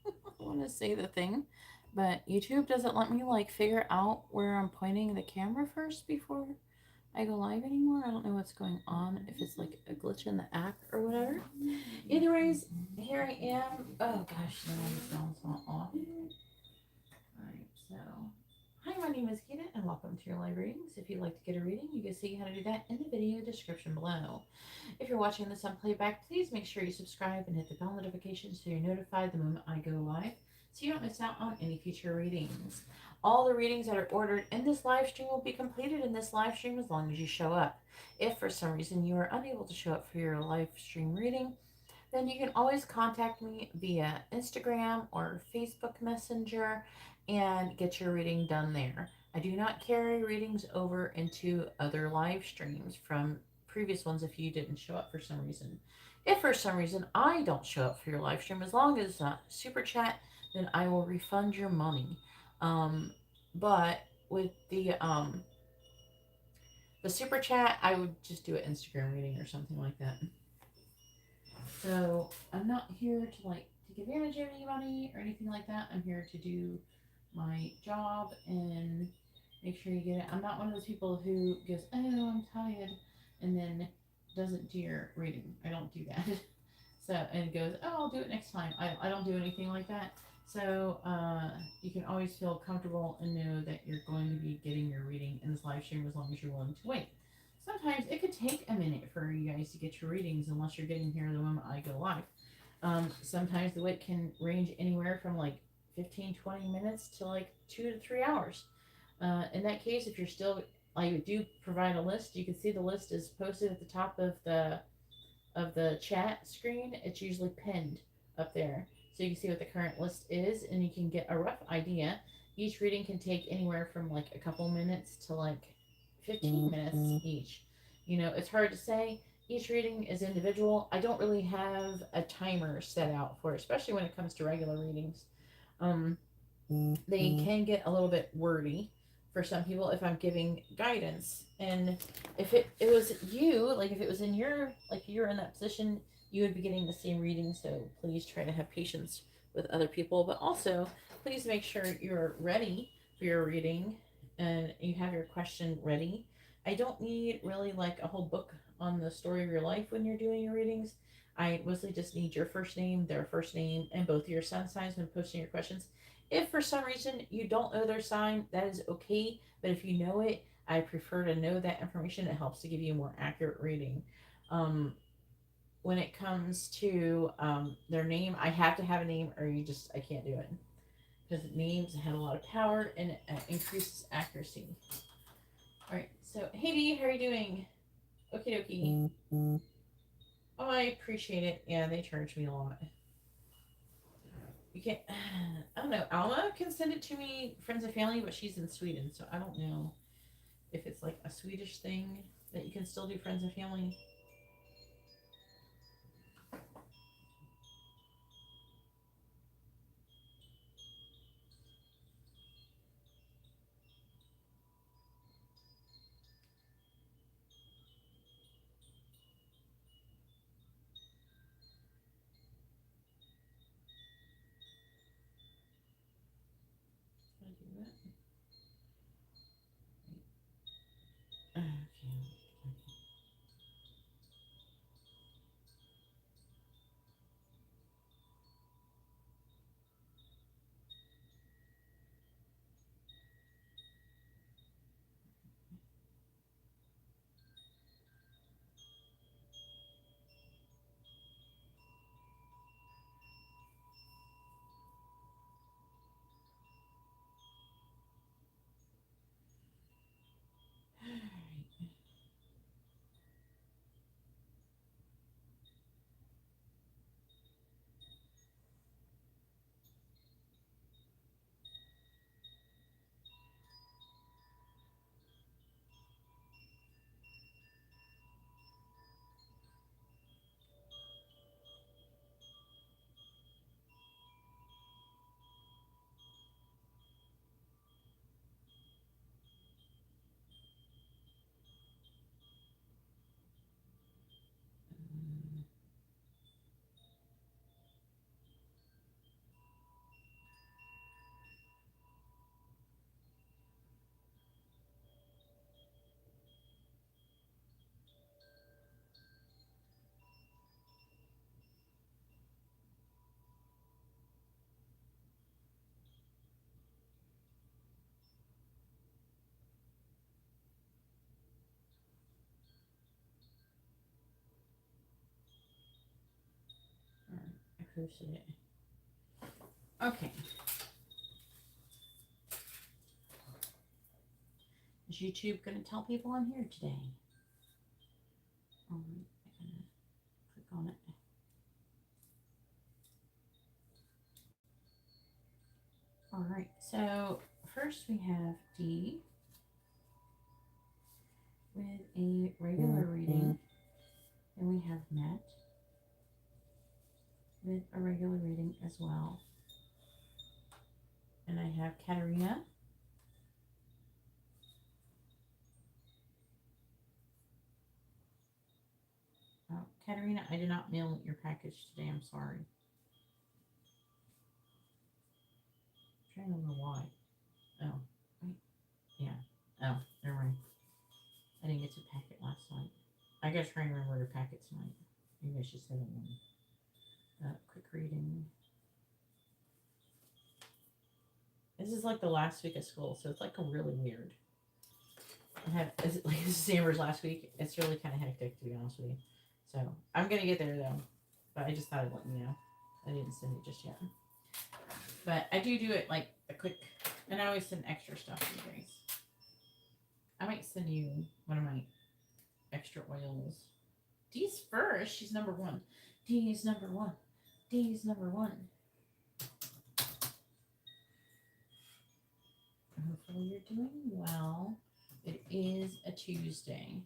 I want to say the thing, but YouTube doesn't let me like figure out where I'm pointing the camera first before I go live anymore. I don't know what's going on, if it's like a glitch in the app or whatever. Either ways, here I am. Oh gosh, the sound's not off. Alright, so hi, my name is Gita and welcome to your live readings. If you'd like to get a reading, you can see how to do that in the video description below. If you're watching this on playback, please make sure you subscribe and hit the bell notification so you're notified the moment I go live, so you don't miss out on any future readings. All the readings that are ordered in this live stream will be completed in this live stream as long as you show up. If for some reason you are unable to show up for your live stream reading, then you can always contact me via Instagram or Facebook Messenger and get your reading done there. I do not carry readings over into other live streams from previous ones if you didn't show up for some reason. If for some reason I don't show up for your live stream, as long as super chat, then I will refund your money. But with the super chat, I would just do an Instagram reading or something like that. So I'm not here to like take advantage of anybody or anything like that. I'm here to do my job and make sure you get it. I'm not one of those people who goes, "Oh, I'm tired," and then doesn't do your reading. I don't do that. So and goes, "Oh, I'll do it next time." I don't do anything like that. So you can always feel comfortable and know that you're going to be getting your reading in this live stream as long as you're willing to wait. Sometimes it could take a minute for you guys to get your readings unless you're getting here the moment I go live. Sometimes the wait can range anywhere from like 15, 20 minutes to like 2 to 3 hours. In that case, if you're still, I do provide a list. You can see the list is posted at the top of the chat screen. It's usually pinned up there, so you can see what the current list is, and you can get a rough idea. Each reading can take anywhere from like a couple minutes to like 15 minutes each. You know, it's hard to say. Each reading is individual. I don't really have a timer set out for it, especially when it comes to regular readings. Um, they can get a little bit wordy for some people if I'm giving guidance. And if it was you, like if it was in your, like you're in that position, you would be getting the same reading. So please try to have patience with other people, but also please make sure you're ready for your reading and you have your question ready. I don't need really like a whole book on the story of your life when you're doing your readings. I mostly just need your first name, their first name, and both your sun signs when posting your questions. If for some reason you don't know their sign, that is okay. But if you know it, I prefer to know that information. It helps to give you a more accurate reading. Um, when it comes to their name, I have to have a name, or I can't do it because names have a lot of power and it increases accuracy. All right. So, hey Dee, how are you doing? Okie dokie. Oh, I appreciate it. Yeah, they charge me a lot. You can't. I don't know. Alma can send it to me, friends and family, but she's in Sweden, so I don't know if it's like a Swedish thing that you can still do friends and family. Can I do that? Okay. posted it. Okay. Is YouTube going to tell people I'm here today? I'm going to click on it. All right. So first we have D with a regular reading. Then we have Matt with a regular reading as well. And I have Katerina. Oh, Katerina, I did not mail your package today. I'm sorry. I'm trying to remember why. Oh, wait. Yeah. Oh, never mind. I didn't get to pack it last night. I gotta try and remember to pack it tonight. Maybe I should set it in. Quick reading. This is like the last week of school, so it's like a really weird. Is it like this is Amber's last week? It's really kind of hectic, to be honest with you. So I'm gonna get there though, but I just thought I'd let you know. I didn't send it just yet, but I do it like a quick, and I always send extra stuff to you guys. I might send you one of my extra oils. Dee's first. She's number one. Dee's number one. Dee's number one. Hopefully you're doing well. It is a Tuesday.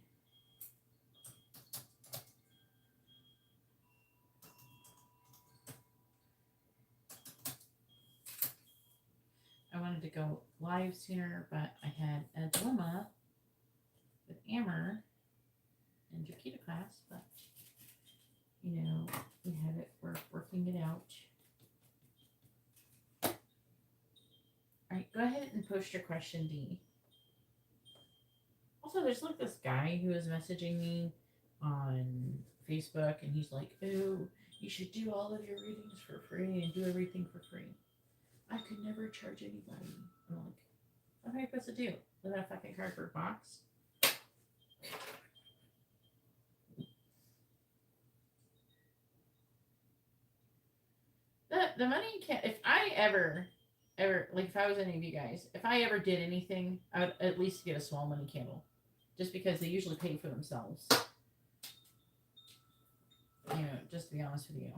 I wanted to go live sooner, but I had a dilemma with Amber in Jaquita class, but you know, we had it, we're working it out. All right, go ahead and post your question, D. Also, there's like this guy who is messaging me on Facebook, and he's like, "Oh, you should do all of your readings for free and do everything for free. I could never charge anybody." I'm like, what am I supposed to do? Live in a fucking cardboard box? The money can't. If I ever, like, if I was any of you guys, if I ever did anything, I would at least get a small money candle, just because they usually pay for themselves. You know, just to be honest with you,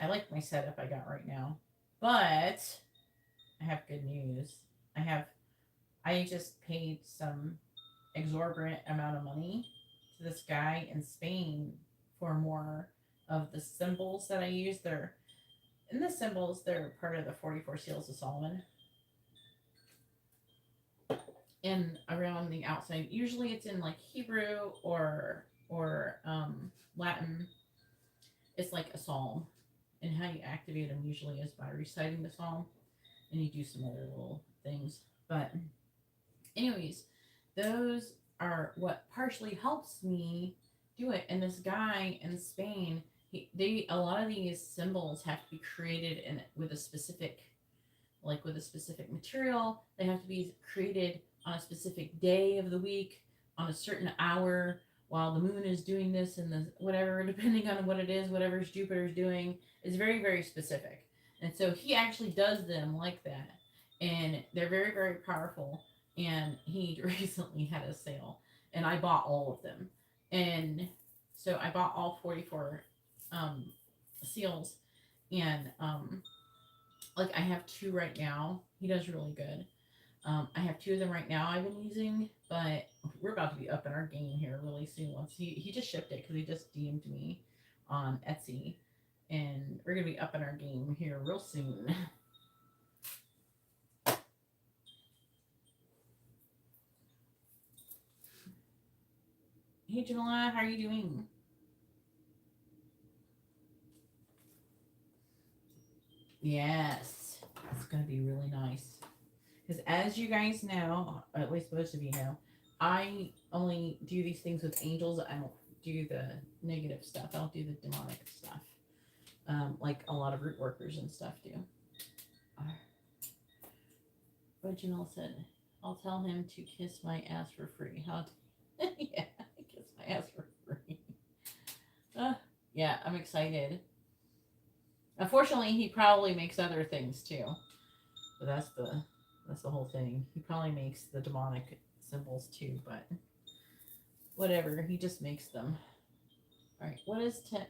I like my setup I got right now, but I have good news. I just paid some exorbitant amount of money to this guy in Spain for more of the symbols that I use. They're part of the 44 Seals of Solomon. And around the outside, usually it's in like Hebrew or Latin. It's like a psalm, and how you activate them usually is by reciting the psalm, and you do some other little things. But anyways, those are what partially helps me do it. And this guy in Spain, a lot of these symbols have to be created with a specific material. They have to be created on a specific day of the week, on a certain hour, while the moon is doing this and the whatever, depending on what it is, whatever Jupiter's doing, is very, very specific. And so he actually does them like that. And they're very, very powerful. And he recently had a sale, and I bought all of them. And so I bought all 44 seals, and like I have 2 right now. He does really good. I have 2 of them right now I've been using, but we're about to be up in our game here really soon. Once he just shipped it because he just DM'd me on Etsy, and we're gonna be up in our game here real soon. Hey Jamila, how are you doing? Yes, it's gonna be really nice. Because as you guys know, or at least most of you know, I only do these things with angels. I don't do the negative stuff. I don't do the demonic stuff, like a lot of root workers and stuff do. But Janelle said, "I'll tell him to kiss my ass for free." How? Yeah, kiss my ass for free. Yeah, I'm excited. Unfortunately, he probably makes other things too. But that's the whole thing. He probably makes the demonic symbols too, but whatever. He just makes them. All right. What is Tim?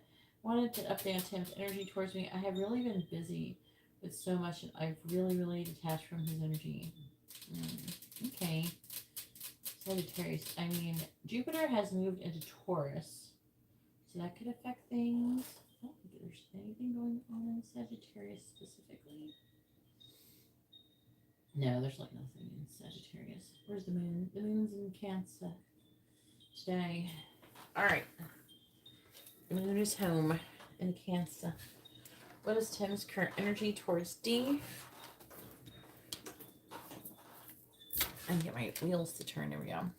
Wanted to update on Tim's energy towards me. I have really been busy with so much, and I've really detached from his energy. Okay. Sagittarius. I mean, Jupiter has moved into Taurus, so that could affect things. I don't think there's anything going on in Sagittarius specifically. No, there's like nothing in Sagittarius. Where's the moon? The moon's in Cancer today. All right. The moon is home in Cancer. What is Tim's current energy towards D? I can get my wheels to turn. There we go.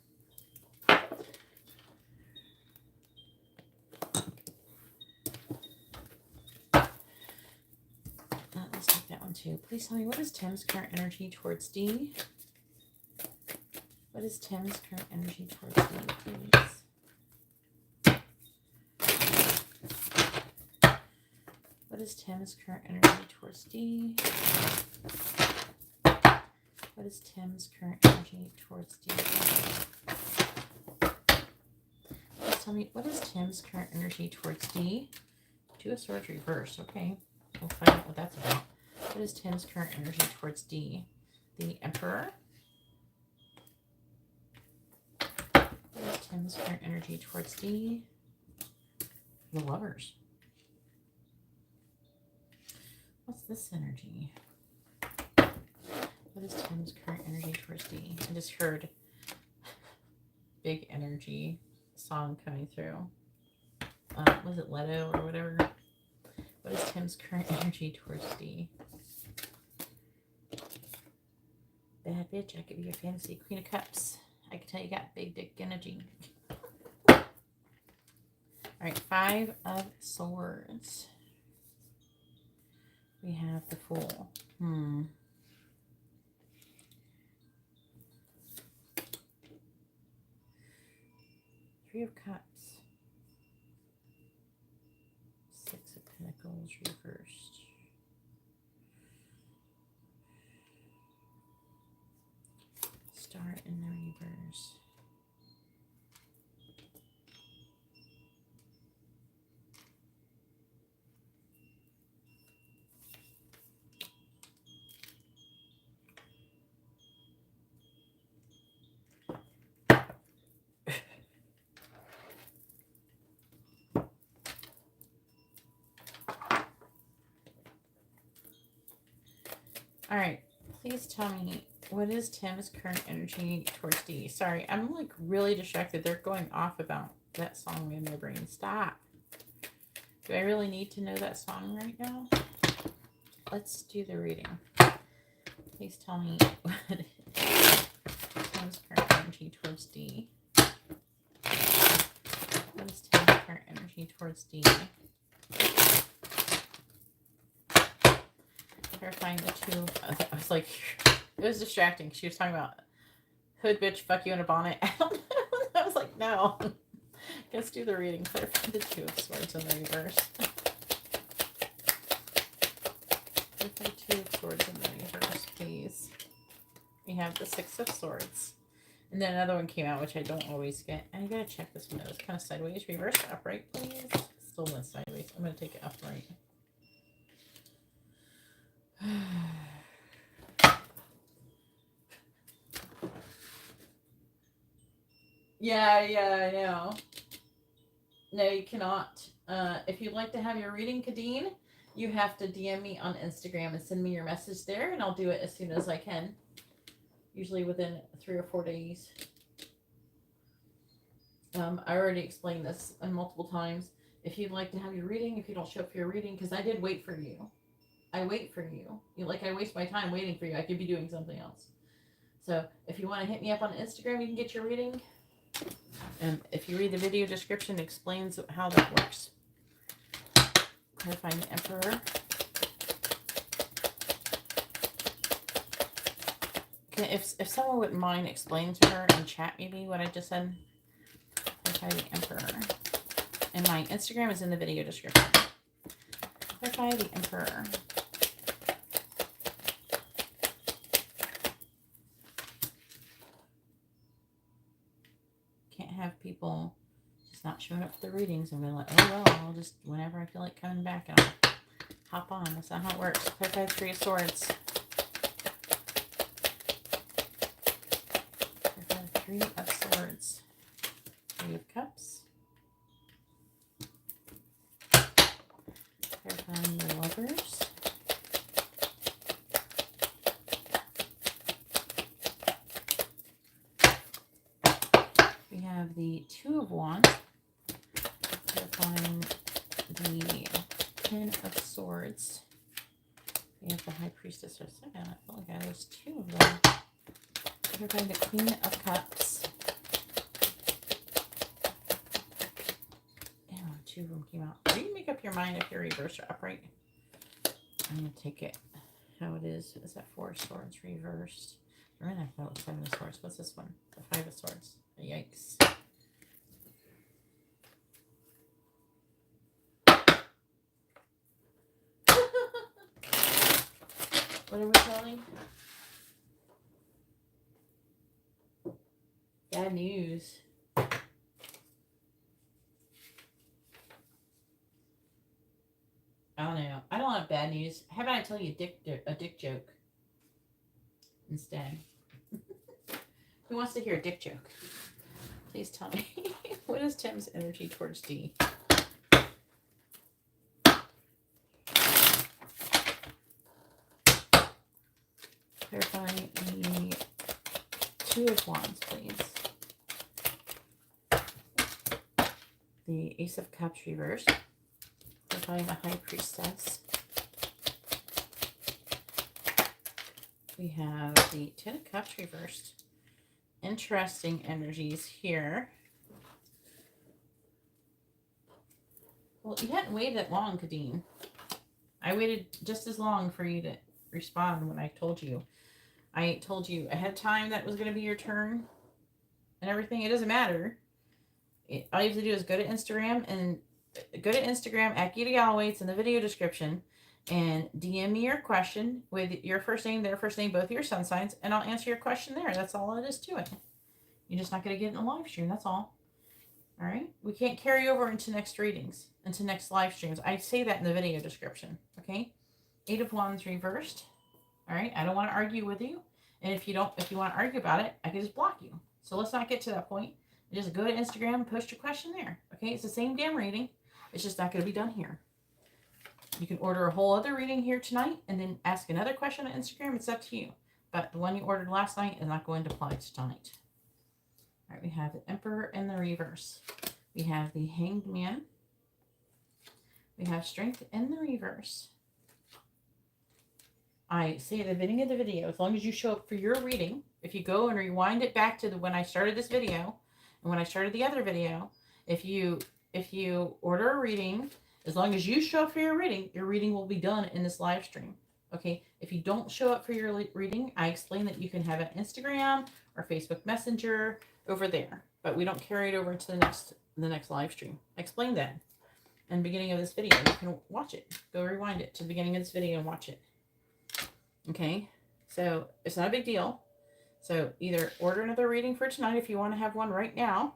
Let's take that one too. Please tell me, what is Tim's current energy towards D? What is Tim's current energy towards D, please? What is Tim's current energy towards D? What is Tim's current energy towards D? Please tell me, what is Tim's current energy towards D? Two of Swords reversed. Okay. We'll find out what that's about. What is Tim's current energy towards D? The Emperor. What is Tim's current energy towards D? The Lovers. What's this energy? What is Tim's current energy towards D? I just heard big energy song coming through. Was it Leto or whatever? What is Tim's current energy towards D? Bad bitch, I could be your fantasy Queen of Cups. I can tell you got big dick energy. All right, 5 of Swords. We have the Fool. 3 of Cups. 6 of Pentacles reversed. Star in the reverse. All right, please tell me, what is Tim's current energy towards D? Sorry, I'm like really distracted. They're going off about that song in my brain. Stop. Do I really need to know that song right now? Let's do the reading. Please tell me what is Tim's current energy towards D. What is Tim's current energy towards D? Clarifying the two. I was like, it was distracting. She was talking about hood bitch, fuck you in a bonnet. I was like, no. Let's do the reading. Clarify the 2 of Swords in the reverse. Clarify 2 of Swords in the reverse, please. We have the 6 of Swords. And then another one came out, which I don't always get. And I gotta check this one out. It's kind of sideways. Reverse upright, please. Still went sideways. I'm gonna take it upright. Yeah, I know. No, you cannot. If you'd like to have your reading, Kadeen, you have to DM me on Instagram and send me your message there, and I'll do it as soon as I can. Usually within 3 or 4 days. I already explained this multiple times. If you'd like to have your reading, if you don't show up for your reading, because I did wait for you. I wait for you. I waste my time waiting for you. I could be doing something else. So if you want to hit me up on Instagram, you can get your reading. And if you read the video description, it explains how that works. Clarifying the Emperor. Okay, if someone wouldn't mind explaining to her in chat maybe what I just said. Clarify the Emperor. And my Instagram is in the video description. clarify the Emperor. Can't have people just not showing up for the readings and be like, oh well, I'll just, whenever I feel like coming back, I'll hop on. That's not how it works. Clarify the Three of Swords. Clarify the Three of Swords. Three of Cups. Clarifying the Lovers. We have the Two of Wands. Clarifying the Ten of Swords. We have the High Priestess for a second. I feel like there's two of them. Clarifying the Queen of Cups. Oh, two of them came out. You can make up your mind if you're reversed or upright. I'm going to take it how it is. Is that Four of Swords reversed? Or I thought it was Seven of Swords. What's this one? The Five of Swords. Yikes. What are we calling? Bad news. I don't know. I don't want bad news. How about I tell you a dick joke instead? Who wants to hear a dick joke? Please tell me. What is Tim's energy towards D? Clarifying the Two of Wands, please. The Ace of Cups reversed. Clarifying the High Priestess. We have the Ten of Cups reversed. Interesting energies here. Well, you hadn't waited that long, Kadeen. I waited just as long for you to respond when I told you. I told you ahead of time that was going to be your turn and everything. It doesn't matter. All you have to do is go to Instagram at GeetaGalaway. It's in the video description. And DM me your question with your first name, their first name, both of your sun signs, and I'll answer your question there. That's all it is to it. You're just not going to get in a live stream. That's all. All right? We can't carry over into next readings, into next live streams. I say that in the video description. Okay? Eight of Wands reversed. All right? I don't want to argue with you. And if you want to argue about it, I can just block you. So let's not get to that point. Just go to Instagram and post your question there. Okay? It's the same damn reading. It's just not going to be done here. You can order a whole other reading here tonight and then ask another question on Instagram. It's up to you. But the one you ordered last night is not going to apply to tonight. All right, we have the Emperor in the reverse. We have the Hanged Man. We have Strength in the reverse. I say at the beginning of the video, as long as you show up for your reading, if you go and rewind it back to when I started this video and when I started the other video, if you order a reading, as long as you show up for your reading will be done in this live stream. Okay, if you don't show up for your reading, I explain that you can have an Instagram or Facebook Messenger over there, but we don't carry it over into the next live stream. I explained that in the beginning of this video. You can watch it. Go rewind it to the beginning of this video and watch it. Okay, so it's not a big deal. So either order another reading for tonight if you want to have one right now,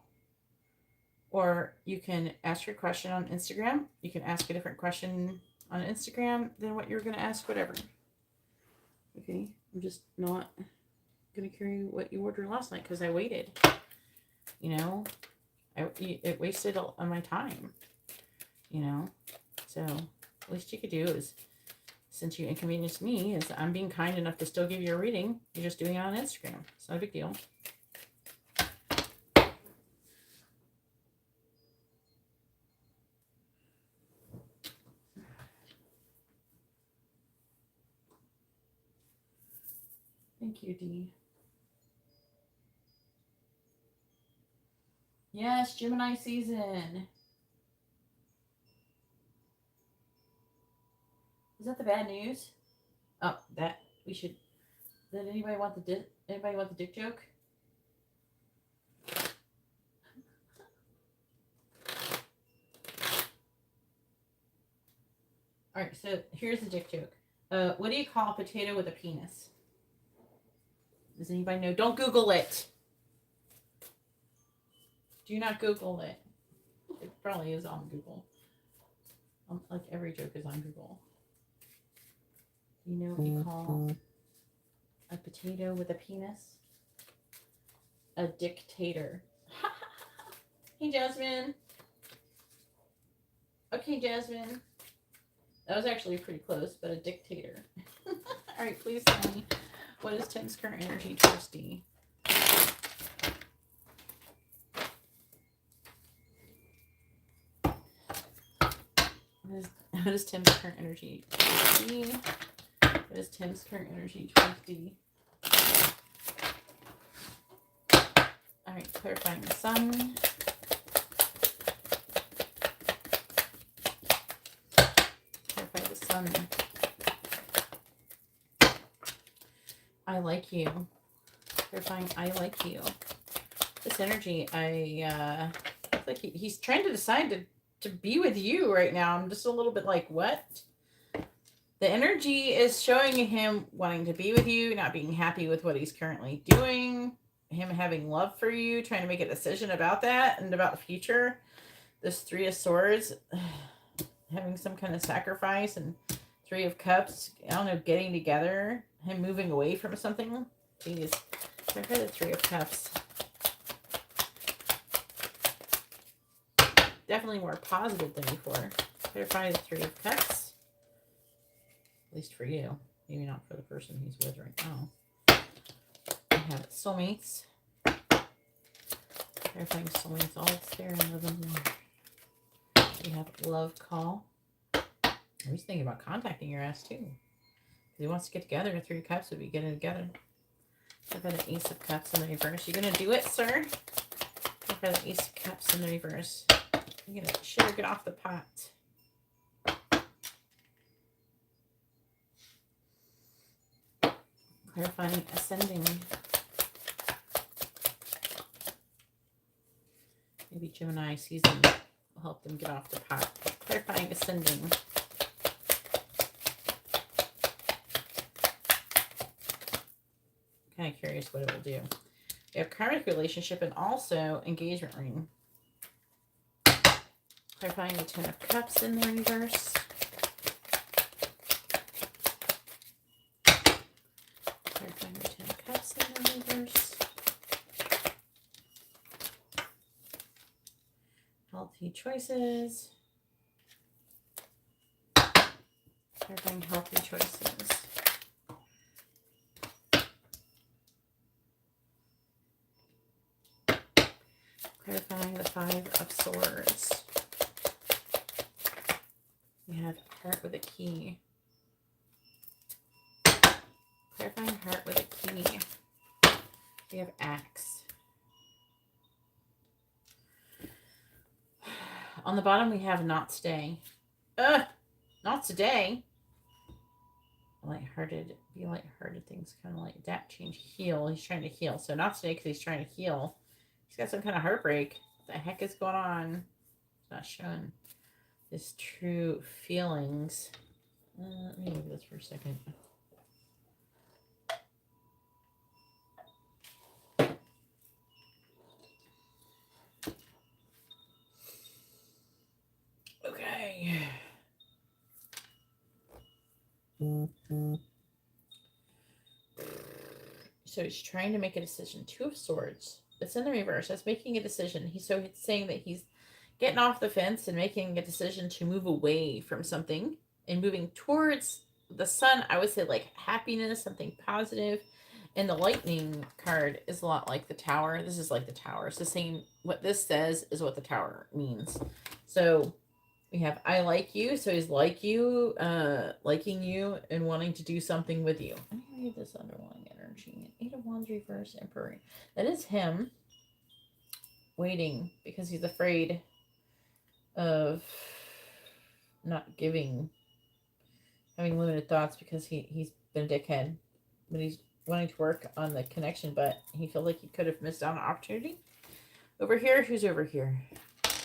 or you can ask your question on Instagram. You can ask a different question on Instagram than what you're going to ask, whatever. Okay, I'm just not going to carry what you ordered last night because I waited. You know, it wasted all of my time. You know, so least you could do is, since you inconvenienced me, is I'm being kind enough to still give you a reading. You're just doing it on Instagram. It's not a big deal. Thank you, Dee. Yes, Gemini season. Is that the bad news? Oh, that we should. Did anybody want the dick joke? All right, so here's the dick joke. What do you call a potato with a penis? Does anybody know? Don't Google it. Do not Google it. It probably is on Google. Like every joke is on Google. Do you know what you call a potato with a penis? A dictator. Hey, Jasmine. Okay, Jasmine. That was actually pretty close, but a dictator. All right, please tell me, what is Tim's current energy towards D? What is Tim's current energy towards D? What is Tim's current energy towards D? All right, clarifying the sun. Clarify the sun. I like you. Clarifying, I like you. This energy, I like he's trying to decide to be with you right now. I'm just a little bit like, what? The energy is showing him wanting to be with you, not being happy with what he's currently doing, him having love for you, trying to make a decision about that and about the future. This Three of Swords, having some kind of sacrifice, and Three of Cups, I don't know, getting together, him moving away from something. Jeez, I've heard the Three of Cups. Definitely more positive than before. Better find the Three of Cups. At least for you. Maybe not for the person he's with right now. We have soulmates. Clarifying soulmates. All there and live in more. We have love call. He's thinking about contacting your ass too. He wants to get together. Three of Cups would be getting together. I've got an Ace of Cups in the reverse. You gonna do it, sir? I've got an Ace of Cups in the reverse. I'm gonna share, get off the pot. Clarifying ascending. Maybe Gemini season will help them get off the pot. Clarifying ascending. Kind of curious what it will do. We have karmic relationship and also engagement ring. Clarifying the Ten of Cups in the reverse. Clarifying the Ten of Cups in the reverse. Healthy choices. Clarifying healthy choices. Clarifying the Five of Swords. We have heart with a key. Clarifying heart with a key. We have axe. On the bottom we have not today. Not today. Lighthearted, be lighthearted. Things kind of like adapt, change, heal. He's trying to heal. So not today because he's trying to heal. He's got some kind of heartbreak. What the heck is going on? It's not showing his true feelings. Let me move this for a second. Okay. So he's trying to make a decision. Two of Swords. It's in the reverse. That's making a decision. He's saying that he's getting off the fence and making a decision to move away from something and moving towards the sun. I would say like happiness, something positive. And the lightning card is a lot like the Tower. This is like the Tower. It's the same. What this says is what the Tower means. So we have I like you. So he's like you, liking you and wanting to do something with you. I'm going to read this underlying energy. Eight of Wands reverse, Emperor. That is him waiting because he's afraid of not having limited thoughts because he's been a dickhead. But he's wanting to work on the connection, but he feels like he could have missed out on an opportunity. Over here, who's over here?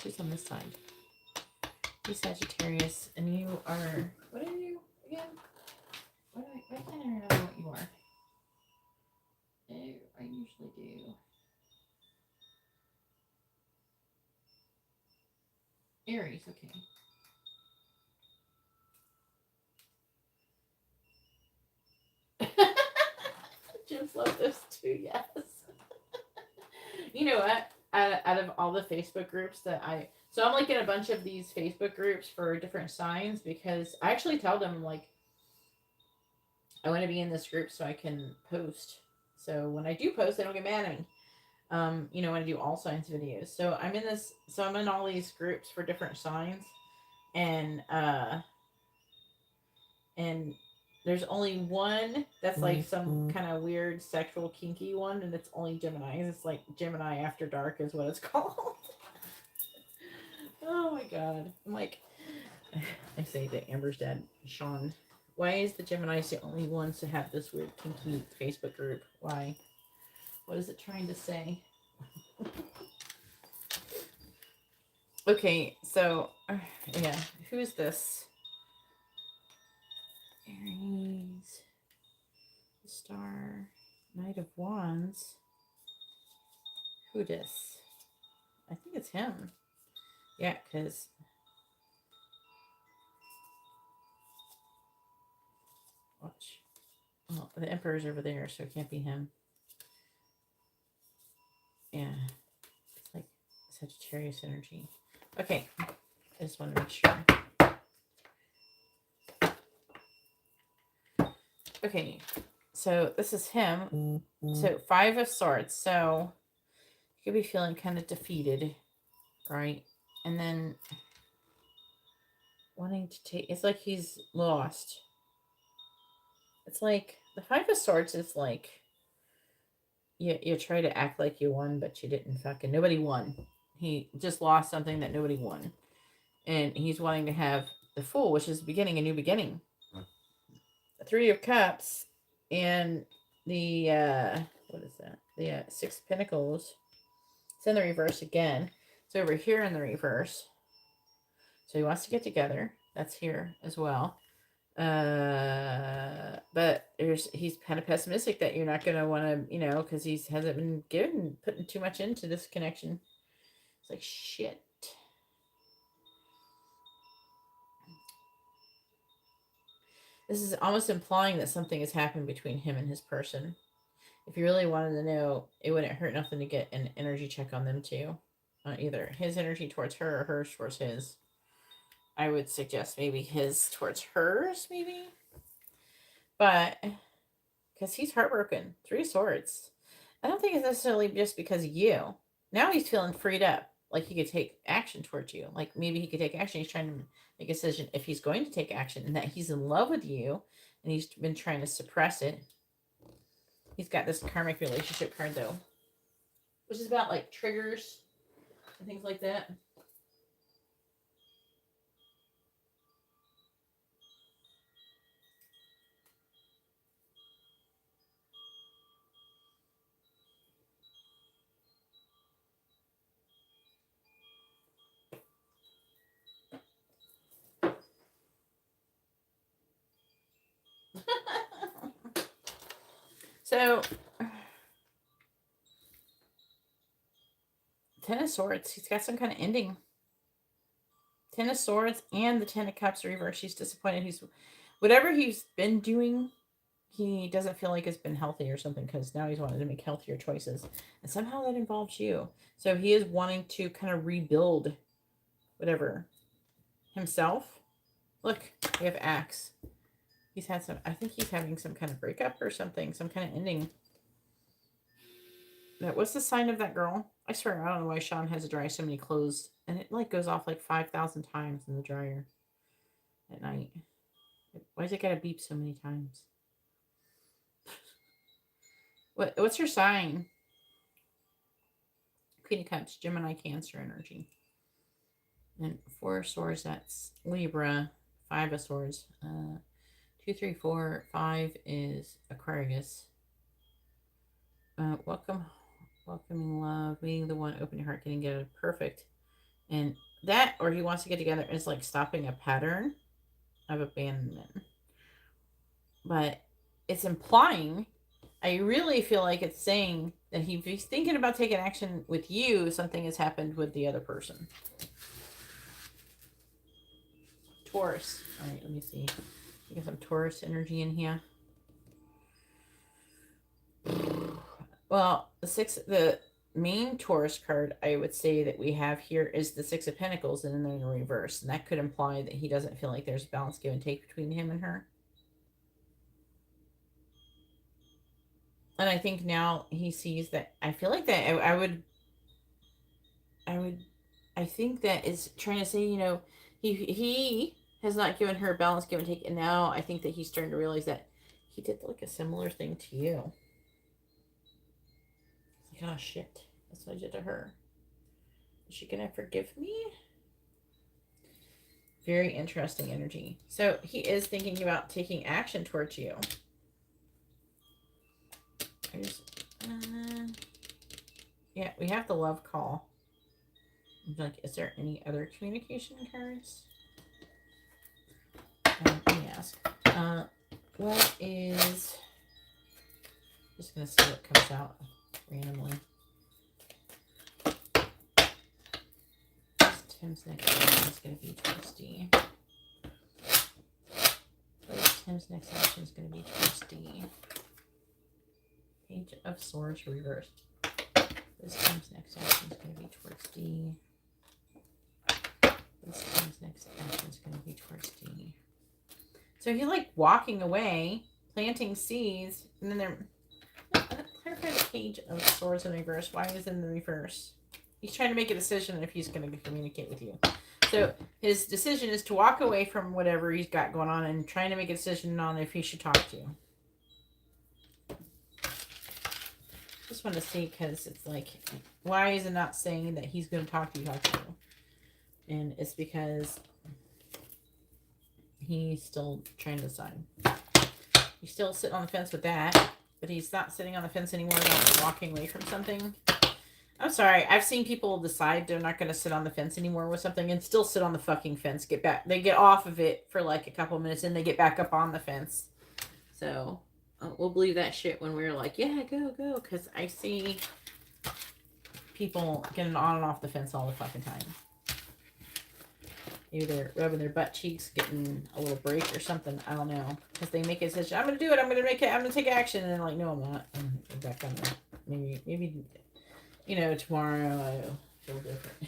Who's on this side? He's Sagittarius, and you are, what Aries, okay. Jim's love those too, yes. You know what? Out of all the Facebook groups that so I'm like in a bunch of these Facebook groups for different signs because I actually tell them like I want to be in this group so I can post. So when I do post, they don't get mad at me. When I do all signs videos. So I'm in all these groups for different signs, and and there's only one that's like some kind of weird sexual kinky one, and it's only Gemini's. It's like Gemini After Dark is what it's called. Oh my god! I'm like, I say to Amber's dad, Sean, why is the Gemini's the only ones to have this weird kinky Facebook group? Why? What is it trying to say? Okay, so yeah, who's this? Aries, Star, Knight of Wands. Who this? I think it's him. Yeah, because watch. Well, the Emperor's over there, so it can't be him. Yeah, it's like Sagittarius energy. Okay, I just want to make sure. Okay, so this is him. So 5 of Swords. So you could be feeling kind of defeated, right? And then wanting to take, it's like he's lost. It's like the 5 of Swords is like you try to act like you won, but you didn't. Fucking nobody won. He just lost something that nobody won, and he's wanting to have the Fool, which is beginning a new beginning. The 3 of Cups and the what is that? The 6 of Pentacles. It's in the reverse again. It's over here in the reverse. So he wants to get together. That's here as well. But he's kind of pessimistic that you're not going to want to, because he hasn't been putting too much into this connection. It's like, shit. This is almost implying that something has happened between him and his person. If you really wanted to know, it wouldn't hurt nothing to get an energy check on them too. Either his energy towards her or hers towards his. I would suggest maybe his towards hers, maybe. But, because he's heartbroken. 3 of Swords. I don't think it's necessarily just because of you. Now he's feeling freed up. Like he could take action towards you. Like maybe he could take action. He's trying to make a decision if he's going to take action and that he's in love with you and he's been trying to suppress it. He's got this karmic relationship card though, which is about like triggers and things like that. So, 10 of Swords. He's got some kind of ending. 10 of Swords and the 10 of Cups reverse. He's disappointed. Whatever he's been doing, he doesn't feel like it's been healthy or something because now he's wanting to make healthier choices. And somehow that involves you. So he is wanting to kind of rebuild whatever himself. Look, we have Axe. I think he's having some kind of breakup or something, some kind of ending. What's the sign of that girl? I swear, I don't know why Sean has to dry so many clothes. And it like goes off like 5,000 times in the dryer at night. Why does it gotta beep so many times? What's your sign? Queen of Cups, Gemini, Cancer energy. And 4 of Swords, that's Libra. 5 of Swords. 2, 3, 4, 5 is Aquarius. Welcoming love, meeting the one, open your heart, getting together, perfect. And that, or he wants to get together, is like stopping a pattern of abandonment. But it's implying, I really feel like it's saying that if he's thinking about taking action with you, something has happened with the other person. Taurus. All right, let me see. Get some Taurus energy in here. Well, the main Taurus card I would say that we have here is the Six of Pentacles and then in reverse. And that could imply that he doesn't feel like there's balance give and take between him and her. And I think now he sees that. I feel like that I think that is trying to say, you know, he has not given her a balance give and take. And now I think that he's starting to realize that he did like a similar thing to you. It's like, oh shit, that's what I did to her. Is she gonna forgive me? Very interesting energy. So he is thinking about taking action towards you. Yeah, we have the love call. Like, is there any other communication cards? Let me ask. What is... Just gonna see what comes out randomly. Tim's next action is gonna be towards D. Tim's next action is gonna be towards D. Page of Swords reversed. This Tim's next action is gonna be towards D. This Tim's next action is gonna be towards D. So he's like walking away, planting seeds, and then they're... Clarify the Page of Swords in reverse. Why is it in the reverse? He's trying to make a decision if he's going to communicate with you. So his decision is to walk away from whatever he's got going on and trying to make a decision on if he should talk to you. Just want to see, because it's like, why is it not saying that he's going to talk to you? And it's because he's still trying to decide. He's still sitting on the fence with that, but he's not sitting on the fence anymore about walking away from something. I'm sorry. I've seen people decide they're not going to sit on the fence anymore with something and still sit on the fucking fence. Get back. They get off of it for like a couple minutes and they get back up on the fence. So we'll believe that shit when we're like, yeah, go, go. Because I see people getting on and off the fence all the fucking time. Maybe they're rubbing their butt cheeks, getting a little break or something. I don't know. Because they make a decision. I'm going to do it. I'm going to make it. I'm going to take action. And they're like, no, I'm not. And back on there. Maybe, you know, tomorrow I'll feel different.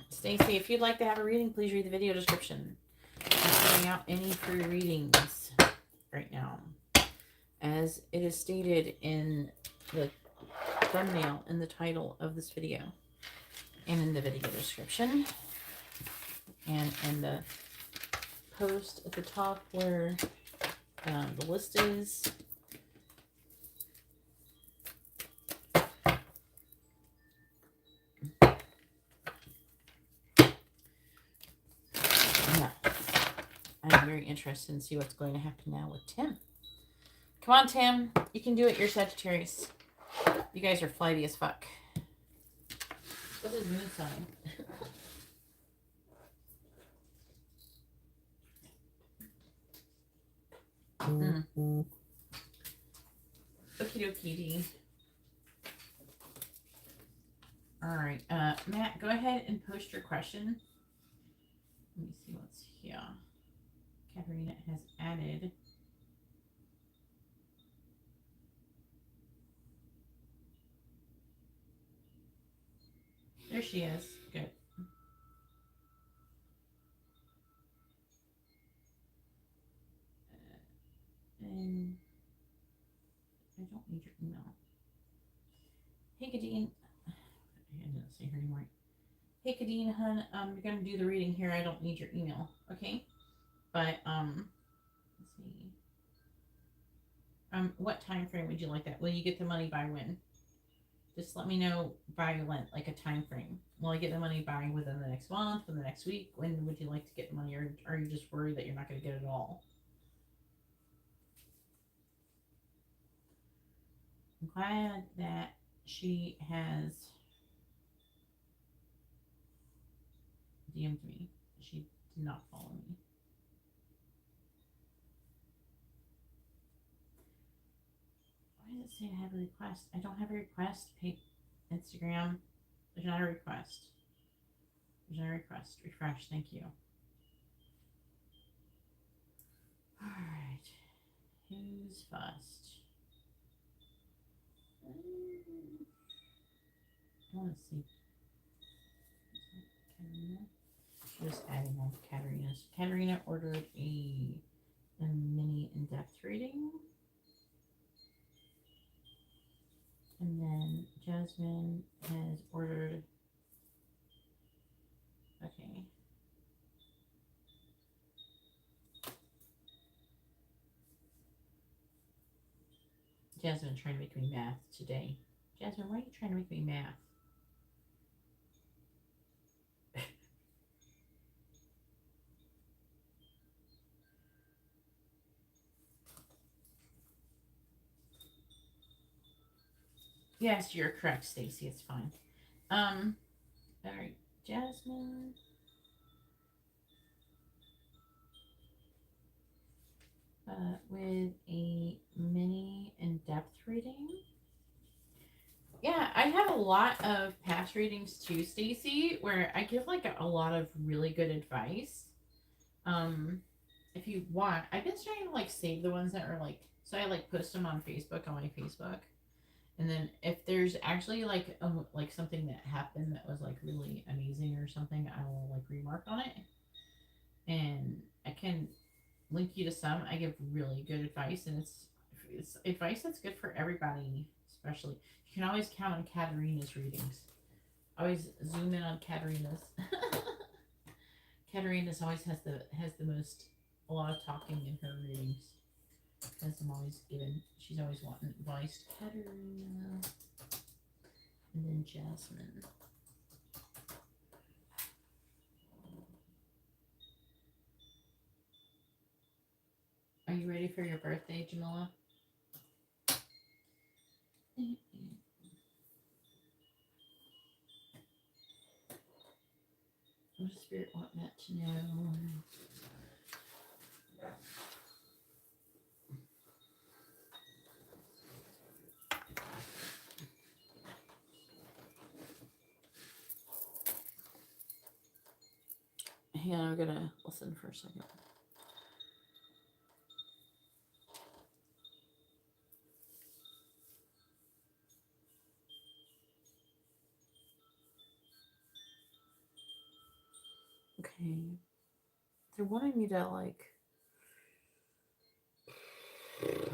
Stacey, if you'd like to have a reading, please read the video description. I'm putting out any free readings right now. As it is stated in the thumbnail and the title of this video. And in the video description. And in the post at the top where the list is. Yeah. I'm very interested in see what's going to happen now with Tim. Come on, Tim. You can do it. You're Sagittarius. You guys are flighty as fuck. What's his moon sign? Okie dokie. Alright, Matt, go ahead and post your question. Let me see what's here. Katarina has added. There she is. Good. And I don't need your email. Hey, Kadeen. I didn't see her anymore. Hey, Kadeen, hun. You're gonna do the reading here. I don't need your email. Okay. But let's see. What time frame would you like that? Will you get the money by when? Just let me know by when, like a time frame. Will I get the money by within the next month, within the next week? When would you like to get the money, or are you just worried that you're not going to get it all? I'm glad that she has DM'd me. She did not follow me. does it say I have a request? I don't have a request. Pay Instagram. There's not a request. There's not a request. Refresh. Thank you. All right. Who's first? I want to see. Katarina. Just adding on Katarina's. Katarina ordered a mini in-depth reading. And then Jasmine has ordered. Okay. Jasmine trying to make me math today. Jasmine, why are you trying to make me math? Yes, you're correct, Stacy. It's fine. All right, Jasmine. With a mini in-depth reading. Yeah, I have a lot of past readings too, Stacy, where I give like a lot of really good advice. If you want, I've been trying to like save the ones that are like, so I like post them on Facebook on my Facebook, and then if there's actually like something that happened that was like really amazing or something, I will like remark on it, and I can link you to some. I give really good advice, and it's advice that's good for everybody. Especially, you can always count on Katarina's readings. Always zoom in on Katarina's. Katarina's always has the most, a lot of talking in her readings. As I'm always given, she's always wanting advice. Katarina, and then Jasmine. Are you ready for your birthday, Jamila? What does Spirit want Matt to know? Hang on, I'm gonna listen for a second. Okay. They're wanting me to like.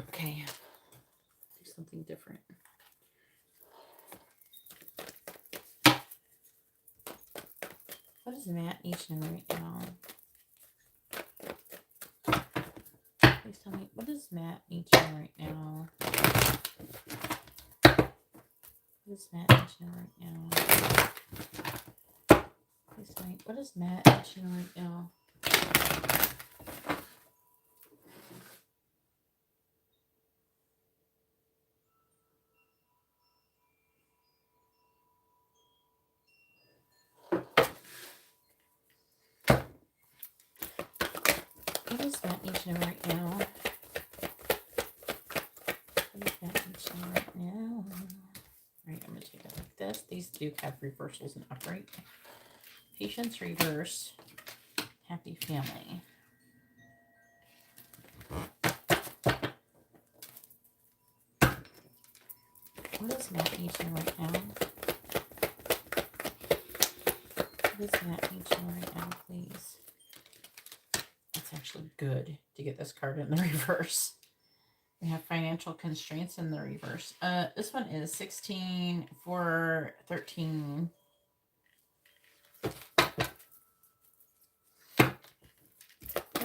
Okay. Do something different. What does Matt need to know right now? Please tell me, what does Matt need to know right now? What does Matt need to know right now? Please tell me, what does Matt need to know right now? What does Matt need to know right now? What does Matt need to know right now? Alright, I'm going to take it like this. These do have reversals and upright. Patience reverse. Happy family. What does Matt need to know right now? What does Matt need to know right now, please? It's actually good to get this card in the reverse. We have financial constraints in the reverse. This one is 16 for 13. What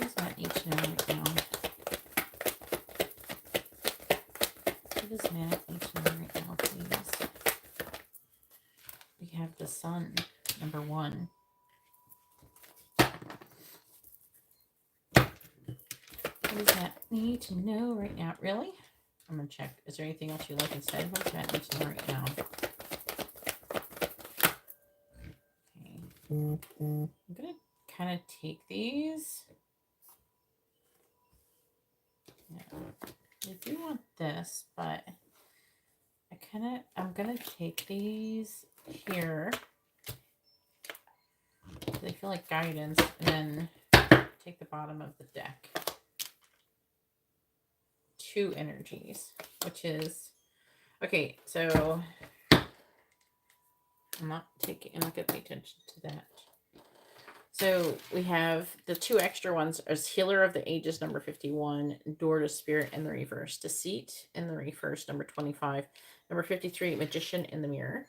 does Matt need to know right now? What does Matt need to know right now, please? We have the Sun, number 1. What does Matt need to know right now? Really? I'm going to check. Is there anything else you like instead? What does Matt need to know right now? Okay. I'm going to kind of take these. Yeah. I do want this, but I'm gonna take these here. They feel like guidance, and then take the bottom of the deck. 2 energies, which is okay. So I'm not gonna pay attention to that. So we have the 2 extra ones as Healer of the Ages, number 51, Door to Spirit in the reverse, Deceit in the reverse, number 25, number 53, Magician in the Mirror.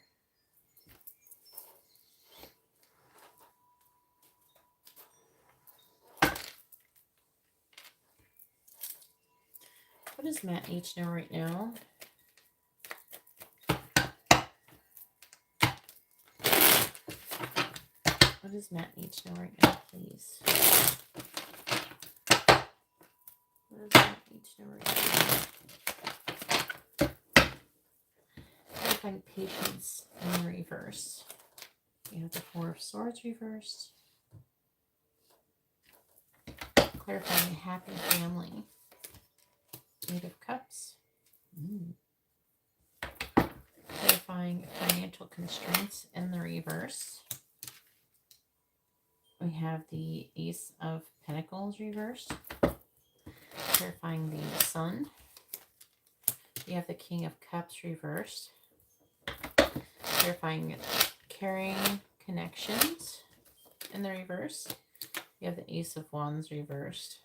What does Matt need to know right now? What does Matt need to know right now, please? What does Matt need to know right now? Clarifying Patience in the reverse. You have the 4 of Swords reversed. Clarifying Happy Family. 8 of Cups. Clarifying Financial Constraints in the reverse. We have the Ace of Pentacles reversed. Clarifying the Sun. You have the King of Cups reversed. Clarifying Caring Connections in the reverse. You have the Ace of Wands reversed.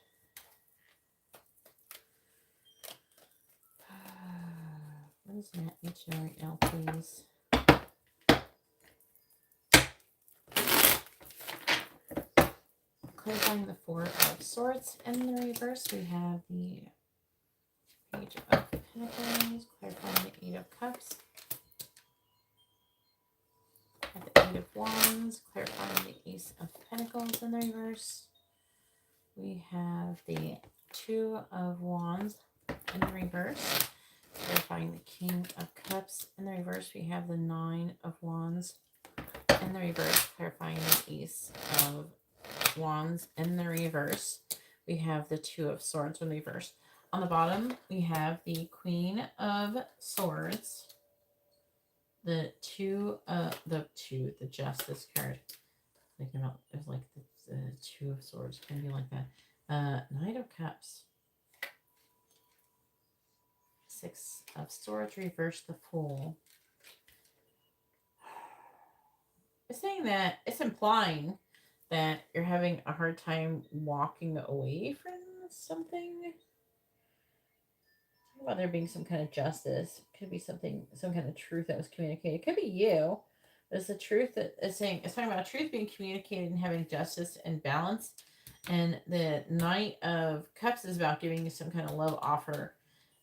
What does Matt need to know right now, please? Clarifying the 4 of Swords in the reverse. We have the Page of Pentacles. Clarifying the 8 of Cups. At the 8 of Wands. Clarifying the Ace of Pentacles in the reverse. We have the 2 of Wands in the reverse. Clarifying the King of Cups in the reverse. We have the 9 of Wands in the reverse. Clarifying the Ace of Wands in the reverse. We have the 2 of Swords in reverse. On the bottom, we have the Queen of Swords, the Justice card. Thinking about it's like the 2 of Swords, can be like that. Knight of Cups, 6 of Swords reverse, the Fool. It's saying that it's implying that you're having a hard time walking away from something. Talk about there being some kind of justice. Could be something, some kind of truth that was communicated. It could be you. But it's the truth that it's saying. It's talking about truth being communicated and having justice and balance. And the Knight of Cups is about giving you some kind of love offer,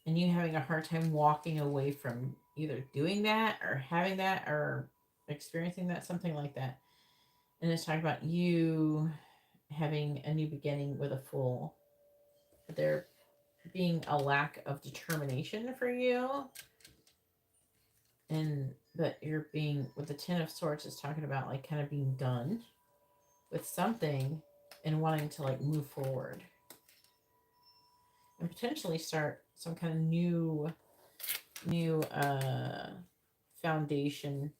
and you having a hard time walking away from either doing that or having that or experiencing that, something like that. And it's talking about you having a new beginning with a Fool. But there being a lack of determination for you. But you're being, with the 10 of Swords, is talking about like kind of being done with something and wanting to like move forward. And potentially start some kind of new foundation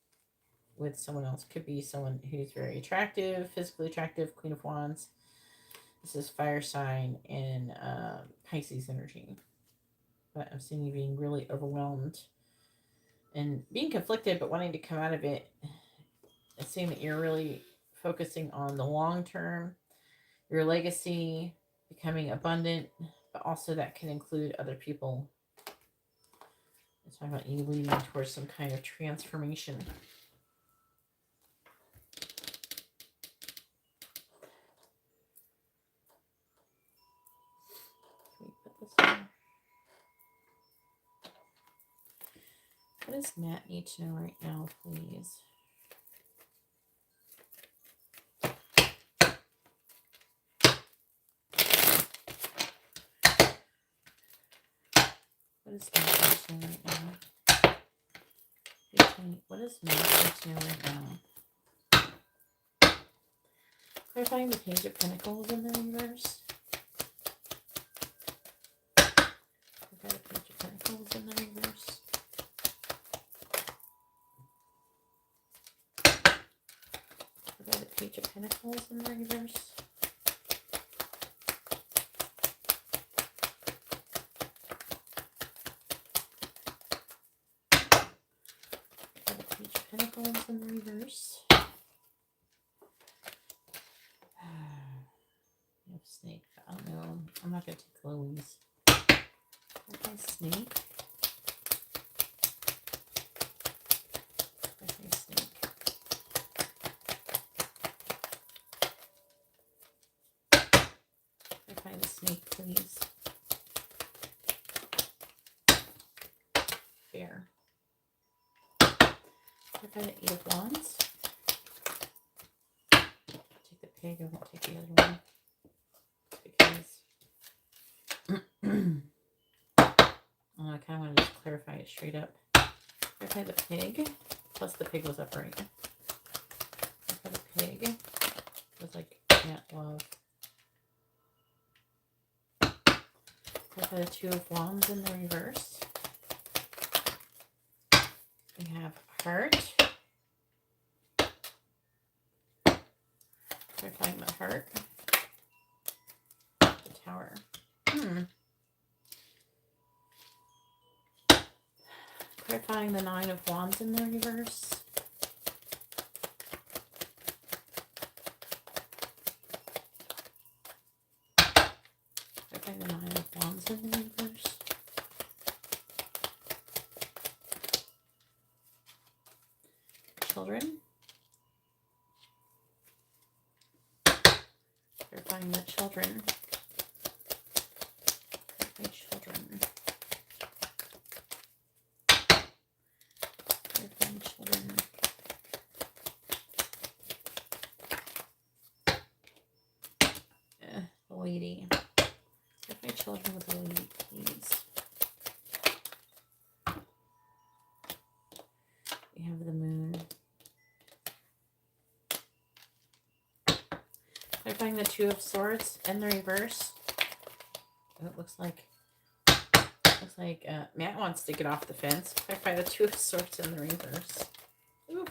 with someone else. Could be someone who's very attractive, physically attractive, Queen of Wands. This is fire sign and Pisces energy. But I'm seeing you being really overwhelmed and being conflicted, but wanting to come out of it. It's saying that you're really focusing on the long term, your legacy, becoming abundant, but also that can include other people. It's talking about you leading towards some kind of transformation. What does Matt need to know right now, please? What does Matt need to know right now? What does Matt need to know right now? Clarifying the Page of Pentacles in the reverse. Clarify the Page of Pentacles in the reverse. Page of Pentacles in the reverse. Page of Pentacles in the reverse. Snake. I don't know. I'm not going to take Chloe's. Okay, snake. Okay, snake. Clarify the snake, please. Bear. Clarify the Eight of Wands. Take the pig. I won't take the other one. Because I kind of want to just clarify it straight up. Clarify the pig. Plus the pig was upright. Clarify the pig. Was like, can't love. Clarify the Two of Wands in the reverse. We have heart. Clarifying the heart. The Tower. Clarifying the Nine of Wands in the reverse. Clarifying the Nine of Wands in the reverse. Children. Clarifying the children. Children. Clarifying children. The lady. Clarify children with the lady, please. We have the moon. Clarifying the Two of Swords in the reverse. Oh, it looks like Matt wants to get off the fence. Clarify the Two of Swords in the reverse. Ooh.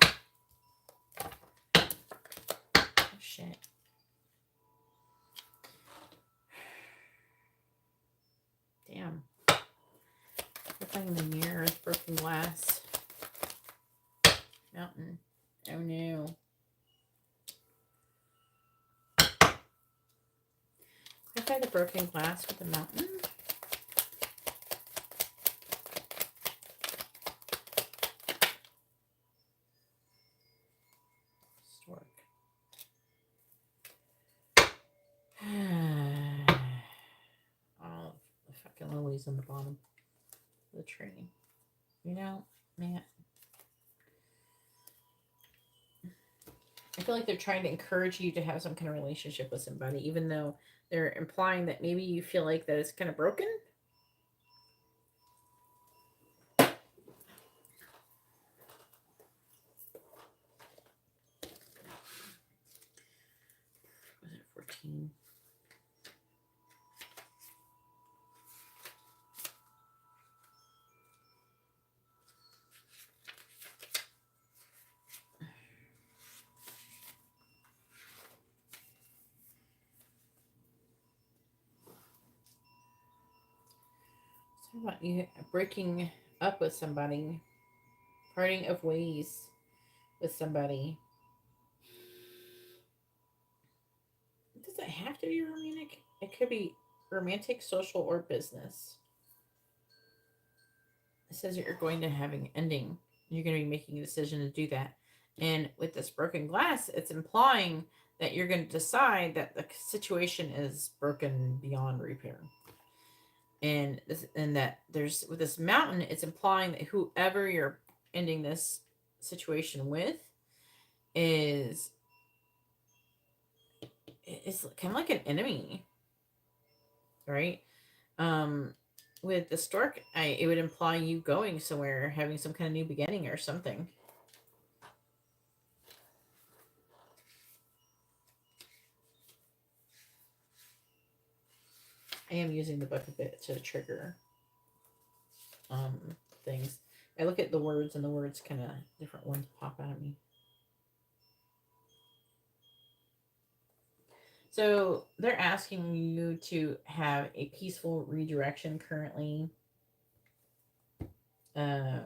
Oh, shit. Damn. Clarifying the mirrors, broken glass. Mountain. Oh no. Clarify the broken glass with the mountain. Stork. All the fucking lilies on the bottom of the tree. You know, man. I feel like they're trying to encourage you to have some kind of relationship with somebody, even though they're implying that maybe you feel like that it's kind of broken. Was it 14? Talk about you breaking up with somebody, parting of ways with somebody. It doesn't have to be romantic. It could be romantic, social, or business. It says that you're going to have an ending. You're going to be making a decision to do that. And with this broken glass, it's implying that you're going to decide that the situation is broken beyond repair. And that there's, with this mountain, it's implying that whoever you're ending this situation with is kind of like an enemy, right? With the stork, it would imply you going somewhere, having some kind of new beginning or something. I am using the book a bit to trigger things. I look at the words, and the words kind of, different ones pop out at me. So they're asking you to have a peaceful redirection currently. Um,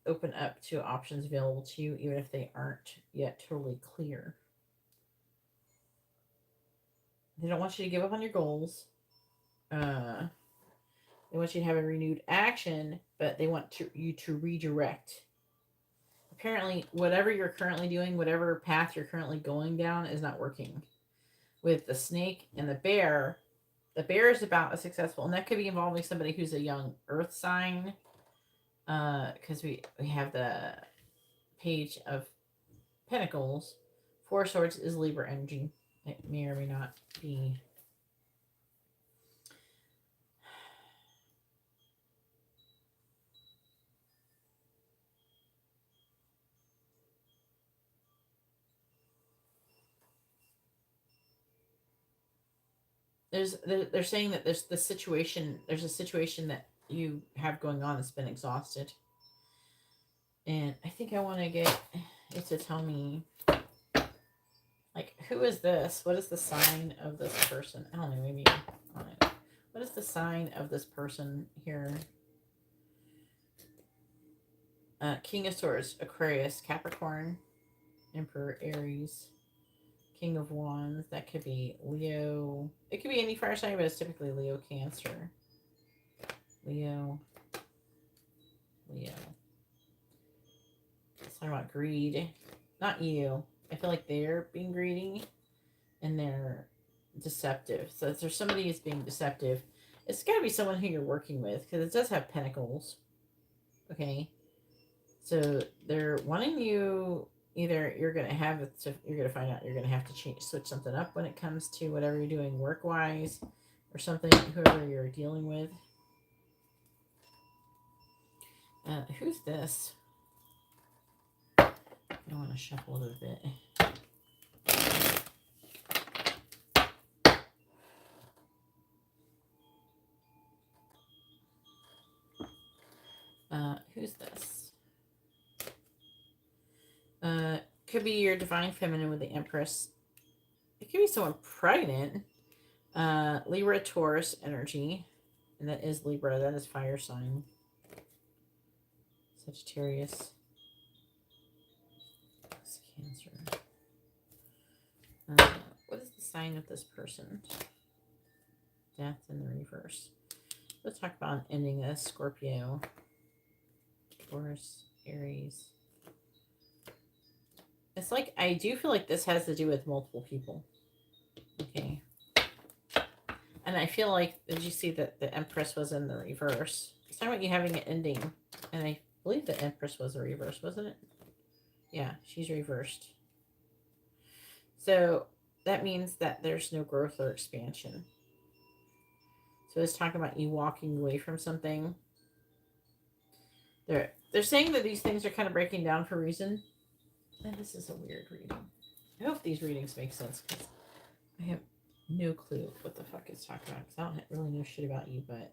Open up to options available to you, even if they aren't yet totally clear. They don't want you to give up on your goals. Uh, they want you to have a renewed action, but they want you to redirect. Apparently, whatever you're currently doing, whatever path you're currently going down, is not working. With the snake and the bear is about a successful, and that could be involving somebody who's a young earth sign. Because we have the page of pentacles. Four swords is Libra energy. It may or may not be. They're saying that there's a situation that you have going on that's been exhausted, and I think I want to get it to tell me, like, who is this? What is the sign of this person? I don't know, maybe I don't know. What is the sign of this person here? King of Swords, Aquarius, Capricorn, Emperor, Aries, King of Wands. That could be Leo. It could be any fire sign, but it's typically Leo, Cancer. Leo. It's talking about greed. Not you. I feel like they're being greedy and they're deceptive. So if there's somebody who's being deceptive, it's got to be someone who you're working with, because it does have pentacles. Okay. So they're wanting you, either you're going to have it, so you're going to find out you're going to have to switch something up when it comes to whatever you're doing work wise, or something, whoever you're dealing with. Who's this? I want to shuffle a little bit. Who's this? Could be your divine feminine with the Empress. It could be someone pregnant. Libra, Taurus energy, and that is Libra. That is fire sign. Sagittarius. That's Cancer. What is the sign of this person? Death in the reverse. Let's talk about ending this. Scorpio, Taurus, Aries. It's like, I do feel like this has to do with multiple people. Okay. And I feel like, did you see that the Empress was in the reverse? It's talking about you having an ending. And I believe the Empress was the reverse, wasn't it? Yeah, she's reversed. So that means that there's no growth or expansion. So it's talking about you walking away from something. They're saying that these things are kind of breaking down for a reason. And this is a weird reading. I hope these readings make sense, because I have no clue what the fuck it's talking about, because I don't really know shit about you, but...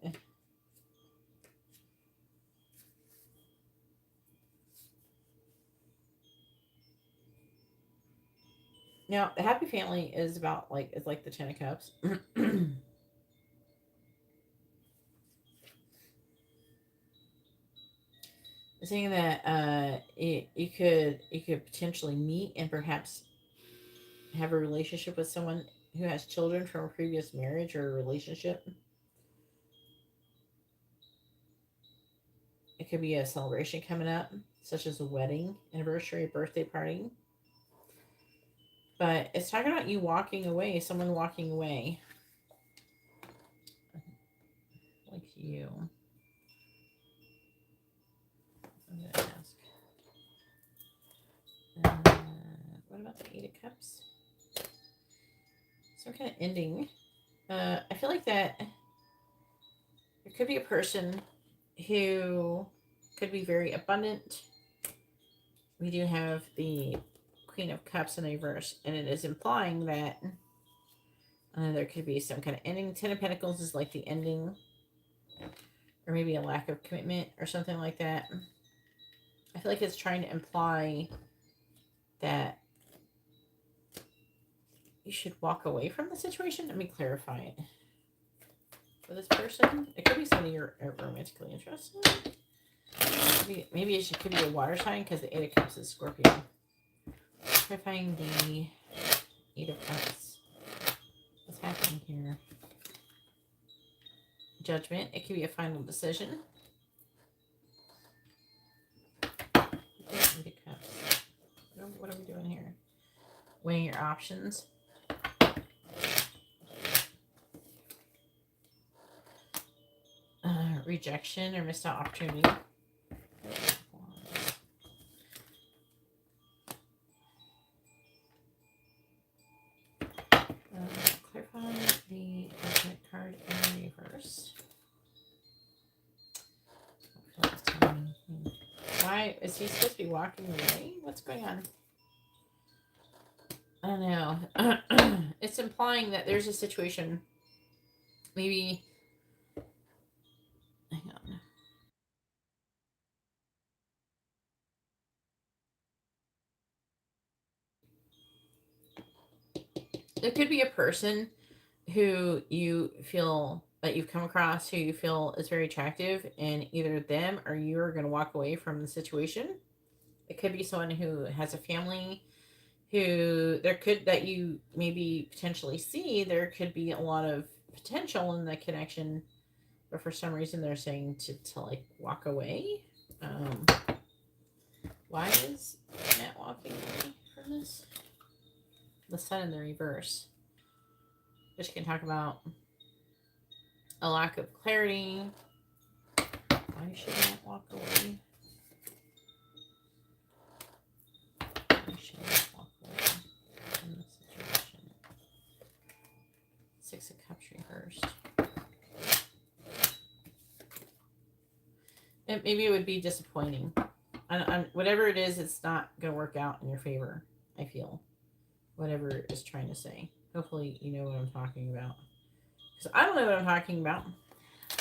Now, the happy family is about, like, it's like the Ten of Cups. Saying that you could potentially meet and perhaps have a relationship with someone who has children from a previous marriage or a relationship. It could be a celebration coming up, such as a wedding, anniversary, birthday party. But it's talking about you walking away, someone walking away. Like you. I'm going to ask. What about the Eight of Cups? Some kind of ending. I feel like that there could be a person who could be very abundant. We do have the Queen of Cups in reverse, and it is implying that there could be some kind of ending. Ten of Pentacles is like the ending, or maybe a lack of commitment or something like that. I feel like it's trying to imply that you should walk away from the situation. Let me clarify it. For this person, it could be somebody you're romantically interested in. Maybe it could be a water sign because the 8 of Cups is Scorpio. Clarifying the 8 of Cups. What's happening here? Judgment. It could be a final decision. 8 of Cups. What are we doing here? Weighing your options. Rejection or missed out opportunity. Clarify the Judgment card in reverse. Why is he supposed to be walking away? What's going on? I don't know. It's implying that there's a situation. Maybe. Hang on. There could be a person who you feel that you've come across who you feel is very attractive, and either them or you are going to walk away from the situation. It could be someone who has a family who that you maybe potentially see. There could be a lot of potential in the connection, but for some reason they're saying to like walk away. Why is Matt walking away from this? The Sun in the reverse, which can talk about a lack of clarity. Why should Matt walk away? Why should Matt walk away from this situation? 6 of Cups reversed. And maybe it would be disappointing. Whatever it is, it's not going to work out in your favor, I feel. Whatever it is trying to say. Hopefully you know what I'm talking about. Because I don't know what I'm talking about.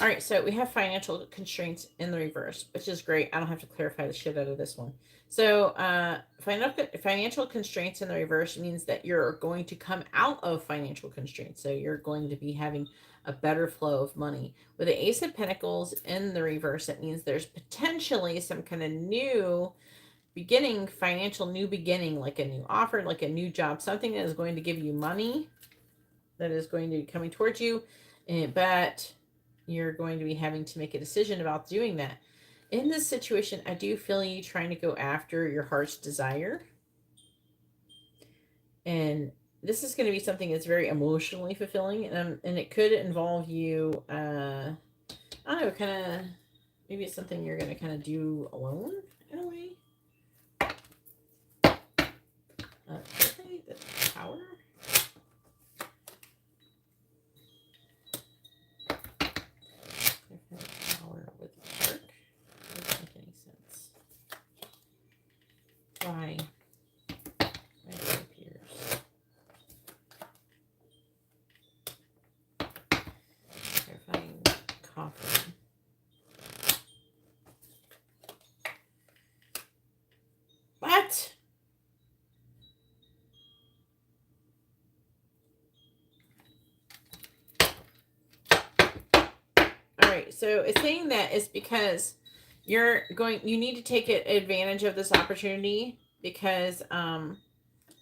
All right, so we have financial constraints in the reverse, which is great. I don't have to clarify the shit out of this one. So financial constraints in the reverse means that you're going to come out of financial constraints. So you're going to be having a better flow of money. With the Ace of Pentacles in the reverse, that means there's potentially some kind of new beginning, financial new beginning, like a new offer, like a new job, something that is going to give you money, that is going to be coming towards you, but you're going to be having to make a decision about doing that. In this situation, I do feel you trying to go after your heart's desire. And this is going to be something that's very emotionally fulfilling. And it could involve you, I don't know, kind of, maybe it's something you're going to kind of do alone in a way. Okay, the Tower. Tower with the Dark. Doesn't make any sense. Why? Why do it appears? Terrifying coffin. What? Alright, so it's saying that it's because you need to take advantage of this opportunity because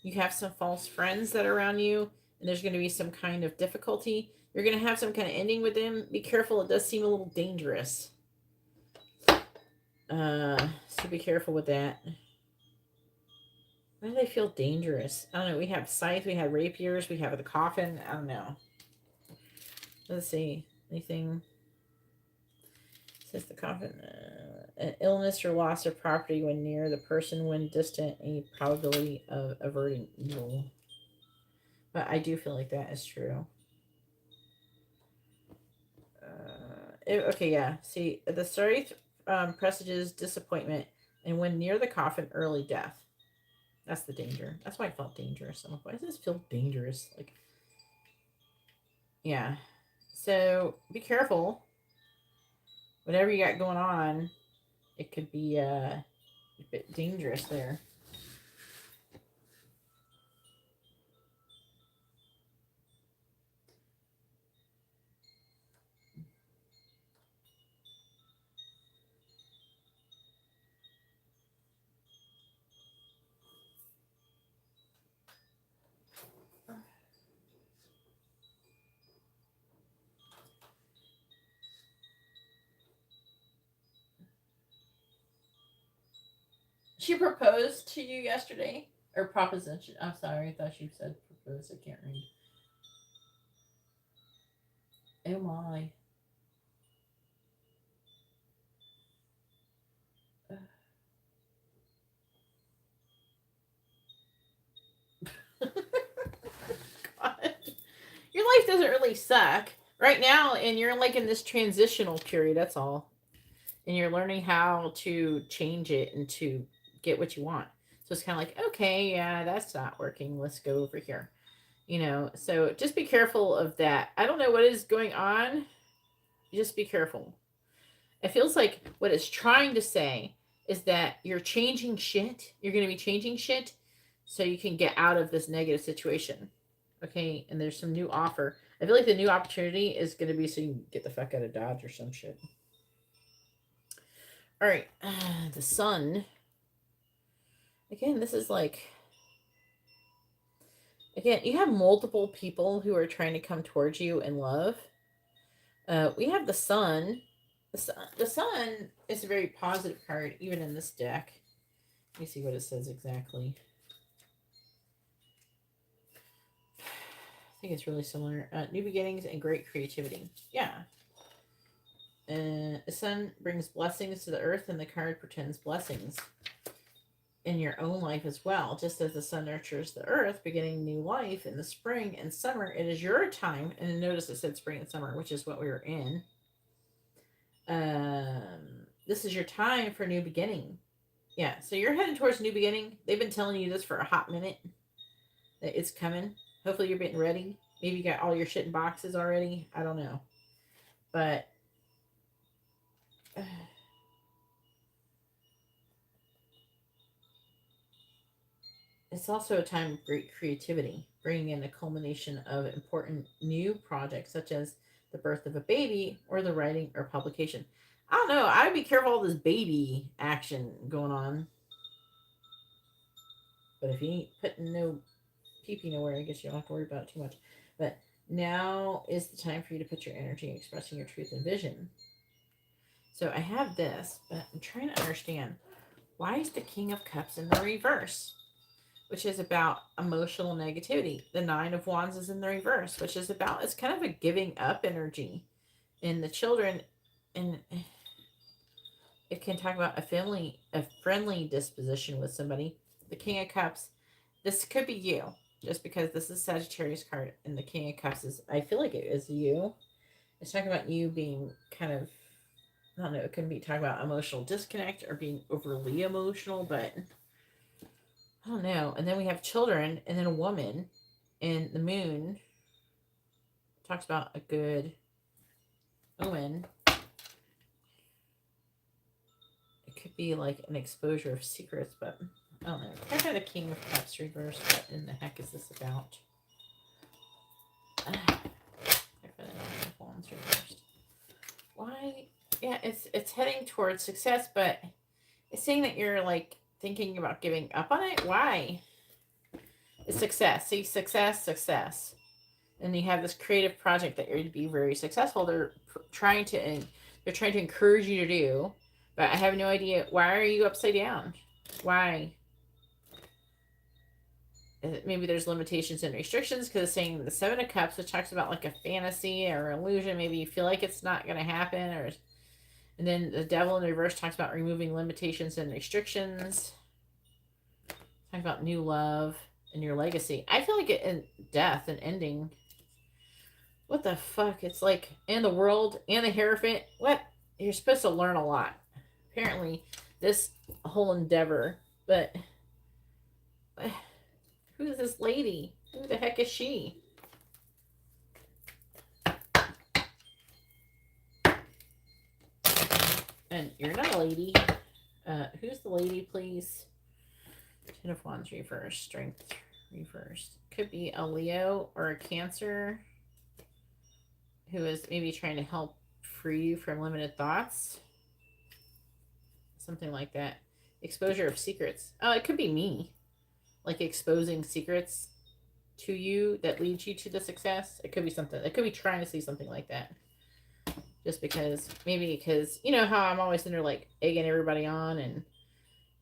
you have some false friends that are around you, and there's going to be some kind of difficulty. You're going to have some kind of ending with them. Be careful, it does seem a little dangerous. So be careful with that. Why do they feel dangerous? I don't know. We have scythe, we have rapiers, we have the coffin. I don't know. Let's see. Anything? Says the coffin. An illness or loss of property when near the person, when distant, a probability of averting evil. But I do feel like that is true. Okay, yeah. See, the story presages disappointment, and when near the coffin, early death. That's the danger. That's why I felt dangerous. I'm like, why does this feel dangerous? Like, yeah. So be careful. Whatever you got going on, it could be a bit dangerous there. She proposed to you yesterday? Or proposition. I'm sorry, I thought you said proposed. I can't read. Oh my. God. Your life doesn't really suck right now, and you're like in this transitional period. That's all, and you're learning how to change it and to get what you want. So it's kind of like, okay, yeah, that's not working. Let's go over here. So just be careful of that. I don't know what is going on. Just be careful. It feels like what it's trying to say is that you're changing shit. You're going to be changing shit so you can get out of this negative situation. Okay, and there's some new offer. I feel like the new opportunity is going to be so you can get the fuck out of Dodge or some shit. All right, the sun. Again, this is like. Again, you have multiple people who are trying to come towards you in love. We have the sun. The sun is a very positive card, even in this deck. Let me see what it says exactly. I think it's really similar. New beginnings and great creativity. Yeah. The sun brings blessings to the earth, and the card pretends blessings in your own life as well. Just as the sun nurtures the earth, beginning new life in the spring and summer, it is your time. And notice it said spring and summer, which is what we were in. This is your time for new beginning. Yeah, so you're heading towards new beginning. They've been telling you this for a hot minute. That it's coming. Hopefully you're getting ready. Maybe you got all your shit in boxes already. I don't know. But it's also a time of great creativity, bringing in a culmination of important new projects such as the birth of a baby or the writing or publication. I don't know. I'd be careful of this baby action going on. But if you ain't putting no pee nowhere, I guess you don't have to worry about it too much. But now is the time for you to put your energy in expressing your truth and vision. So I have this, but I'm trying to understand why is the King of Cups in the reverse, which is about emotional negativity. The Nine of Wands is in the reverse, which is about, it's kind of a giving up energy in the children. And it can talk about a friendly disposition with somebody. The King of Cups, this could be you, just because this is Sagittarius card, and the King of Cups is, I feel like it is you. It's talking about you being kind of, I don't know, it can be talking about emotional disconnect or being overly emotional, but I don't know. And then we have children, and then a woman, and the moon talks about a good omen. It could be like an exposure of secrets, but I don't know. I got the King of Cups reversed. What in the heck is this about? I got the Nine of Wands reversed. Why? Yeah, it's heading towards success, but it's saying that you're like thinking about giving up on it. Why? It's success. See, success. And you have this creative project that you're to be very successful. They're trying to encourage you to do, but I have no idea. Why are you upside down? Why? Maybe there's limitations and restrictions, because it's saying the Seven of Cups, which talks about like a fantasy or illusion. Maybe you feel like it's not going to happen, and then the Devil in reverse talks about removing limitations and restrictions. Talk about new love and your legacy. I feel like it in death and ending. What the fuck? It's like, and the world and the Hierophant. What? You're supposed to learn a lot. Apparently, this whole endeavor. But who is this lady? Who the heck is she? And you're not a lady. Who's the lady, please? Ten of Wands reversed. Strength reversed. Could be a Leo or a Cancer who is maybe trying to help free you from limited thoughts. Something like that. Exposure of secrets. Oh, it could be me. Like exposing secrets to you that leads you to the success. It could be something. It could be trying to see something like that. Just because, maybe because, you know how I'm always in there like egging everybody on and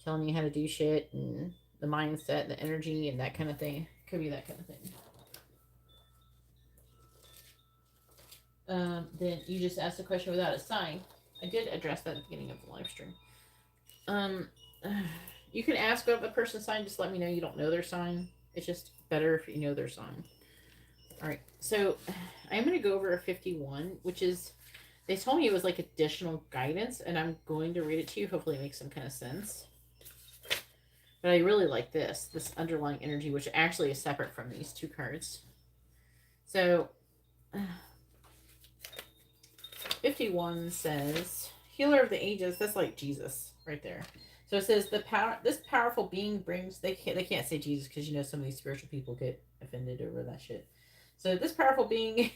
telling you how to do shit and the mindset, the energy, and that kind of thing. Could be that kind of thing. Then you just asked a question without a sign. I did address that at the beginning of the live stream. Um, you can ask about the person's sign. Just let me know you don't know their sign. It's just better if you know their sign. All right. So I'm going to go over a 51, which is, they told me it was like additional guidance, and I'm going to read it to you. Hopefully it makes some kind of sense. But I really like this underlying energy, which actually is separate from these two cards. So 51 says, Healer of the Ages. That's like Jesus right there. So it says this powerful being brings, they can't say Jesus because you know some of these spiritual people get offended over that shit. So this powerful being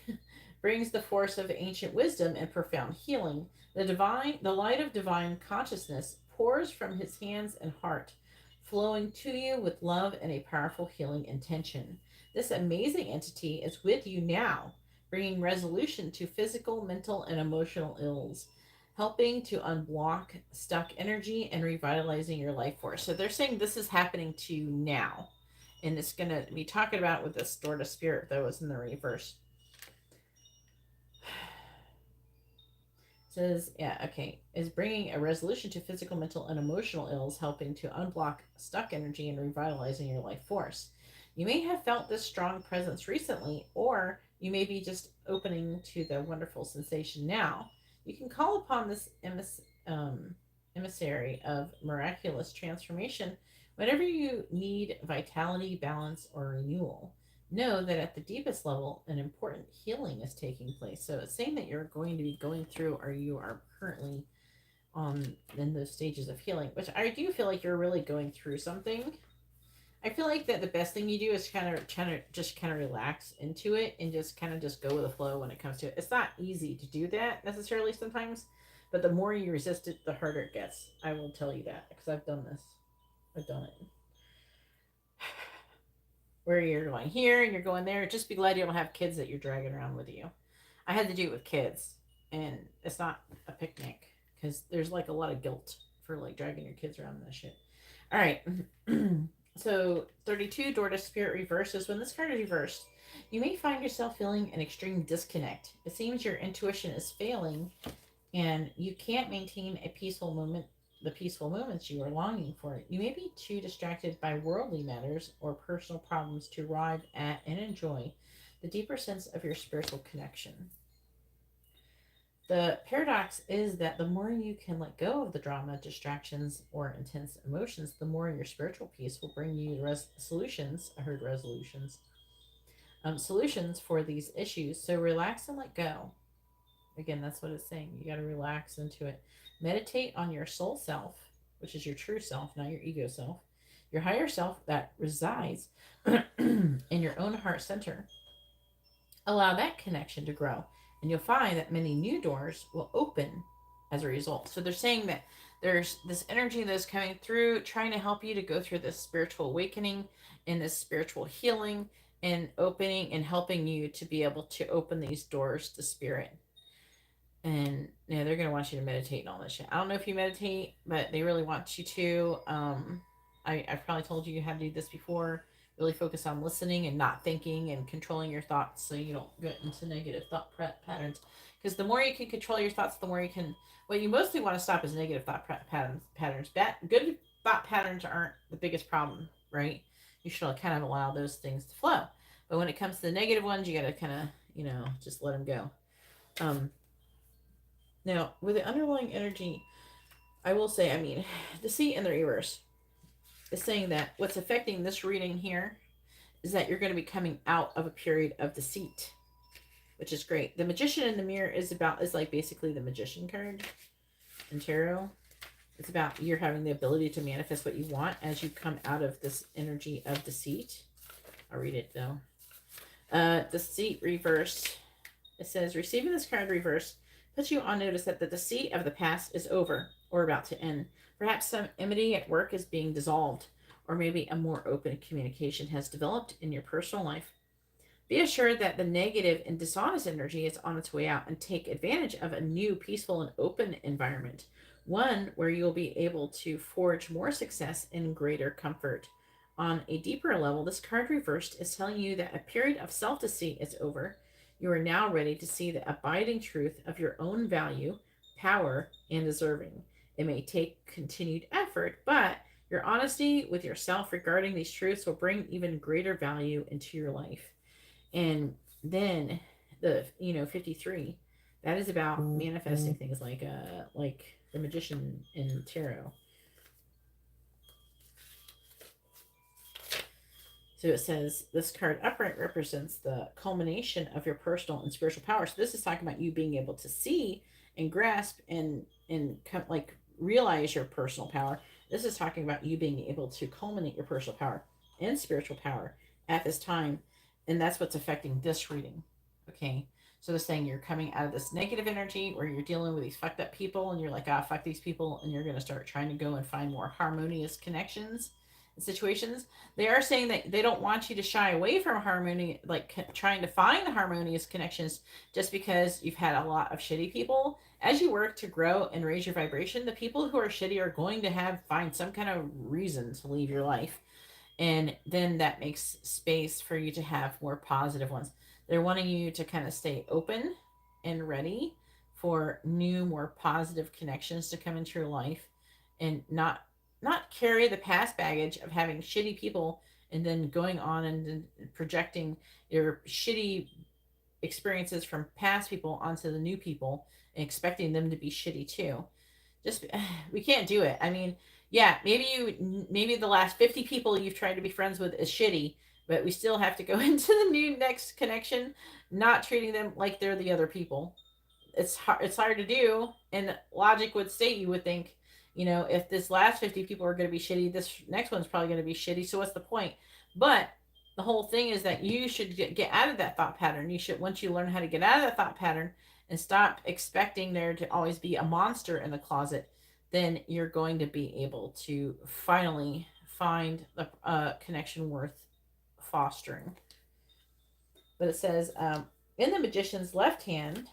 brings the force of ancient wisdom and profound healing. The light of divine consciousness pours from his hands and heart, flowing to you with love and a powerful healing intention. This amazing entity is with you now, bringing resolution to physical, mental, and emotional ills, helping to unblock stuck energy and revitalizing your life force. So they're saying this is happening to you now. And it's going to be talking about with this Sword of Spirit, though, is in the reverse. Says, yeah, okay, is bringing a resolution to physical, mental, and emotional ills, helping to unblock stuck energy and revitalizing your life force. You may have felt this strong presence recently, or you may be just opening to the wonderful sensation now. You can call upon this emissary of miraculous transformation whenever you need vitality, balance, or renewal. Know that at the deepest level, an important healing is taking place. So it's saying that you're going to be going through, or you are currently in those stages of healing, which I do feel like you're really going through something. I feel like that the best thing you do is kind of relax into it and just kind of just go with the flow when it comes to it. It's not easy to do that necessarily sometimes, but the more you resist it, the harder it gets. I will tell you that because I've done this. I've done it. Where you're going here and you're going there. Just be glad you don't have kids that you're dragging around with you. I had to do it with kids, and it's not a picnic because there's like a lot of guilt for like dragging your kids around and that shit. All right. So 32, Door to Spirit reverse, is when this card is reversed, you may find yourself feeling an extreme disconnect. It seems your intuition is failing and you can't maintain a peaceful moment, the peaceful moments you are longing for. You may be too distracted by worldly matters or personal problems to arrive at and enjoy the deeper sense of your spiritual connection. The paradox is that the more you can let go of the drama, distractions, or intense emotions, the more your spiritual peace will bring you solutions. I heard resolutions. Solutions for these issues. So relax and let go. Again, that's what it's saying. You got to relax into it. Meditate on your soul self, which is your true self, not your ego self, your higher self that resides in your own heart center. Allow that connection to grow, and you'll find that many new doors will open as a result. So they're saying that there's this energy that's coming through, trying to help you to go through this spiritual awakening and this spiritual healing and opening and helping you to be able to open these doors to spirit. And yeah, they're gonna want you to meditate and all that shit. I don't know if you meditate, but they really want you to. I've probably told you how to do this before. Really focus on listening and not thinking and controlling your thoughts, so you don't get into negative thought patterns. Because the more you can control your thoughts, the more you can. What you mostly want to stop is negative thought patterns. Good thought patterns aren't the biggest problem, right? You should kind of allow those things to flow. But when it comes to the negative ones, you got to kind of just let them go. Now, with the underlying energy, I will say, I mean, deceit in the reverse is saying that what's affecting this reading here is that you're going to be coming out of a period of deceit, which is great. The Magician in the Mirror is like basically the Magician card in tarot. It's about you're having the ability to manifest what you want as you come out of this energy of deceit. I'll read it though. Deceit reversed. It says, receiving this card reversed puts you on notice that the deceit of the past is over or about to end. Perhaps some enmity at work is being dissolved, or maybe a more open communication has developed in your personal life. Be assured that the negative and dishonest energy is on its way out, and take advantage of a new, peaceful, and open environment one where you'll be able to forge more success and greater comfort. On a deeper level, this card reversed is telling you that a period of self deceit is over. You are now ready to see the abiding truth of your own value, power, and deserving. It may take continued effort, but your honesty with yourself regarding these truths will bring even greater value into your life. And then the 53, that is about manifesting things like the magician in tarot. So it says this card upright represents the culmination of your personal and spiritual power. So this is talking about you being able to see and grasp and like realize your personal power. This is talking about you being able to culminate your personal power and spiritual power at this time, and that's what's affecting this reading. Okay. So they're saying you're coming out of this negative energy where you're dealing with these fucked up people and you're like, ah, fuck these people, and you're going to start trying to go and find more harmonious connections and situations. They are saying that they don't want you to shy away from harmony, like trying to find harmonious connections just because you've had a lot of shitty people. As you work to grow and raise your vibration, the people who are shitty are going to find some kind of reason to leave your life. And then that makes space for you to have more positive ones. They're wanting you to kind of stay open and ready for new, more positive connections to come into your life, and not carry the past baggage of having shitty people and then going on and projecting your shitty experiences from past people onto the new people and expecting them to be shitty too. Just we can't do it. I mean, yeah, maybe the last 50 people you've tried to be friends with is shitty, but we still have to go into the new next connection not treating them like they're the other people. It's hard to do, and logic would state, you would think, if this last 50 people are going to be shitty, this next one's probably going to be shitty, so what's the point? But the whole thing is that you should get out of that thought pattern. You should, once you learn how to get out of that thought pattern and stop expecting there to always be a monster in the closet, then you're going to be able to finally find a connection worth fostering. But it says, in the magician's left hand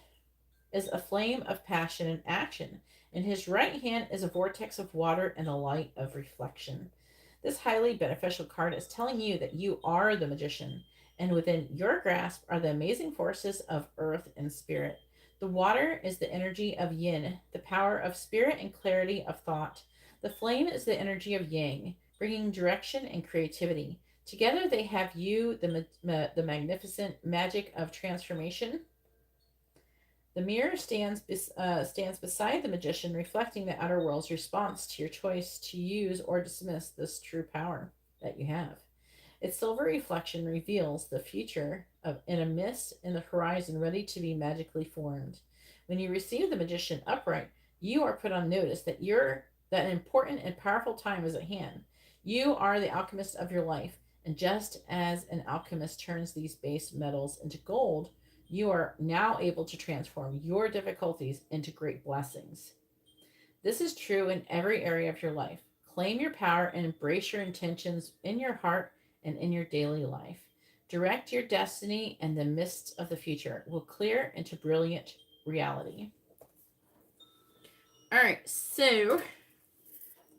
is a flame of passion and action. In his right hand is a vortex of water and a light of reflection. This highly beneficial card is telling you that you are the magician, and within your grasp are the amazing forces of earth and spirit. The water is the energy of yin, the power of spirit and clarity of thought. The flame is the energy of yang, bringing direction and creativity. Together they have you, the magnificent magic of transformation. The mirror stands beside the magician, reflecting the outer world's response to your choice to use or dismiss this true power that you have. Its silver reflection reveals the future in a mist in the horizon ready to be magically formed. When you receive the magician upright, you are put on notice that an important and powerful time is at hand. You are the alchemist of your life, and just as an alchemist turns these base metals into gold, you are now able to transform your difficulties into great blessings. This is true in every area of your life. Claim your power and embrace your intentions in your heart and in your daily life. Direct your destiny, and the mists of the future will clear into brilliant reality. All right, so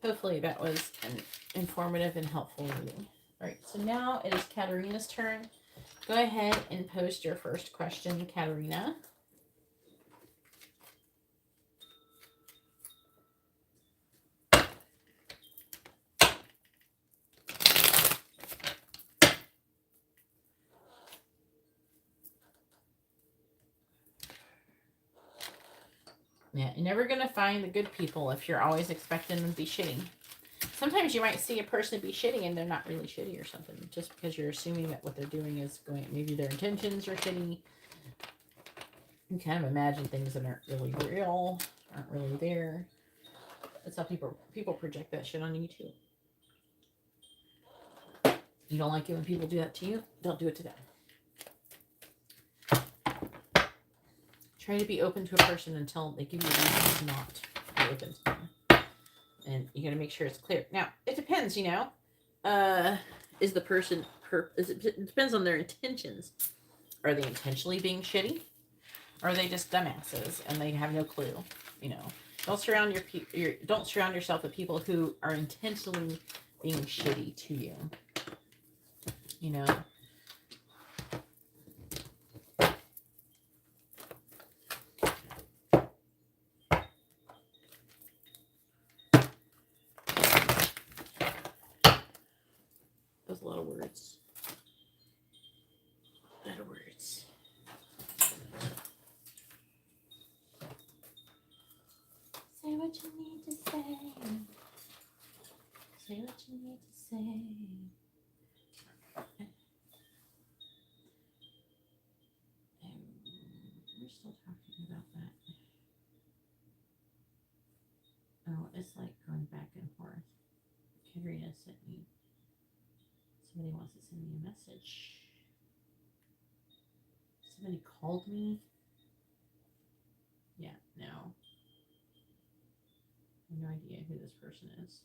hopefully that was an informative and helpful reading. All right, so now it is Katarina's turn. Go ahead and post your first question, Katarina. Yeah, you're never going to find the good people if you're always expecting them to be shitty. Sometimes you might see a person be shitty and they're not really shitty or something, just because you're assuming that what they're doing is going, maybe their intentions are shitty. You kind of imagine things that aren't really real, aren't really there. That's how people project that shit on you too. You don't like it when people do that to you, they'll do it to them. Try to be open to a person until they give you a reason to not be open to them. And you got to make sure it's clear. Now, it depends, is the person, it depends on their intentions. Are they intentionally being shitty? Or are they just dumbasses and they have no clue? Don't surround yourself with people who are intentionally being shitty to you. You know. That's a lot of words. A lot of words. Say what you need to say. Say what you need to say. We're still talking about that. Oh, it's like going back and forth. Karina sent me. Somebody wants to send me a message. Somebody called me. Yeah, no. I have no idea who this person is.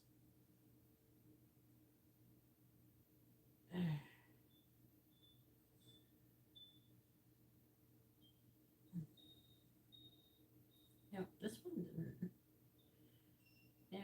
No, this one didn't. No.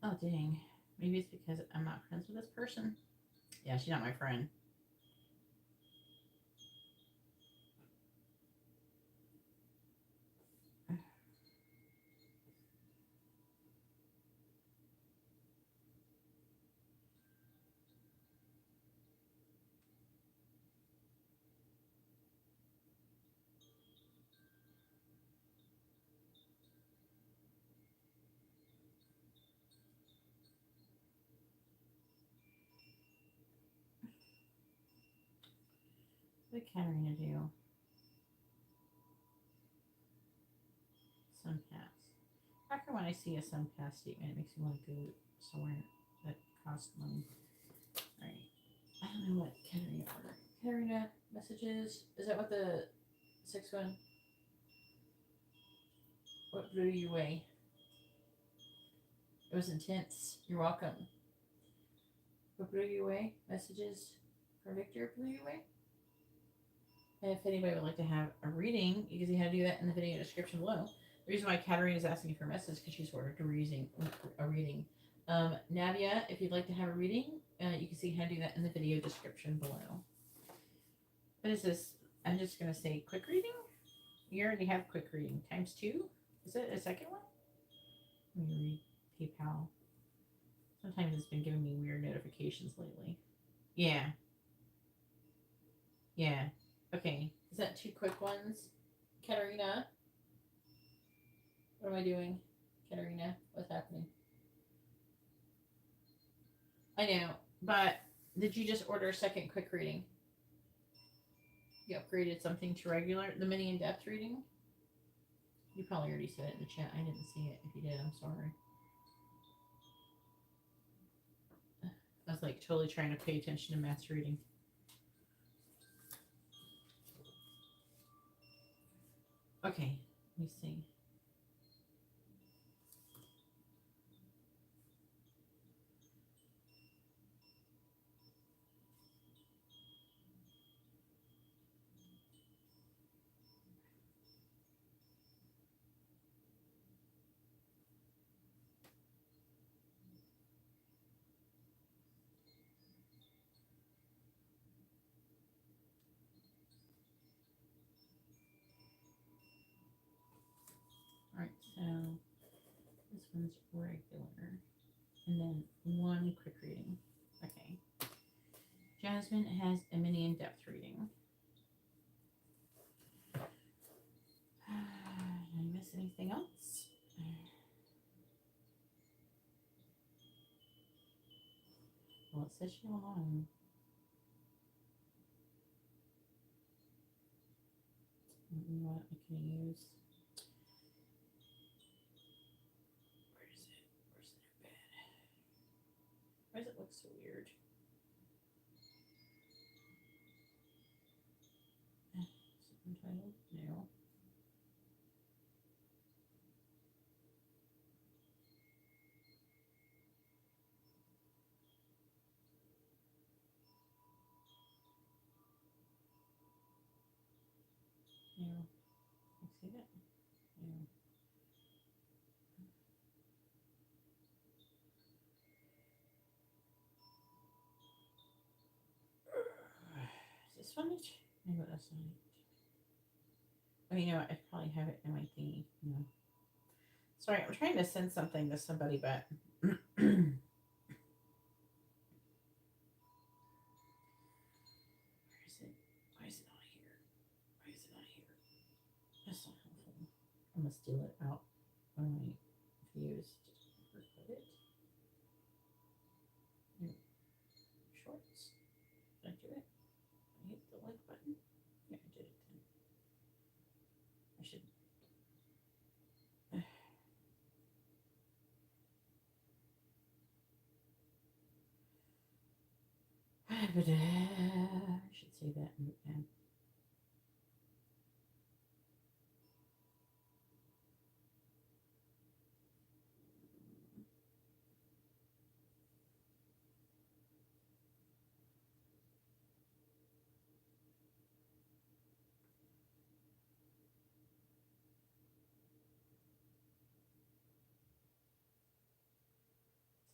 Oh, dang. Maybe it's because I'm not friends with this person. Yeah, she's not my friend. What did Katarina do? Sun pass. After when I see a sun pass statement, it makes me want to go somewhere that costs money. Alright. I don't know what Katarina ordered. Katarina messages. Is that what the 6-1? What blew you away? It was intense. You're welcome. What blew you away? Messages for Victor blew you away? And if anybody would like to have a reading, you can see how to do that in the video description below. The reason why Katarina is asking for a message is because she's ordered a reading. Navia, if you'd like to have a reading, you can see how to do that in the video description below. What is this? I'm just going to say quick reading. You already have quick reading. ×2? Is it a second one? Let me read PayPal. Sometimes it's been giving me weird notifications lately. Yeah. Yeah. Okay. Is that 2 quick ones? Katarina? What am I doing? Katarina, what's happening? I know, but did you just order a second quick reading? You upgraded something to regular? The mini in-depth reading? You probably already said it in the chat. I didn't see it. If you did, I'm sorry. I was like totally trying to pay attention to Matt's reading. Okay, let me see. Alright, so this one's regular. And then 1 quick reading. Okay. Jasmine has a mini in-depth reading. Did I miss anything else? Well, it says you're online. You know what I can use? Where is it? Where's their bed? Why does it look so weird? Subtitled? No. This one is. Maybe that's not it. Oh, you know what? I probably have it in my thingy. No. Sorry, I'm trying to send something to somebody, but. Where is it? Why is it not here? Why is it not here? That's not helpful. I'm gonna steal it out of my views. Just put it. Shorts. Did I do it? I hit the like button. Yeah, I did it then. I should. I should say that in the pen.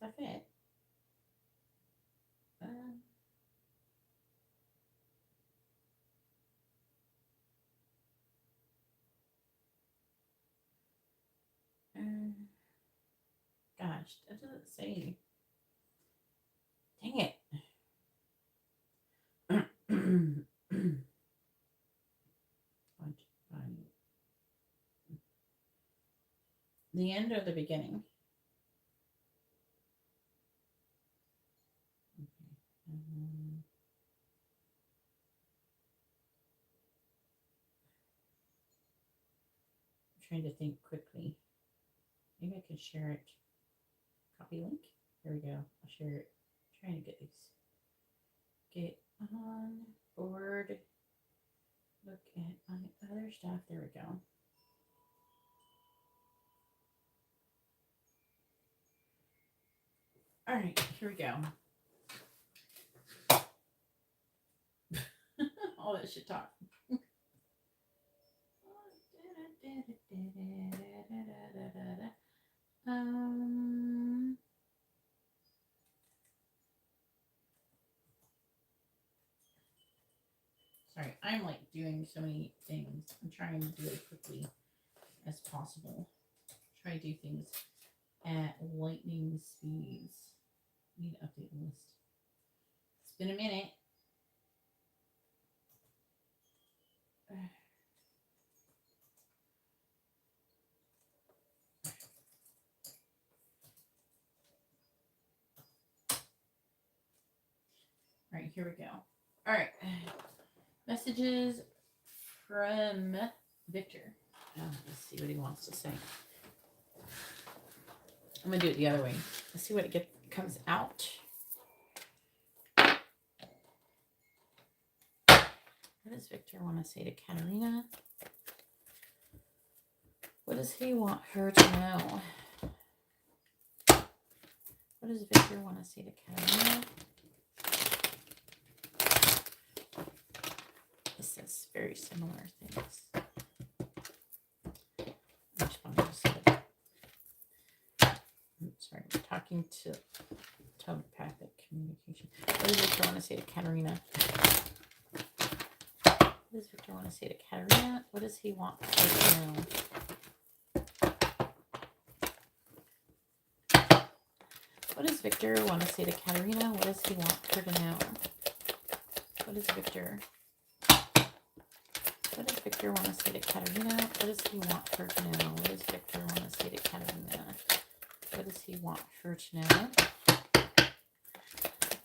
Does that fit? Gosh, that doesn't say. Dang it. The end or the beginning? Okay. I'm trying to think quickly. Maybe I can share it. Copy link. There we go. I'll share it. I'm trying to get these. Get on board. Look at my other stuff. There we go. All right, here we go. All that shit talk. Sorry, I'm like doing so many things. I'm trying to do it quickly as possible. Try to do things at lightning speeds. Need to update the list. It's been a minute. All right, here we go. All right. Messages from Victor. Let's see what he wants to say. I'm going to do it the other way. Let's see what it comes out. What does Victor want to say to Katerina? What does he want her to know? What does Victor want to say to Katerina? It says very similar things. Sorry, I'm talking to telepathic communication. What does Victor want to say to Katerina? What does Victor want to say to Katerina? What does he want her to know? What does Victor want to say to Katerina? What does he want her to know? What does Victor want to say to Katerina? What does he want her to know? What does Victor want to say to Katerina? What does he want her to know?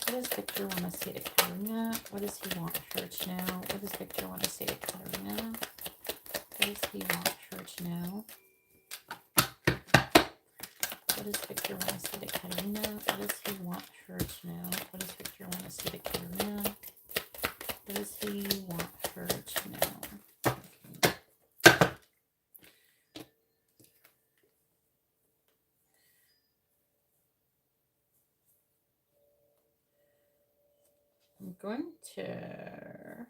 What does Victor want to say to Katerina? What does he want her to know? What does Victor want to say to Katerina? What does he want her to know? What does Victor want to say to Katerina? What does he want her to know? What does Victor want to say to Katerina? What does he want her to know? I'm going to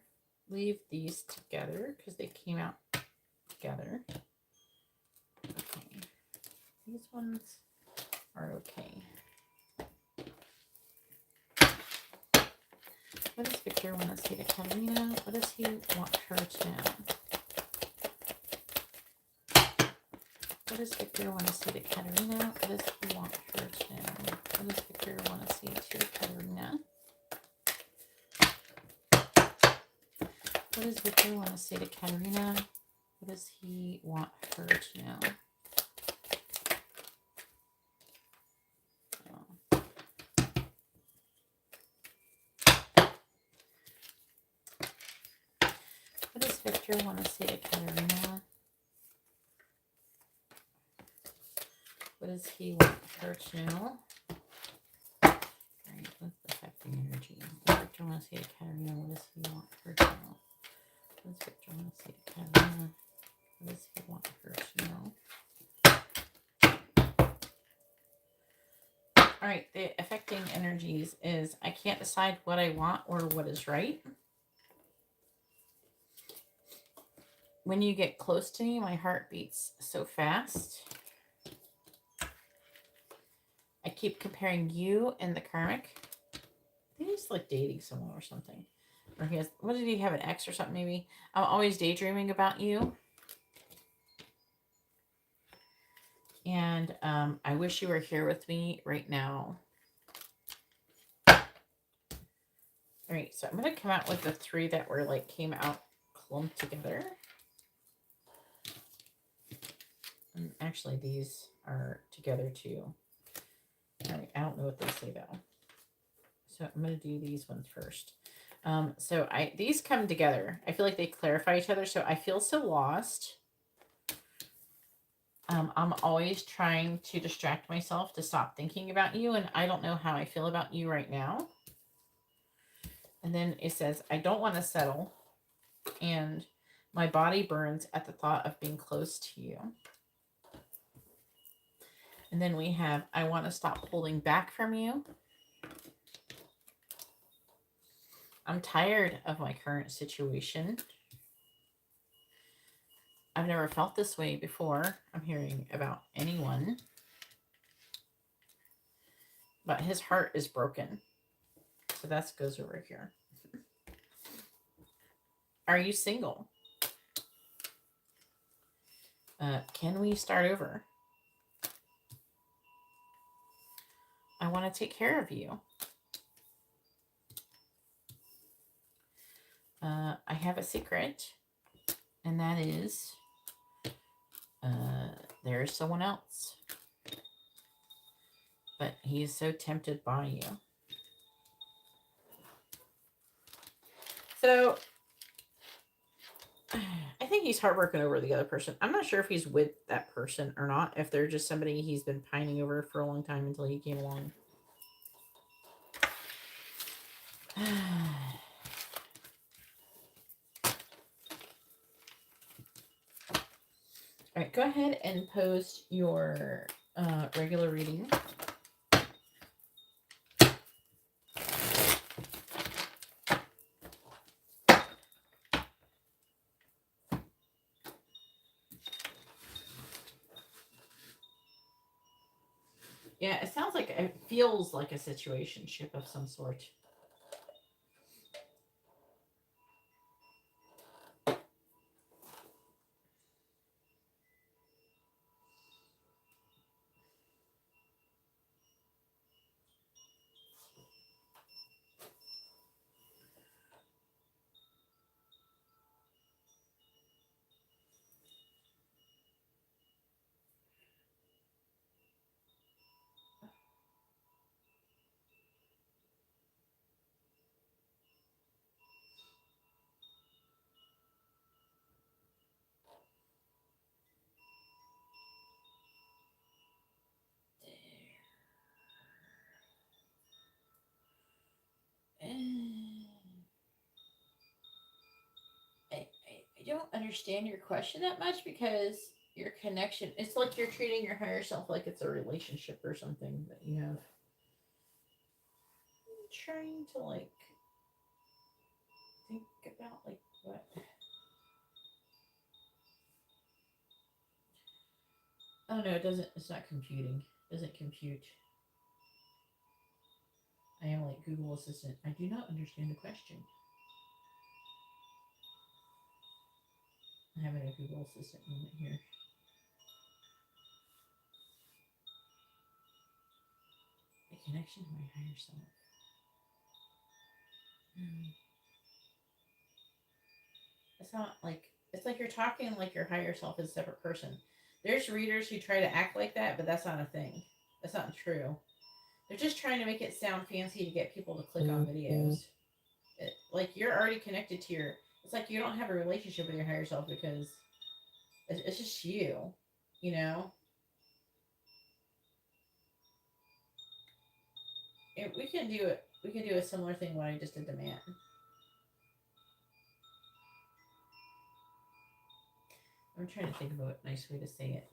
leave these together because they came out together. Okay. These ones are okay. What does Victor want to say to Katerina? What does he want her to know? What does Victor want to say to Katerina? What does he want her to know? What does Victor want to say to Katerina? What does Victor want to say to Katerina? What does he want her to know? What does Victor want to say to Katerina? What does he want her to know? Alright, what's the affecting energy? What does Victor want to say to Katerina? What does he want her to know? What does Victor want to say to Katerina? What does he want her to know? Alright, the affecting energies is I can't decide what I want or what is right. When you get close to me, my heart beats so fast. I keep comparing you and the karmic. I think he's like dating someone or something. Or he has, what did he have, an ex or something maybe? I'm always daydreaming about you. And I wish you were here with me right now. All right, so I'm going to come out with the three that were like came out clumped together. And actually, these are together too. All right, I don't know what they say though. So I'm going to do these ones first. So these come together. I feel like they clarify each other. So I feel so lost. I'm always trying to distract myself to stop thinking about you. And I don't know how I feel about you right now. And then it says, I don't want to settle. And my body burns at the thought of being close to you. And then we have, I want to stop holding back from you. I'm tired of my current situation. I've never felt this way before. I'm hearing about anyone. But his heart is broken. So that goes over here. Are you single? Can we start over? I want to take care of you. I have a secret. And that is, there's someone else. But he's so tempted by you. So, I think he's heartbroken over the other person. I'm not sure if he's with that person or not. If they're just somebody he's been pining over for a long time until he came along. All right, go ahead and post your regular reading. Yeah, it sounds like, it feels like a situationship of some sort. I don't understand your question that much because your connection, it's like you're treating your higher self like it's a relationship or something that you have. I'm trying to like think about like what. Oh no, it doesn't, it's not computing. It doesn't compute. I am like Google Assistant. I do not understand the question. I'm having a Google Assistant moment here. A connection to my higher self. It's not like it's like you're talking like your higher self is a separate person. There's readers who try to act like that, but that's not a thing. That's not true. They're just trying to make it sound fancy to get people to click on videos. Like you're already connected to your. It's like you don't have a relationship with your higher self because it's just you. You know. We can do it. We can do a similar thing when I just did the man. I'm trying to think of a nice way to say it.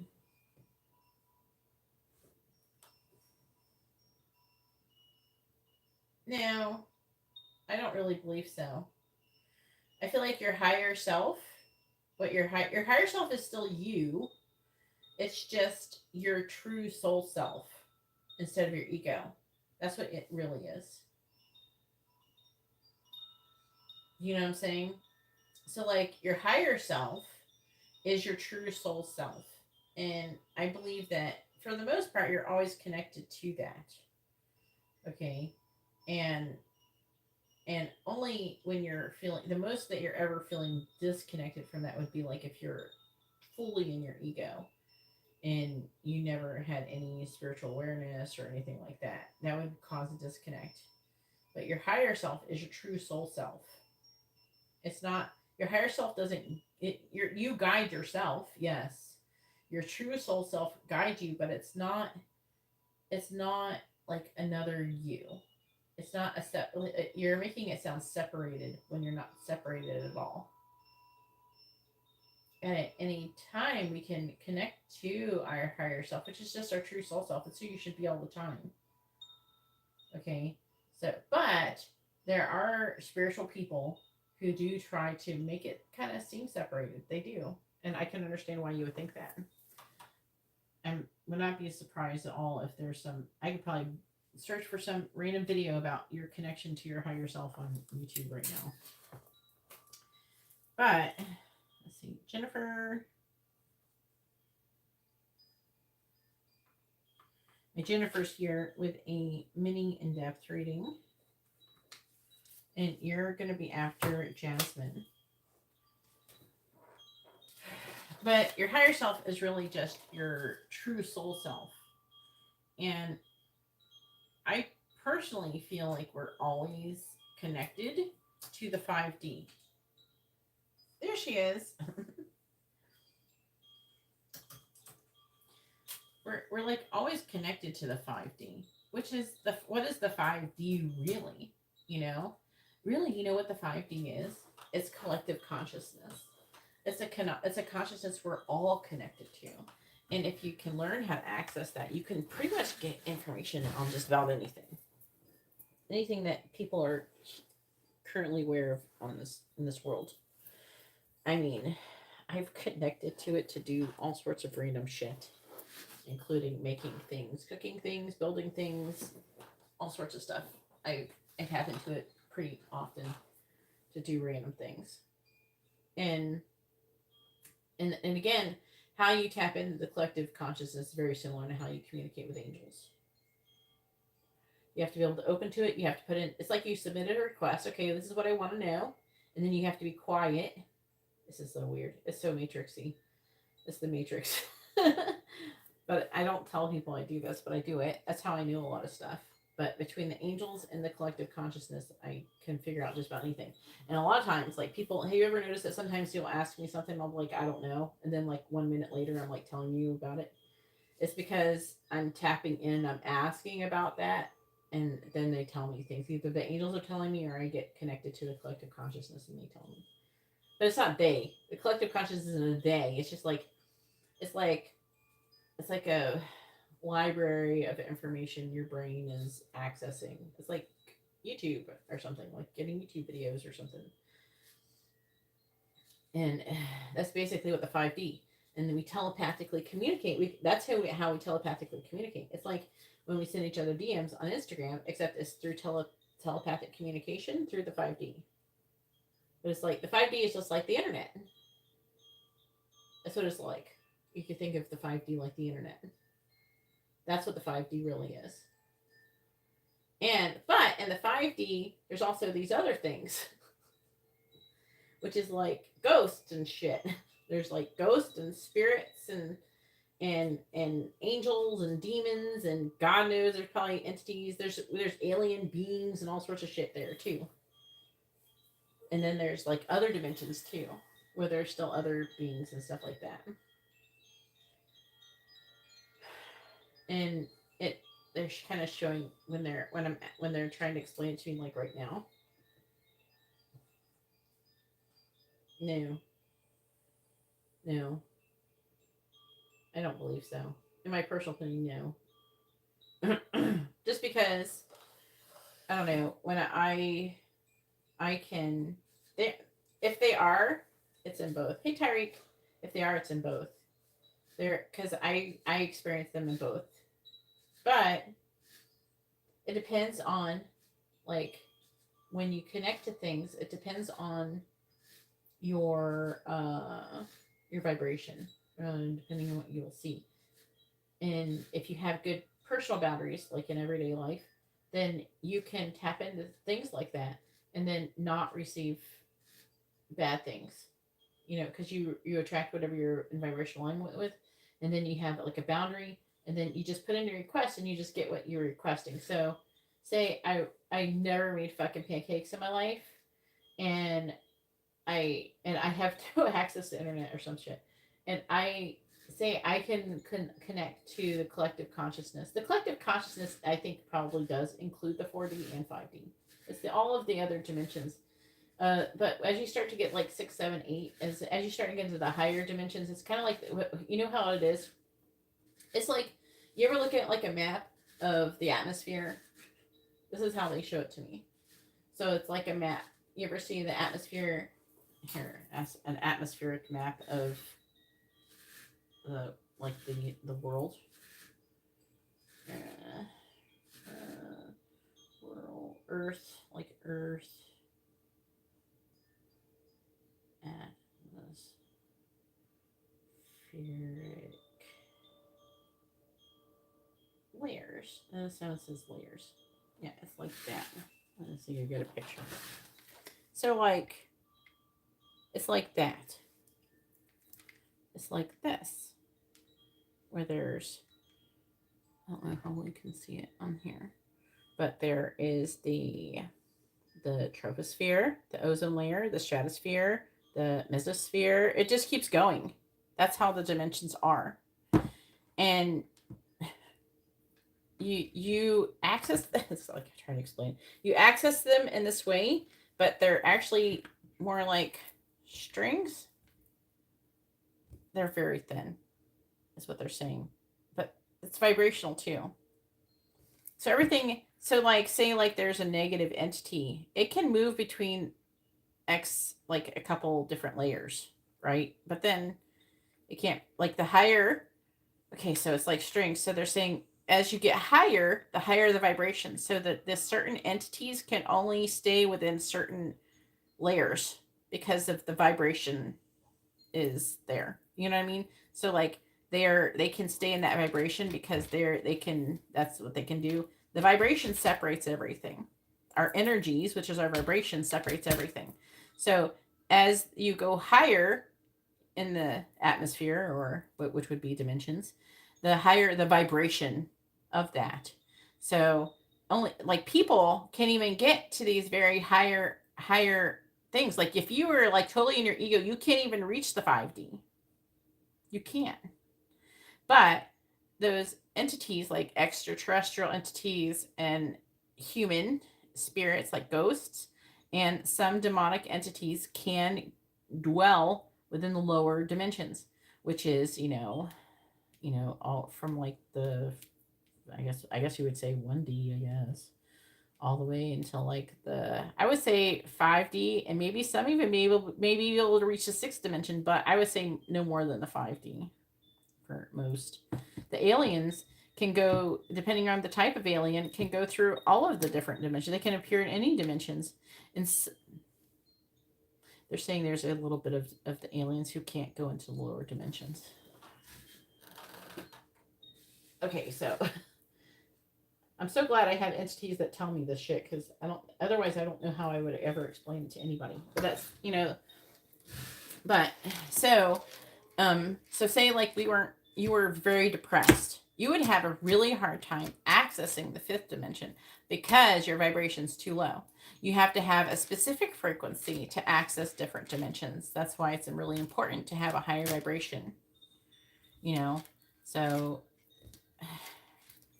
No, I don't really believe so. I feel like your higher self, your higher self is still you. It's just your true soul self instead of your ego. That's what it really is. You know what I'm saying? So like your higher self is your true soul self. And I believe that for the most part you're always connected to that. Okay? And only when you're feeling the most that you're ever feeling disconnected from that would be like if you're fully in your ego and you never had any spiritual awareness or anything like that. That would cause a disconnect. But your higher self is your true soul self. It's not your higher self doesn't you guide yourself, yes. Your true soul self guides you, but it's not like another you. It's not a step. You're making it sound separated when you're not separated at all. And at any time we can connect to our higher self, which is just our true soul self. It's who you should be all the time. Okay, so but there are spiritual people who do try to make it kind of seem separated. They do, and I can understand why you would think that. I would not be surprised at all if there's some. I could probably search for some random video about your connection to your higher self on YouTube right now. But let's see, Jennifer. Jennifer's here with a mini in-depth reading, and you're going to be after Jasmine. But your higher self is really just your true soul self. And I personally feel like we're always connected to the 5D. There she is. we're like always connected to the 5D, which is what is the 5D really? You know? Really, you know what the 5D is? It's collective consciousness. It's a consciousness we're all connected to. And if you can learn how to access that, you can pretty much get information on just about anything. Anything that people are currently aware of on this in this world. I mean, I've connected to it to do all sorts of random shit, including making things, cooking things, building things, all sorts of stuff. I tap into it pretty often to do random things. And again, how you tap into the collective consciousness is very similar to how you communicate with angels. You have to be able to open to it. You have to put in. It's like you submitted a request. Okay, this is what I want to know, and then you have to be quiet. This is so weird. It's so matrixy. It's the matrix. But I don't tell people I do this, but I do it. That's how I know a lot of stuff. But between the angels and the collective consciousness, I can figure out just about anything. And a lot of times, like people, have you ever noticed that sometimes you'll ask me something, I'll be like, I don't know. And then like 1 minute later, I'm like telling you about it. It's because I'm tapping in, I'm asking about that. And then they tell me things. Either the angels are telling me or I get connected to the collective consciousness and they tell me. But it's not they. The collective consciousness isn't a they. It's just like, it's like, it's like a library of information your brain is accessing. It's like YouTube or something, like getting YouTube videos or something. And that's basically what the 5D. And then we telepathically communicate. That's how we telepathically communicate. It's like when we send each other DMs on Instagram, except it's through telepathic communication through the 5D. But it's like the 5D is just like the internet. That's what it's like. You could think of the 5D like the internet. That's what the 5D really is. But in the 5D, there's also these other things, which is like ghosts and shit. There's like ghosts and spirits and angels and demons and God knows there's probably entities. There's alien beings and all sorts of shit there too. And then there's like other dimensions too, where there's still other beings and stuff like that. And they're kind of showing when they're trying to explain it to me like right now. No, no, I don't believe so. In my personal opinion, no. Just because I don't know when I can they if they are, it's in both. Hey Tyreek, if they are, it's in both. They're because I experience them in both, but it depends on like when you connect to things. It depends on your vibration, depending on what you will see. And if you have good personal boundaries, like in everyday life, then you can tap into things like that and then not receive bad things. You know, because you attract whatever you're in vibrational alignment with, and then you have like a boundary, and then you just put in a request, and you just get what you're requesting. So, say I never made fucking pancakes in my life, and I have no access to internet or some shit, and I say I can connect to the collective consciousness. The collective consciousness, I think, probably does include the 4D and 5D. It's all of the other dimensions. But as you start to get like 6, 7, 8, as you start to get into the higher dimensions, it's kind of like you know how it is. It's like you ever look at like a map of the atmosphere. This is how they show it to me. So it's like a map. You ever see the atmosphere? Here, as an atmospheric map of the world. World, Earth, like Earth. Atmospheric layers. So it says layers. Yeah, it's like that. Let's see, you get a picture. So like, it's like that. It's like this, where there's, I don't know how we can see it on here, but there is the troposphere, the ozone layer, the stratosphere, the mesosphere. It just keeps going. That's how the dimensions are. And you access this, like I'm trying to explain. You access them in this way, but they're actually more like strings. They're very thin, is what they're saying. But it's vibrational too. So everything, so like say like there's a negative entity, it can move between X like a couple different layers, right? But then it can't like the higher. Okay, so it's like strings. So they're saying as you get higher, the higher the vibration. So that the certain entities can only stay within certain layers because of the vibration is there. You know what I mean? So like they can stay in that vibration because they can, that's what they can do. The vibration separates everything. Our energies, which is our vibration, separates everything. So as you go higher in the atmosphere, or which would be dimensions, the higher the vibration of that. So only like people can't even get to these very higher things. Like if you were like totally in your ego, you can't even reach the 5D. You can't. But those entities like extraterrestrial entities and human spirits like ghosts and some demonic entities can dwell within the lower dimensions, which is, all from like the, I guess you would say 1D, I guess, all the way until like I would say 5D, and maybe some even maybe be able to reach the 6th dimension, but I would say no more than the 5D for most. The aliens can go, depending on the type of alien, can go through all of the different dimensions. They can appear in any dimensions. And they're saying there's a little bit of the aliens who can't go into lower dimensions. Okay, so I'm so glad I have entities that tell me this shit, because otherwise I don't know how I would ever explain it to anybody. But that's, but so say like you were very depressed. You would have a really hard time accessing the fifth dimension because your vibration's too low. You have to have a specific frequency to access different dimensions. That's why it's really important to have a higher vibration. So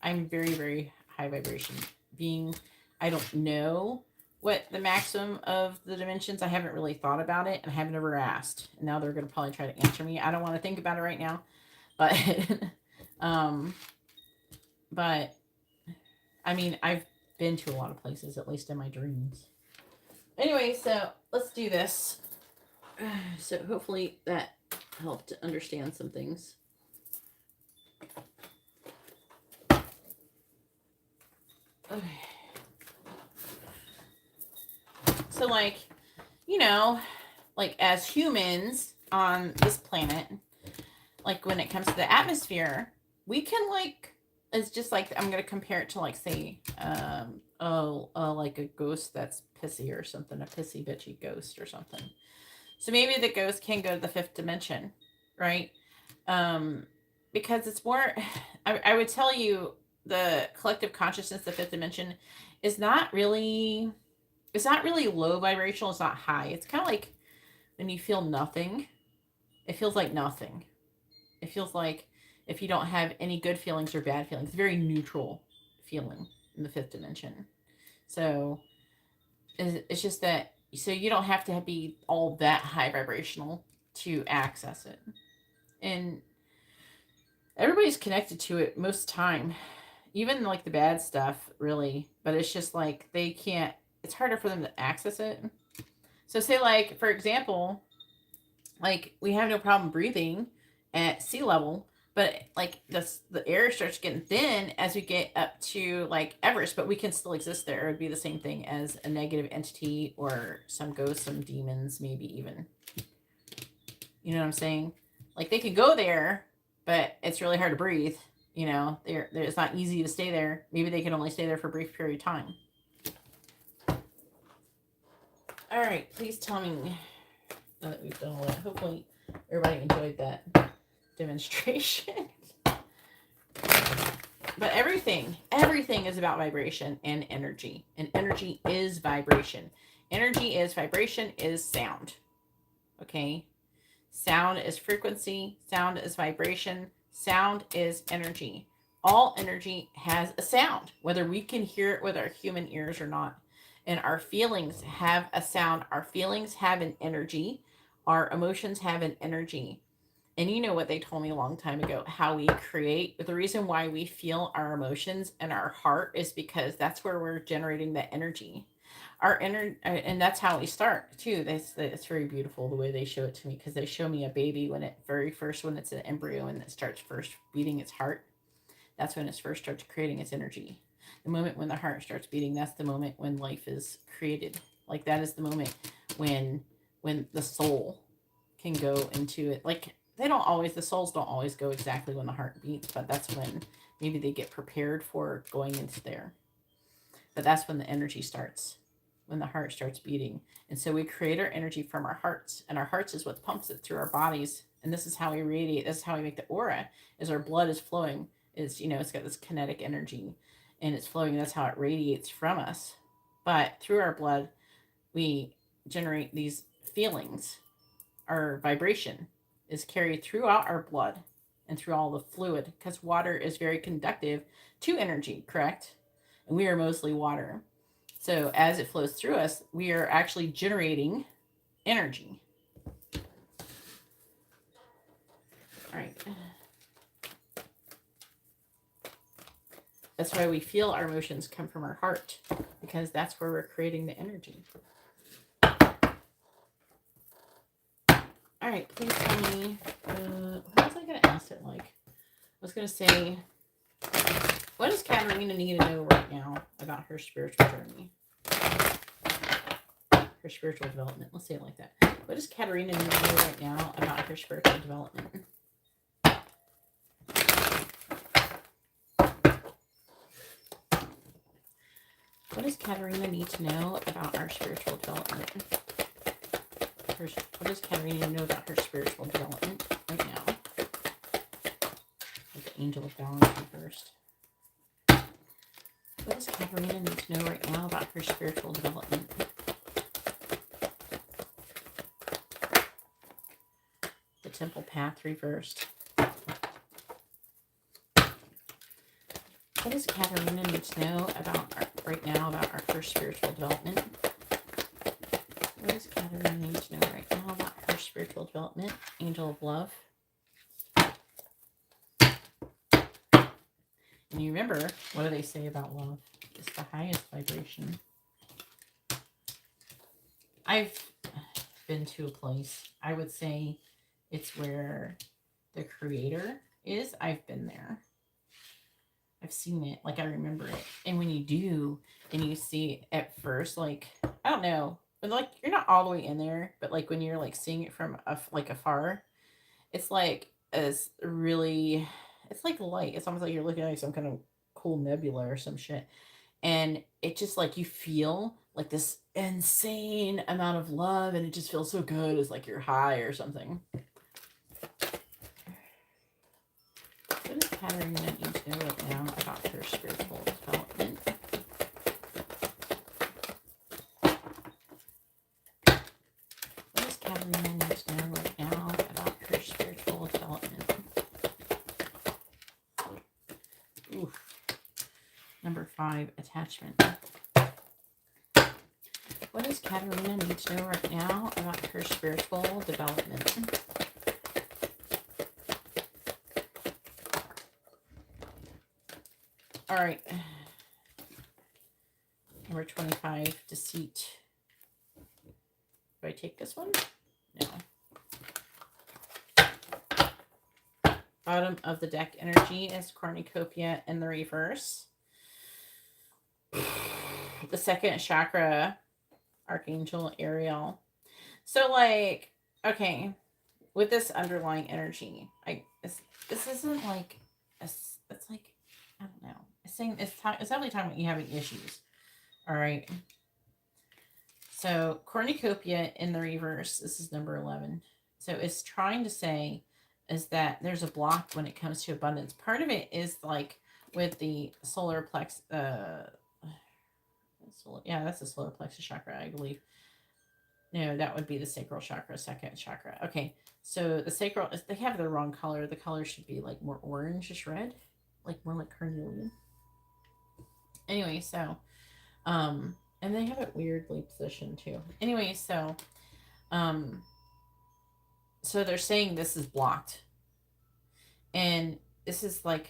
I'm very, very high vibration being. I don't know what the maximum of the dimensions. I haven't really thought about it, and I haven't ever asked. And now they're going to probably try to answer me. I don't want to think about it right now, but but I mean, I've been to a lot of places, at least in my dreams. Anyway, so let's do this. So hopefully that helped to understand some things. Okay. So like, like as humans on this planet, like when it comes to the atmosphere, we can like, it's just like, I'm going to compare it to like, say, like a ghost that's pissy or something, a pissy bitchy ghost or something. So maybe the ghost can go to the fifth dimension, right? Because it's more, I would tell you, the collective consciousness, the fifth dimension, is not really, it's not really low vibrational. It's not high. It's kind of like when you feel nothing. It feels like nothing. It feels like if you don't have any good feelings or bad feelings, very neutral feeling in the fifth dimension. So it's just that, so you don't have to be all that high vibrational to access it. And everybody's connected to it most of the time, even like the bad stuff, really. But it's just like they can't, it's harder for them to access it. So say like, for example, like we have no problem breathing at sea level, but like the air starts getting thin as we get up to like Everest, but we can still exist there. It would be the same thing as a negative entity or some ghosts, some demons, maybe even. You know what I'm saying? Like they can go there, but it's really hard to breathe. It's not easy to stay there. Maybe they can only stay there for a brief period of time. All right, please tell me that we've done all that. Hopefully everybody enjoyed that demonstration. But everything is about vibration and energy. And energy is vibration. Energy is vibration, is sound. Okay? Sound is frequency. Sound is vibration. Sound is energy. All energy has a sound, whether we can hear it with our human ears or not. And our feelings have a sound. Our feelings have an energy. Our emotions have an energy. And you know what they told me a long time ago, how we create. The reason why we feel our emotions and our heart is because that's where we're generating the energy. Our energy, and that's how we start too. It's very beautiful the way they show it to me, because they show me a baby when it's an embryo and it starts first beating its heart. That's when it first starts creating its energy. The moment when the heart starts beating, that's the moment when life is created. Like that is the moment when the soul can go into it. Like the souls don't always go exactly when the heart beats, but that's when maybe they get prepared for going into there. But that's when the energy starts, when the heart starts beating. And so we create our energy from our hearts, and our hearts is what pumps it through our bodies. And this is how we radiate. This is how we make the aura, is our blood is flowing. It's got this kinetic energy and it's flowing. That's how it radiates from us. But through our blood, we generate these feelings. Our vibration is carried throughout our blood and through all the fluid, because water is very conductive to energy, correct? And we are mostly water. So as it flows through us, we are actually generating energy. All right. That's why we feel our emotions come from our heart, because that's where we're creating the energy. All right, please tell me, what was I going to ask it like? I was going to say, What does Katarina need to know right now about her spiritual journey? Her spiritual development. Let's say it like that. What does Katarina need to know right now about her spiritual development? What does Katarina need to know about our spiritual development? What does Katarina know about her spiritual development right now? With the angel of balance first. What does Katarina need to know right now about her spiritual development? The temple path reversed. What does Katarina need to know about right now about our first spiritual development? What does Katarina need to know right now about her spiritual development? Angel of love. And you remember, what do they say about love? It's the highest vibration. I've been to a place, I would say it's where the creator is. I've been there. I've seen it. Like, I remember it. And when you do, and you see at first, like, I don't know, but like, you're not all the way in there, but like when you're like seeing it from like afar, it's like as really, it's like light. It's almost like you're looking at like some kind of cool nebula or some shit. And it just like you feel like this insane amount of love, and it just feels so good. It's like you're high or something. What does Katarina need to know right now about her spiritual development? What does Katarina need to know right now about her spiritual development? Oof. Number 5, attachment. What does Katarina need to know right now about her spiritual development? All right. Number 25, deceit. Do I take this one? No. Bottom of the deck energy is cornucopia in the reverse. The second chakra, Archangel Ariel. So, like, okay, with this underlying energy, this isn't like, it's like, I don't know. It's saying it's definitely talking about you having issues. All right. So cornucopia in the reverse. This is number 11. So it's trying to say is that there's a block when it comes to abundance. Part of it is like with the solar plexus. Yeah, that's the solar plexus chakra, I believe. No, that would be the sacral chakra, second chakra. Okay, so the sacral, they have the wrong color. The color should be like more orangish red, like more like carnelian. Anyway, so, and they have it weirdly positioned too. Anyway, so, so they're saying this is blocked, and this is like,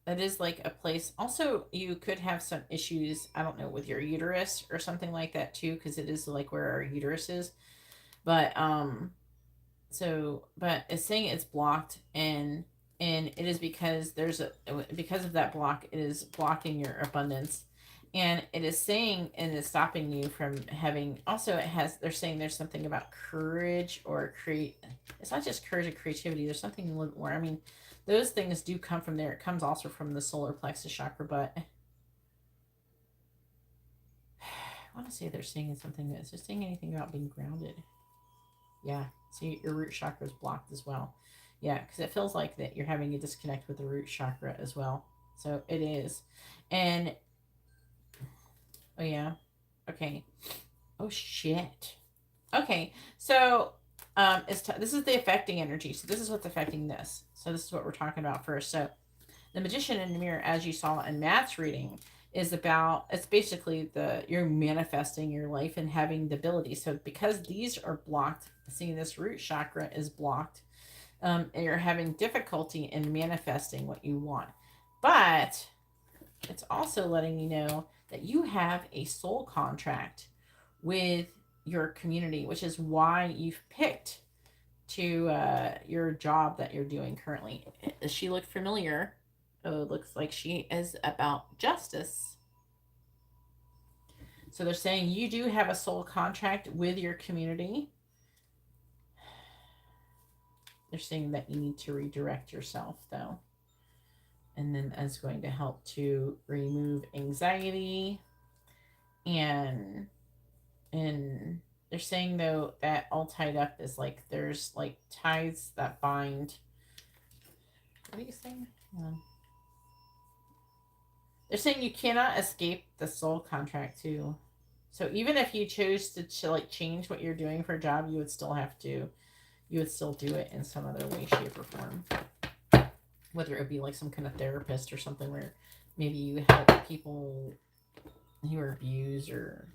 that is like a place. Also, you could have some issues, I don't know, with your uterus or something like that too, because it is like where our uterus is. But so but it's saying it's blocked, and it is because because of that block, it is blocking your abundance, and it is saying, and it's stopping you from having. Also, they're saying there's something about courage or create. It's not just courage and creativity. There's something a little more. I mean, those things do come from there. It comes also from the solar plexus chakra, but I want to say they're saying something that's just saying anything about being grounded. Yeah. See, your root chakra is blocked as well. Yeah, because it feels like that you're having a disconnect with the root chakra as well. So it is. And, oh yeah. Okay. Oh shit. Okay. So, this is the affecting energy. So this is what's affecting this. So this is what we're talking about first. So the magician in the mirror, as you saw in Matt's reading, is about, it's basically you're manifesting your life and having the ability. So because these are blocked, seeing this root chakra is blocked, and you're having difficulty in manifesting what you want. But it's also letting you know that you have a soul contract with your community, which is why you've picked to your job that you're doing currently. Does she look familiar? Oh, it looks like she is about justice. So they're saying you do have a soul contract with your community. They're saying that you need to redirect yourself, though. And then that's going to help to remove anxiety. And they're saying, though, that all tied up is like there's like ties that bind. What are you saying? They're saying you cannot escape the soul contract, too. So even if you chose to like change what you're doing for a job, you would still do it in some other way, shape, or form. Whether it would be like some kind of therapist or something where maybe you help people who are abused, or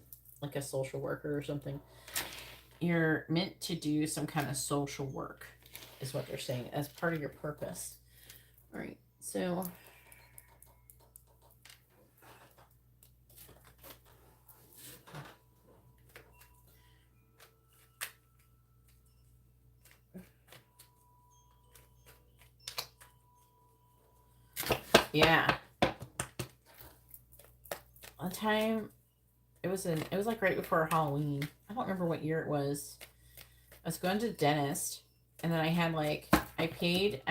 like a social worker or something. You're meant to do some kind of social work, is what they're saying, as part of your purpose. All right, so yeah, one time it was like right before Halloween. I don't remember what year it was. I was going to the dentist, and then I paid.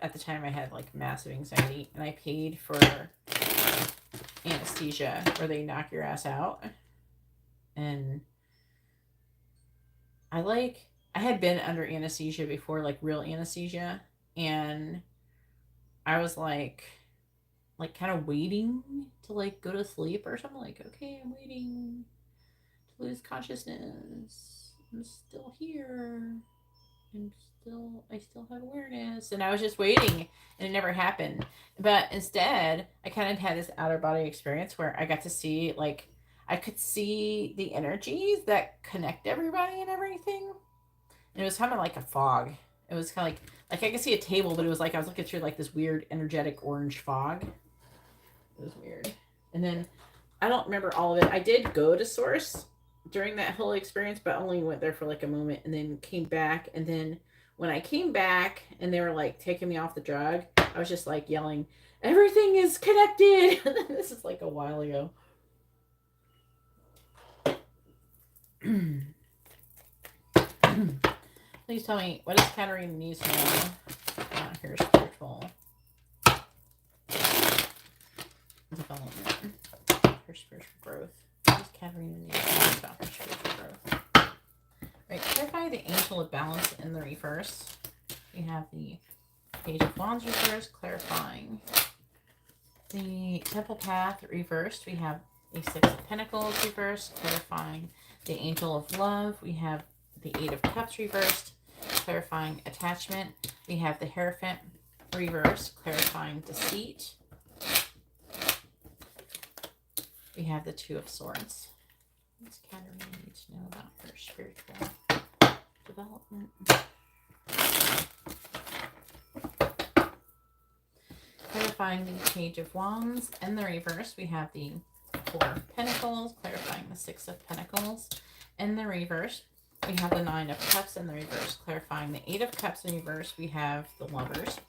At the time I had like massive anxiety, and I paid for anesthesia where they knock your ass out. And I had been under anesthesia before, like real anesthesia, and I was like kind of waiting to like go to sleep or something. Like, okay, I'm waiting to lose consciousness. I'm still here. I still have awareness, and I was just waiting, and it never happened. But instead, I kind of had this outer body experience where I got to see, like, I could see the energies that connect everybody and everything. And it was kind of like a fog. It was kind of like I could see a table, but it was like I was looking through like this weird energetic orange fog. It was weird. And then I don't remember all of it. I did go to Source during that whole experience, but only went there for like a moment and then came back. And then when I came back and they were like taking me off the drug, I was just like yelling, "Everything is connected." This is like a while ago. Please tell me, what does Katarina needs to know about her spiritual development, her spiritual growth? What does Katarina need to know about her spiritual growth? Right, clarify the Angel of Balance in the reverse. We have the Page of Wands reversed, clarifying the Temple Path reversed. We have the Six of Pentacles reversed, clarifying the Angel of Love. We have the Eight of Cups reversed, clarifying attachment. We have the Hierophant reversed, clarifying deceit. We have the Two of Swords. What does Katarina need to know about her spiritual development? Clarifying the Page of Wands. In the reverse, we have the Four of Pentacles, clarifying the Six of Pentacles. In the reverse, we have the Nine of Cups in the reverse, clarifying the Eight of Cups in reverse. We have the Lovers,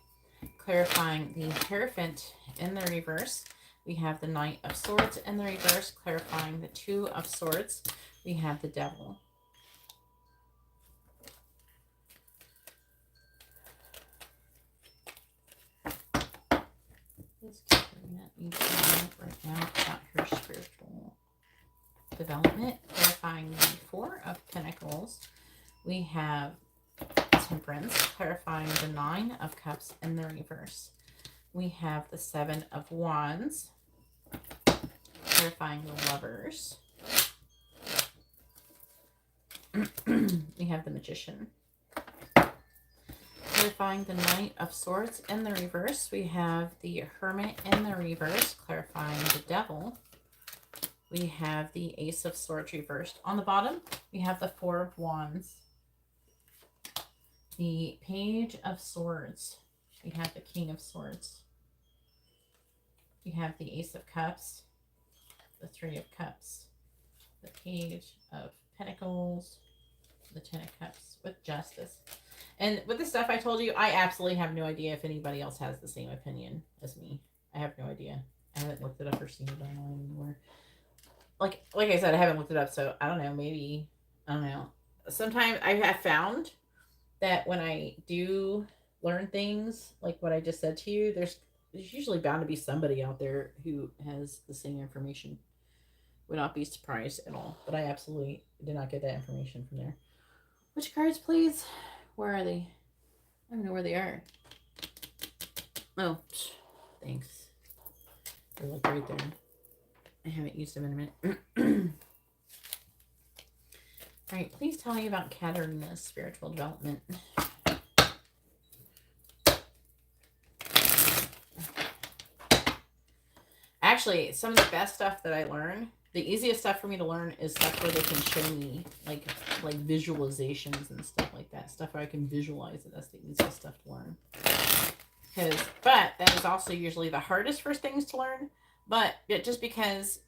clarifying the Hierophant in the reverse. We have the Knight of Swords in the reverse, clarifying the Two of Swords. We have the Devil. This Katarina needs to know right now about her spiritual development, clarifying the Four of Pentacles. We have Temperance, clarifying the Nine of Cups in the reverse. We have the Seven of Wands, clarifying the Lovers. We have the Magician, clarifying the Knight of Swords in the reverse. We have the Hermit in the reverse, clarifying the Devil. We have the Ace of Swords reversed. On the bottom, we have the Four of Wands, the Page of Swords. We have the King of Swords. We have the Ace of Cups, the Three of Cups, the Page of Pentacles, the Ten of Cups with Justice. And with the stuff I told you, I absolutely have no idea if anybody else has the same opinion as me. I have no idea. I haven't looked it up or seen it online anywhere. Like I said, I haven't looked it up, so I don't know. Maybe I don't know. Sometimes I have found that when I do learn things like what I just said to you, there's usually bound to be somebody out there who has the same information. Would not be surprised at all. But I absolutely did not get that information from there. Which cards, please? Where are they? I don't know where they are. Oh, thanks. They're like right there. I haven't used them in a minute. All right, please tell me about Katarina's spiritual development. Actually, some of the best stuff that I learn, the easiest stuff for me to learn is stuff where they can show me like visualizations and stuff like that. Stuff where I can visualize it. That's the easiest stuff to learn. But that is also usually the hardest for things to learn. But just because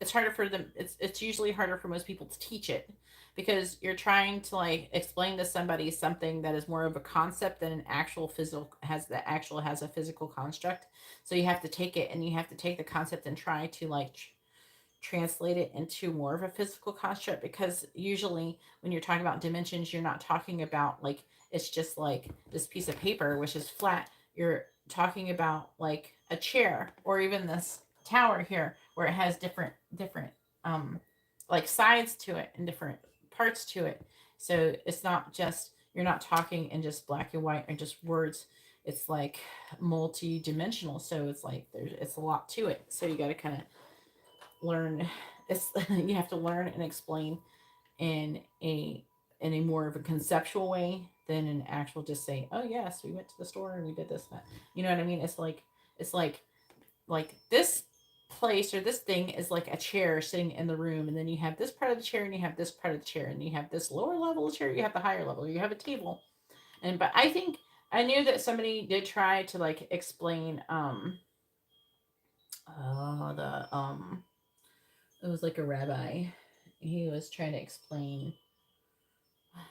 it's harder for them, it's usually harder for most people to teach it, because you're trying to like explain to somebody something that is more of a concept than an actual physical has a physical construct. So you have to take it and you have to take the concept and try to like translate it into more of a physical construct, because usually when you're talking about dimensions, you're not talking about like it's just like this piece of paper which is flat. You're talking about like a chair or even this tower here where it has different like sides to it and different parts to it. So it's not just, you're not talking in just black and white or just words. It's like multi-dimensional, so it's like it's a lot to it. So you got to kind of learn. It's you have to learn and explain in a more of a conceptual way than an actual just say, oh yes, we went to the store and we did this and that. You know what I mean? It's like this place or this thing is like a chair sitting in the room, and then you have this part of the chair and you have this part of the chair and you have this lower level of chair, you have the higher level, you have a table. And but I think I knew that somebody did try to like explain the it was like a rabbi. He was trying to explain,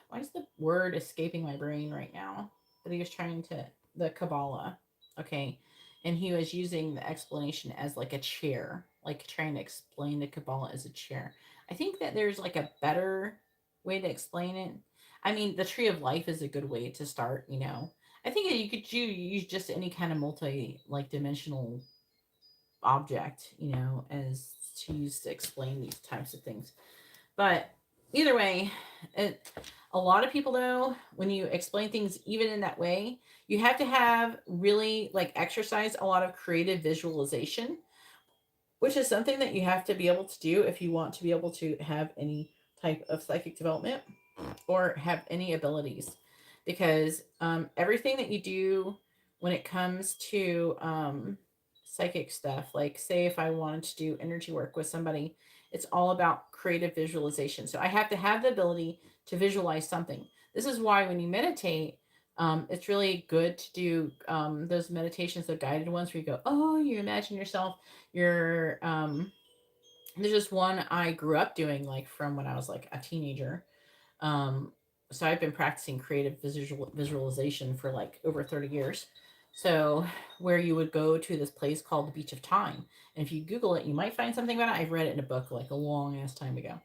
why is the word escaping my brain right now? But he was trying to, the Kabbalah. Okay. And he was using the explanation as like a chair, like trying to explain the Kabbalah as a chair. I think that there's like a better way to explain it. I mean, the tree of life is a good way to start, you know. I think that you could use just any kind of multi like dimensional object, you know, as to use to explain these types of things. But either way, a lot of people know when you explain things even in that way, you have to have really like exercise a lot of creative visualization, which is something that you have to be able to do if you want to be able to have any type of psychic development or have any abilities. Because everything that you do when it comes to psychic stuff, like say if I wanted to do energy work with somebody, it's all about creative visualization. So I have to have the ability to visualize something. This is why when you meditate, it's really good to do those meditations, the guided ones where you go, oh, you imagine yourself, you're there's just one I grew up doing like from when I was like a teenager. um, so I've been practicing creative visualization for like over 30 years. So where you would go to this place called the Beach of Time. And if you Google it, you might find something about it. I've read it in a book like a long ass time ago.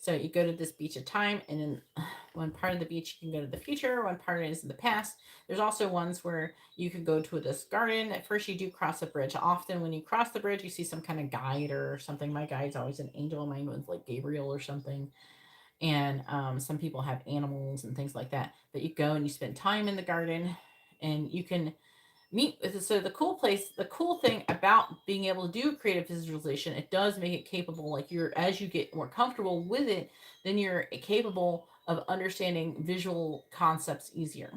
So you go to this Beach of Time, and in one part of the beach you can go to the future, one part is in the past. There's also ones where you could go to this garden. At first you do cross a bridge. Often when you cross the bridge, you see some kind of guide or something. My guide's always an angel. Mine was like Gabriel or something. And some people have animals and things like that. But you go and you spend time in the garden, and you can meet with. So the cool thing about being able to do creative visualization, it does make it capable. Like as you get more comfortable with it, then you're capable of understanding visual concepts easier,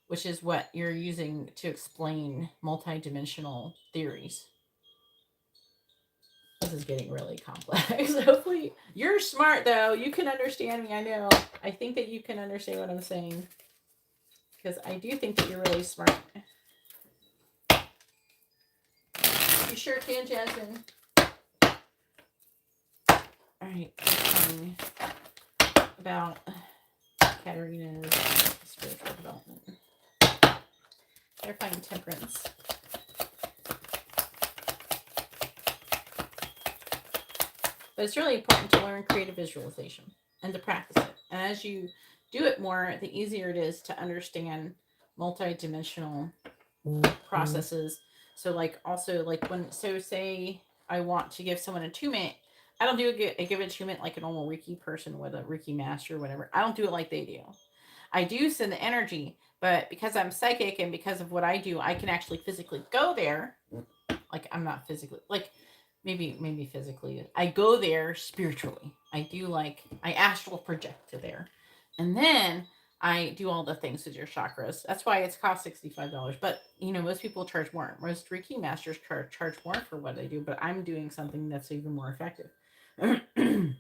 which is what you're using to explain multidimensional theories. This is getting really complex. Hopefully, you're smart though. You can understand me. I know. I think that you can understand what I'm saying, because I do think that you're really smart. You sure can, Jasmine. All right. About Katarina's spiritual development. Clarifying temperance. But it's really important to learn creative visualization and to practice it. And as you do it more, the easier it is to understand multidimensional processes. So like also like say I want to give someone attunement, I don't do a give attunement like a normal Reiki person with a Reiki master or whatever. I don't do it like they do. I do send the energy, but because I'm psychic and because of what I do, I can actually physically go there. Like I'm not physically like maybe physically. I go there spiritually. I do like I astral project to there. And then I do all the things with your chakras. That's why it's cost $65. But most people charge more. Most Reiki masters charge more for what they do, but I'm doing something that's even more effective. And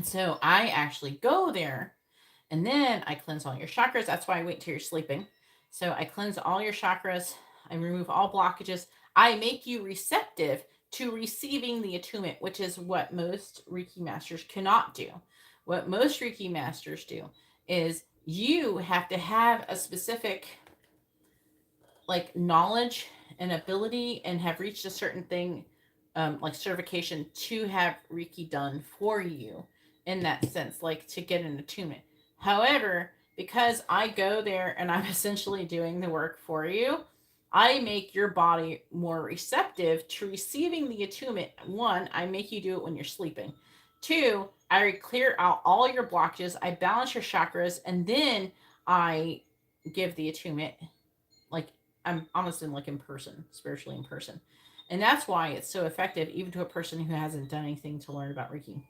so I actually go there and then I cleanse all your chakras. That's why I wait till you're sleeping. So I cleanse all your chakras. I remove all blockages. I make you receptive to receiving the attunement, which is what most Reiki masters cannot do. What most Reiki masters do is you have to have a specific like knowledge and ability and have reached a certain thing, like certification to have Reiki done for you in that sense, like to get an attunement. However, because I go there and I'm essentially doing the work for you, I make your body more receptive to receiving the attunement. One, I make you do it when you're sleeping. Two, I clear out all your blockages, I balance your chakras, and then I give the attunement. Like I'm honestly like in person, spiritually in person. And that's why it's so effective, even to a person who hasn't done anything to learn about Reiki.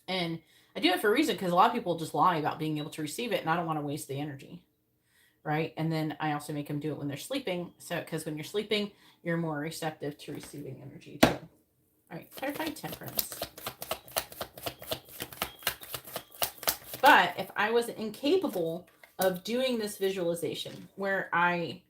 And I do it for a reason because a lot of people just lie about being able to receive it, and I don't want to waste the energy. Right. And then I also make them do it when they're sleeping. So, because when you're sleeping, you're more receptive to receiving energy too. All right. Clarify temperance. But if I was incapable of doing this visualization where I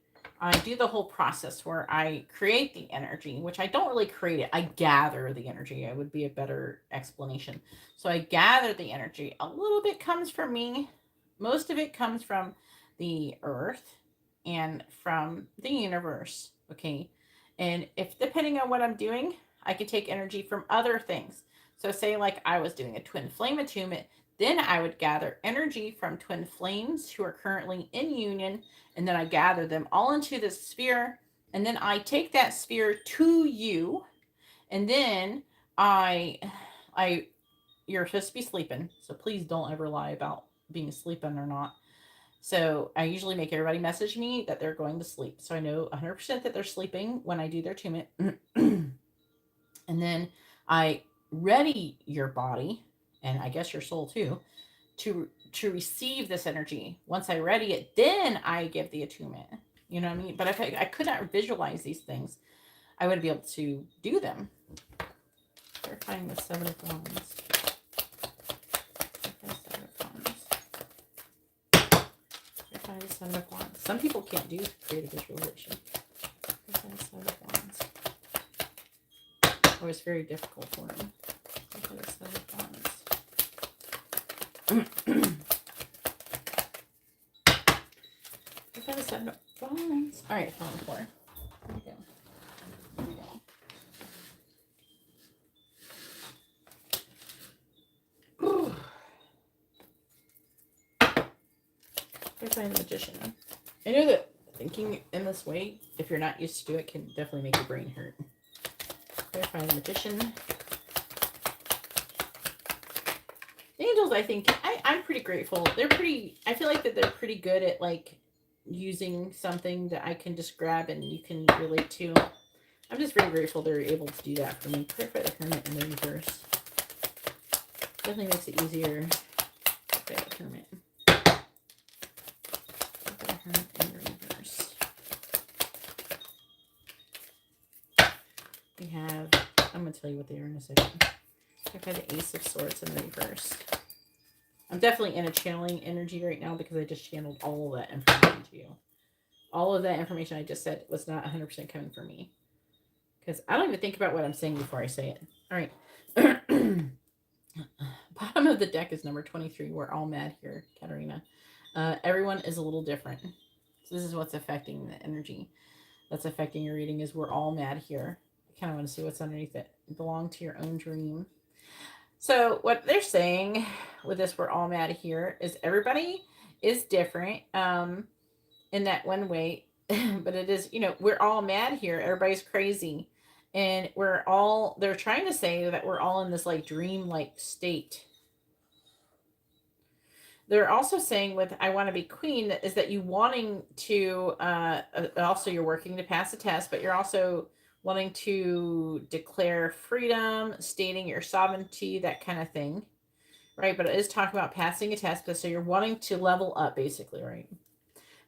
do the whole process where I create the energy, which I don't really create it. I gather the energy. It would be a better explanation. So I gather the energy. A little bit comes from me. Most of it comes from the earth and from the universe. Okay. And if depending on what I'm doing, I could take energy from other things. So say like I was doing a twin flame attunement, then I would gather energy from twin flames who are currently in union, and then I gather them all into this sphere, and then I take that sphere to you, and then you're supposed to be sleeping, so please don't ever lie about being sleeping or not. So I usually make everybody message me that they're going to sleep, so I know 100% that they're sleeping when I do their attunement. And then I ready your body, and I guess your soul too, to receive this energy. Once I ready it, then I give the attunement. You know what I mean? But if I could not visualize these things, I wouldn't be able to do them. Clarifying the Seven of Wands. Clarify the Seven of Wands. Some people can't do creative visualization. Clarify the Seven of Wands. Or it's very difficult for them. Clarify the Seven of Wands. Clarify the Seven of Wands. All right, phone 4. Here we go. Here we go. Clarify the Magician. I know that thinking in this way, if you're not used to do it, can definitely make your brain hurt. Clarify the Magician. The angels, I think, I'm pretty grateful. They're pretty, I feel like that they're pretty good at like using something that I can just grab and you can relate to. I'm just very grateful they're able to do that for me. Clarify the Hermit in the reverse. Definitely makes it easier. Clarify the Hermit. Clarify the Hermit in the reverse. We have, I'm going to tell you what they are in a second. Clarify the Ace of Swords in the reverse. I'm definitely in a channeling energy right now because I just channeled all of that information to you. All of that information I just said was not 100% coming from me. Because I don't even think about what I'm saying before I say it. All right. Bottom of the deck is number 23. We're all mad here, Katarina. Everyone is a little different. So this is what's affecting the energy that's affecting your reading is we're all mad here. I kind of want to see what's underneath it. Belong to your own dream. So what they're saying with this we're all mad here is everybody is different in that one way, but it is, we're all mad here. Everybody's crazy. And they're trying to say that we're all in this like dream like state. They're also saying with I want to be queen is that you wanting to also you're working to pass a test, but you're also wanting to declare freedom, stating your sovereignty, that kind of thing, right? But it is talking about passing a test, but so you're wanting to level up basically, right?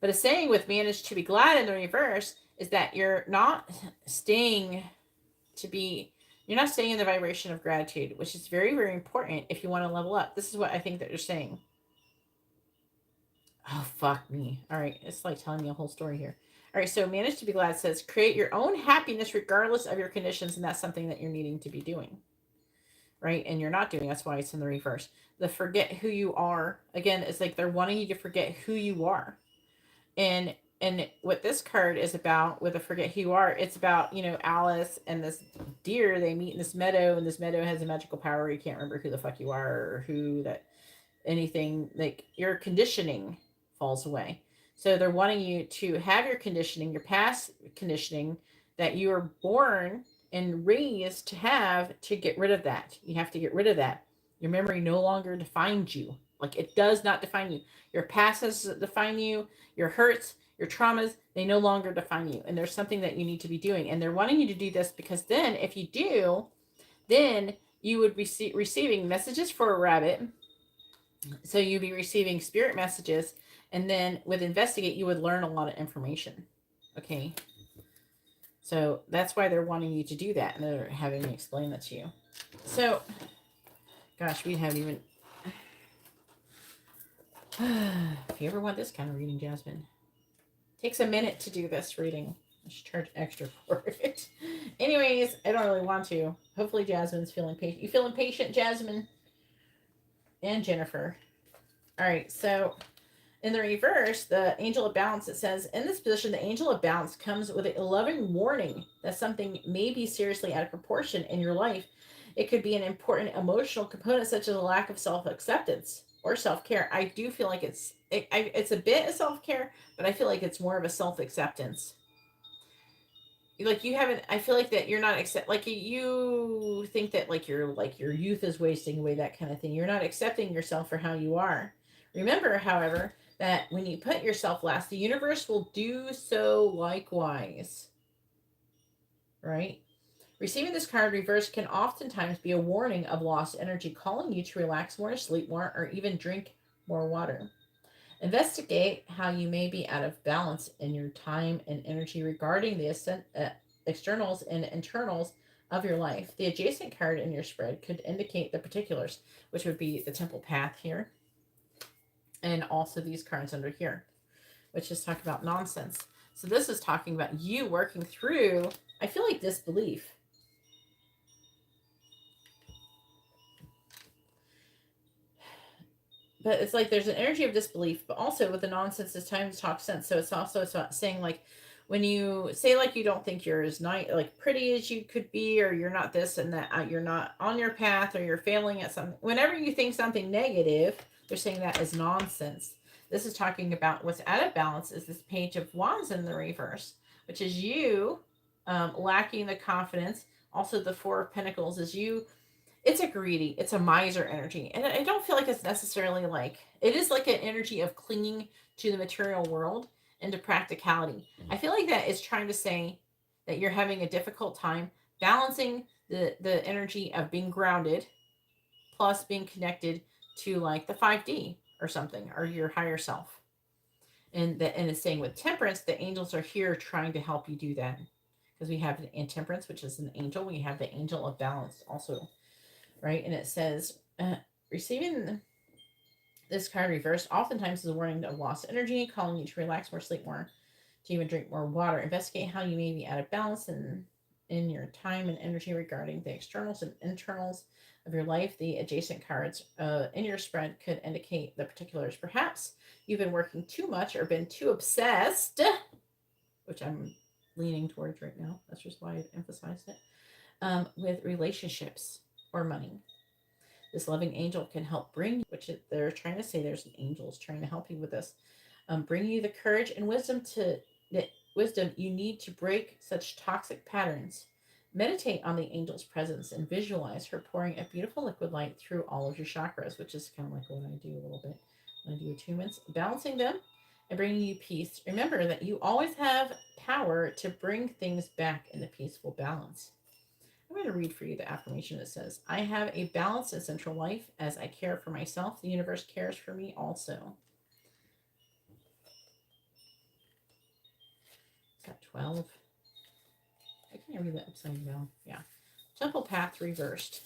But it's saying with manage to be glad in the reverse is that you're not staying to be you're not staying in the vibration of gratitude, which is very, very important if you want to level up. This is what I think that you're saying. Oh, fuck me. All right. It's like telling me a whole story here. All right. So, Manage to be Glad says create your own happiness regardless of your conditions. And that's something that you're needing to be doing. Right. And you're not doing. That's why it's in the reverse. The forget who you are. Again, it's like they're wanting you to forget who you are. And what this card is about with the forget who you are, it's about, Alice and this deer. They meet in this meadow, and this meadow has a magical power. You can't remember who the fuck you are or who that anything like your conditioning falls away. So they're wanting you to have your conditioning, your past conditioning that you were born and raised to have to get rid of that. You have to get rid of that. Your memory no longer defines you. Like it does not define you. Your past doesn't define you. Your hurts, your traumas, they no longer define you. And there's something that you need to be doing. And they're wanting you to do this because then if you do, then you would be receiving messages for a rabbit. So you'd be receiving spirit messages, and then with investigate, you would learn a lot of information. Okay. So that's why they're wanting you to do that, and they're having me explain that to you. So, gosh, we haven't even. If you ever want this kind of reading, Jasmine, takes a minute to do this reading. I should charge extra for it. Anyways, I don't really want to. Hopefully, Jasmine's feeling patient. You feeling patient, Jasmine? And Jennifer. All right, so in the reverse, the angel of balance, it says, in this position, the angel of balance comes with a loving warning that something may be seriously out of proportion in your life. It could be an important emotional component, such as a lack of self-acceptance or self-care. I do feel like it's a bit of self-care, but I feel like it's more of a self-acceptance. Like you haven't, I feel like that you're not accept, like you think that like your youth is wasting away, that kind of thing. You're not accepting yourself for how you are. Remember, however, that when you put yourself last, the universe will do so likewise. Right? Receiving this card reverse can oftentimes be a warning of lost energy, calling you to relax more, sleep more, or even drink more water. Investigate how you may be out of balance in your time and energy regarding the externals and internals of your life. The adjacent card in your spread could indicate the particulars, which would be the temple path here, and also these cards under here, which is talking about nonsense. So this is talking about you working through, I feel like, disbelief. But it's like there's an energy of disbelief, but also with the nonsense, it's time to talk sense. So it's also saying like when you say like you don't think you're as nice, like pretty as you could be, or you're not this and that, you're not on your path, or you're failing at something. Whenever you think something negative, they're saying that is nonsense. This is talking about what's out of balance is this page of wands in the reverse, which is you lacking the confidence. Also, the four of pentacles is you. It's a greedy, it's a miser energy. And I don't feel like it's necessarily like, it is like an energy of clinging to the material world and to practicality. I feel like that is trying to say that you're having a difficult time balancing the energy of being grounded plus being connected to like the 5D or something, or your higher self. And it's saying with temperance, the angels are here trying to help you do that. Because we have in temperance, which is an angel, we have the angel of balance also. Right? And it says, receiving this card reversed oftentimes is a warning of lost energy, calling you to relax more, sleep more, to even drink more water. Investigate how you may be out of balance in in your time and energy regarding the externals and internals of your life. The adjacent cards in your spread could indicate the particulars. Perhaps you've been working too much or been too obsessed, which I'm leaning towards right now. That's just why I've emphasized it, with relationships or money. This loving angel can help bring, which they're trying to say there's an angels trying to help you with this, bring you the courage and wisdom you need to break such toxic patterns. Meditate on the angel's presence and visualize her pouring a beautiful liquid light through all of your chakras, which is kind of like what I do a little bit when I do attunements, balancing them and bringing you peace. Remember that you always have power to bring things back into peaceful balance. I'm going to read for you the affirmation that says, I have a balanced and central life. As I care for myself, the universe cares for me also. Is that 12? I can't read that upside down. Yeah. Temple path reversed.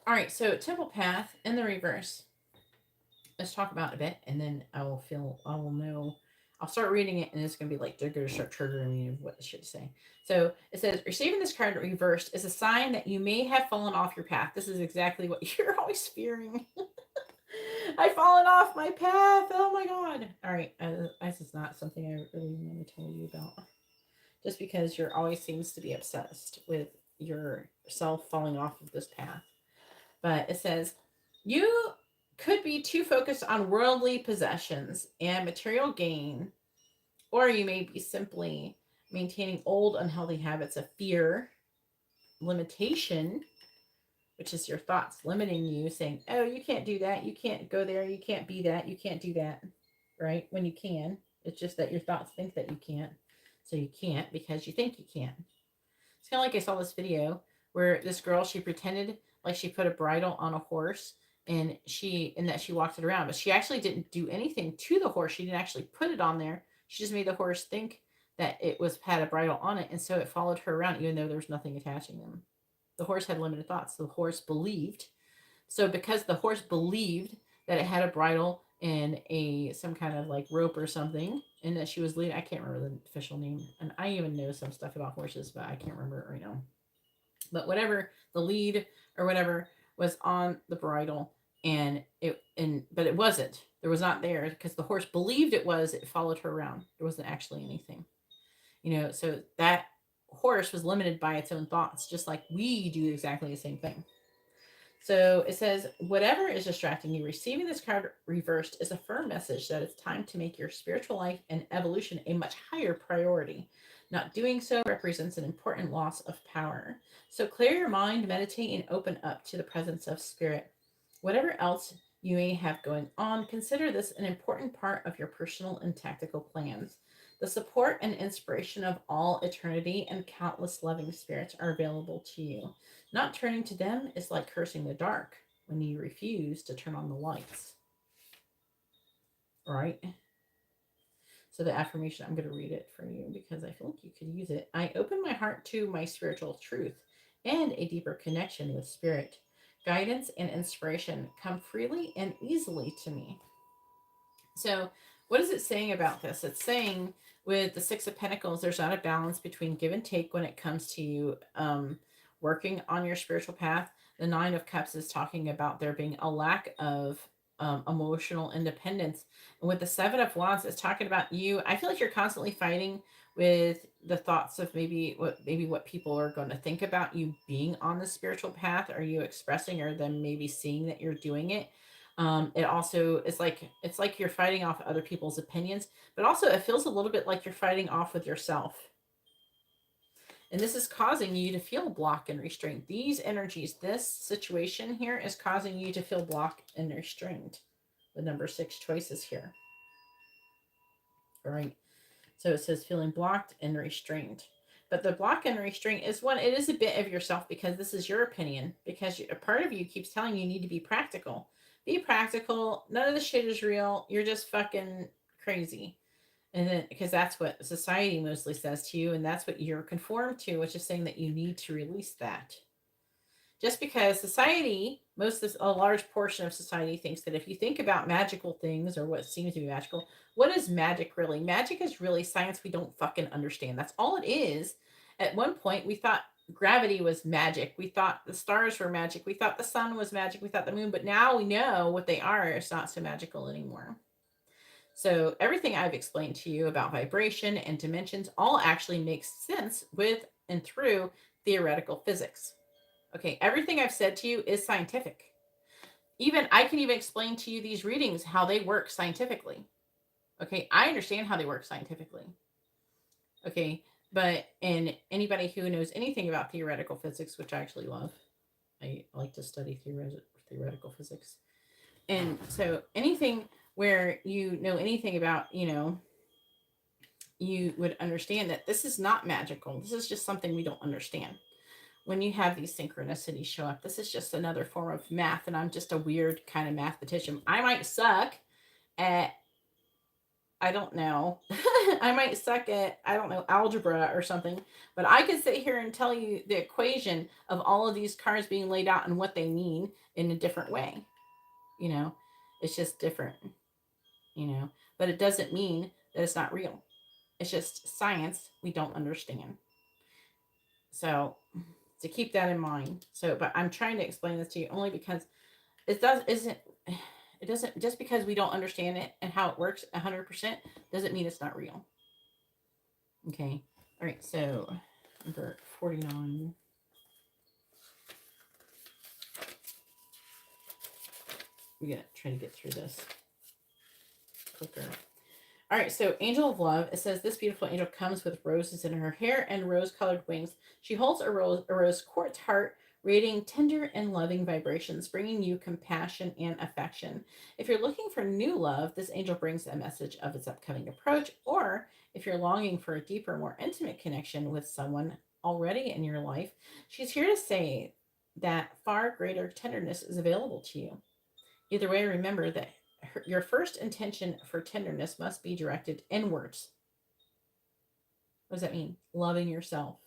All right, so temple path in the reverse. Let's talk about it a bit, and then I will know. I'll start reading it, and it's going to be like they're going to start triggering me of what it should say. So it says, receiving this card reversed is a sign that you may have fallen off your path. This is exactly what you're always fearing. I've fallen off my path. Oh my god. All right, this is not something I really want to tell you about. Just because you're always seems to be obsessed with yourself falling off of this path. But it says, you could be too focused on worldly possessions and material gain, or you may be simply maintaining old unhealthy habits of fear, limitation, which is your thoughts limiting you, saying, oh, you can't do that, you can't go there, you can't be that, you can't do that, right? When you can. It's just that your thoughts think that you can't. So you can't because you think you can. It's kind of like I saw this video where this girl, she pretended like she put a bridle on a horse and that she walked it around, but she actually didn't do anything to the horse. She didn't actually put it on there. She just made the horse think that it had a bridle on it, and so it followed her around even though there was nothing attaching them. The horse had limited thoughts. The horse believed. So because the horse believed that it had a bridle and some kind of like rope or something, and that she was leading, I can't remember the official name, and I even know some stuff about horses, but I can't remember it right now. But whatever, the lead or whatever was on the bridle, but it wasn't. There was not there because the horse believed it was. It followed her around. There wasn't actually anything, So that horse was limited by its own thoughts, just like we do exactly the same thing. So it says, whatever is distracting you, receiving this card reversed is a firm message that it's time to make your spiritual life and evolution a much higher priority. Not doing so represents an important loss of power. So clear your mind, meditate, and open up to the presence of spirit. Whatever else you may have going on, consider this an important part of your personal and tactical plans. The support and inspiration of all eternity and countless loving spirits are available to you. Not turning to them is like cursing the dark when you refuse to turn on the lights. Right? So the affirmation, I'm going to read it for you because I feel like you could use it. I open my heart to my spiritual truth and a deeper connection with spirit. Guidance and inspiration come freely and easily to me. So what is it saying about this? It's saying with the Six of Pentacles, there's not a balance between give and take when it comes to you working on your spiritual path. The Nine of Cups is talking about there being a lack of emotional independence. And with the Seven of Wands, it's talking about you. I feel like you're constantly fighting with the thoughts of maybe what people are going to think about you being on the spiritual path. Are you expressing, or them maybe seeing that you're doing it? It also is it's like you're fighting off other people's opinions, but also it feels a little bit like you're fighting off with yourself. And this is causing you to feel blocked and restrained. These energies, this situation here is causing you to feel blocked and restrained. The number 6 choices here. All right. So it says feeling blocked and restrained. But the block and restraint is it is a bit of yourself because this is your opinion. Because a part of you keeps telling you need to be practical. Be practical. None of this shit is real. You're just fucking crazy. And then, because that's what society mostly says to you, and that's what you're conformed to, which is saying that you need to release that. Just because society, a large portion of society thinks that if you think about magical things or what seems to be magical, what is magic really? Magic is really science we don't fucking understand. That's all it is. At one point, we thought gravity was magic. We thought the stars were magic. We thought the sun was magic. We thought the moon, but now we know what they are. It's not so magical anymore. So everything I've explained to you about vibration and dimensions all actually makes sense with and through theoretical physics. Okay, everything I've said to you is scientific. Even I can even explain to you these readings how they work scientifically. Okay, I understand how they work scientifically. Okay, but and anybody who knows anything about theoretical physics, which I actually love, I like to study theoretical physics. And so anything where you know anything about, you would understand that this is not magical. This is just something we don't understand. When you have these synchronicities show up, this is just another form of math, and I'm just a weird kind of mathematician. I might suck at, I don't know, I might suck at, I don't know, algebra or something, but I could sit here and tell you the equation of all of these cards being laid out and what they mean in a different way. You know, it's just different, but it doesn't mean that it's not real. It's just science we don't understand. So to keep that in mind. So, but I'm trying to explain this to you only because it doesn't just because we don't understand it and how it works 100% doesn't mean it's not real. Okay. All right. So number 49. We're gonna try to get through this quicker. All right, so Angel of Love, it says, this beautiful angel comes with roses in her hair and rose-colored wings. She holds a rose quartz heart, radiating tender and loving vibrations, bringing you compassion and affection. If you're looking for new love, this angel brings a message of its upcoming approach, or if you're longing for a deeper, more intimate connection with someone already in your life, she's here to say that far greater tenderness is available to you. Either way, remember that your first intention for tenderness must be directed inwards. What does that mean? Loving yourself.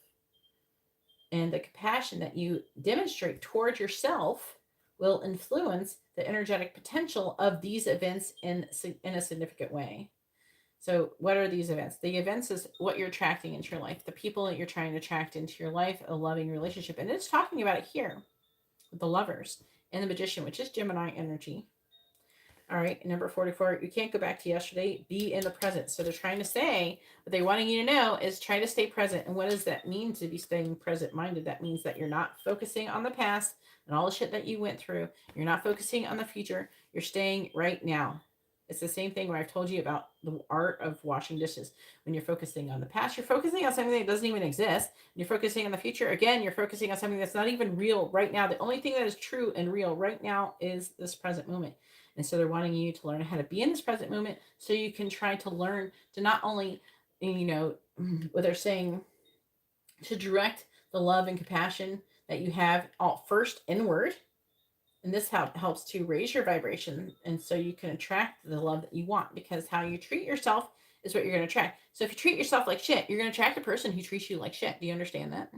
And the compassion that you demonstrate toward yourself will influence the energetic potential of these events in a significant way. So, what are these events? The events is what you're attracting into your life, the people that you're trying to attract into your life, a loving relationship. And it's talking about it here with the lovers and the magician, which is Gemini energy. All right, number 44, you can't go back to yesterday, be in the present. So they're trying to say, what they wanting you to know is try to stay present. And what does that mean to be staying present minded? That means that you're not focusing on the past and all the shit that you went through. You're not focusing on the future. You're staying right now. It's the same thing where I've told you about the art of washing dishes. When you're focusing on the past, you're focusing on something that doesn't even exist. And you're focusing on the future. Again, you're focusing on something that's not even real right now. The only thing that is true and real right now is this present moment. And so they're wanting you to learn how to be in this present moment so you can try to learn to not only, what they're saying, to direct the love and compassion that you have all first inward. And this helps to raise your vibration. And so you can attract the love that you want, because how you treat yourself is what you're going to attract. So if you treat yourself like shit, you're going to attract a person who treats you like shit. Do you understand that?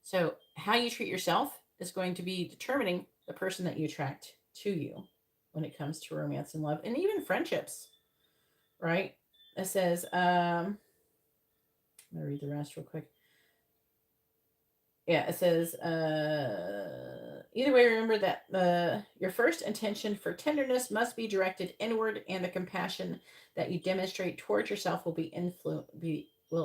So how you treat yourself is going to be determining the person that you attract to you when it comes to romance and love and even friendships, right? It says, I'm going to read the rest real quick. Yeah, it says, either way, remember that your first intention for tenderness must be directed inward, and the compassion that you demonstrate towards yourself will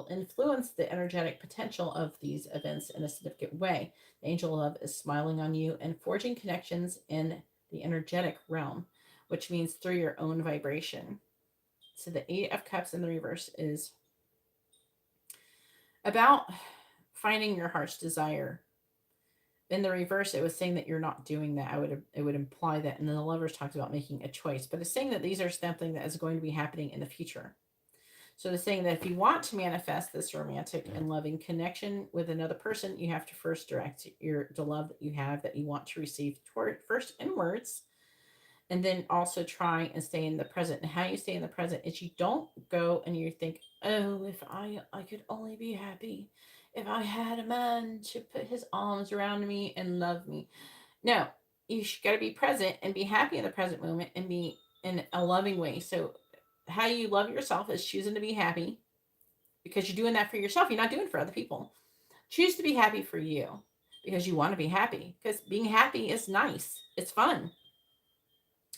influence the energetic potential of these events in a significant way. The angel of love is smiling on you and forging connections in the energetic realm, which means through your own vibration. So the Eight of Cups in the reverse is about finding your heart's desire. In the reverse, it was saying that you're not doing that. It would imply that. And then the lovers talked about making a choice, but it's saying that these are something that is going to be happening in the future. So they're saying that if you want to manifest this romantic and loving connection with another person, you have to first direct the love that you have that you want to receive toward first inwards, And then also try and stay in the present. And how you stay in the present is you don't go and you think, oh, if I could only be happy if I had a man to put his arms around me and love me. No, you got to be present and be happy in the present moment and be in a loving way. So how you love yourself is choosing to be happy, because you're doing that for yourself. You're not doing it for other people. Choose to be happy for you because you want to be happy, because being happy is nice. It's fun,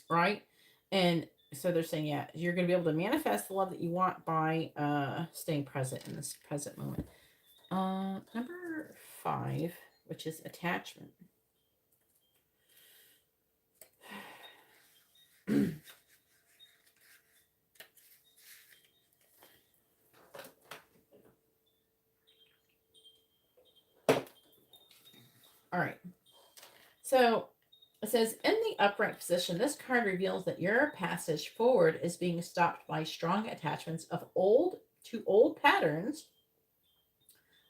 right? And so they're saying, yeah, you're going to be able to manifest the love that you want by staying present in this present moment. Number 5, which is attachment. All right. So it says, in the upright position, this card reveals that your passage forward is being stopped by strong attachments of old patterns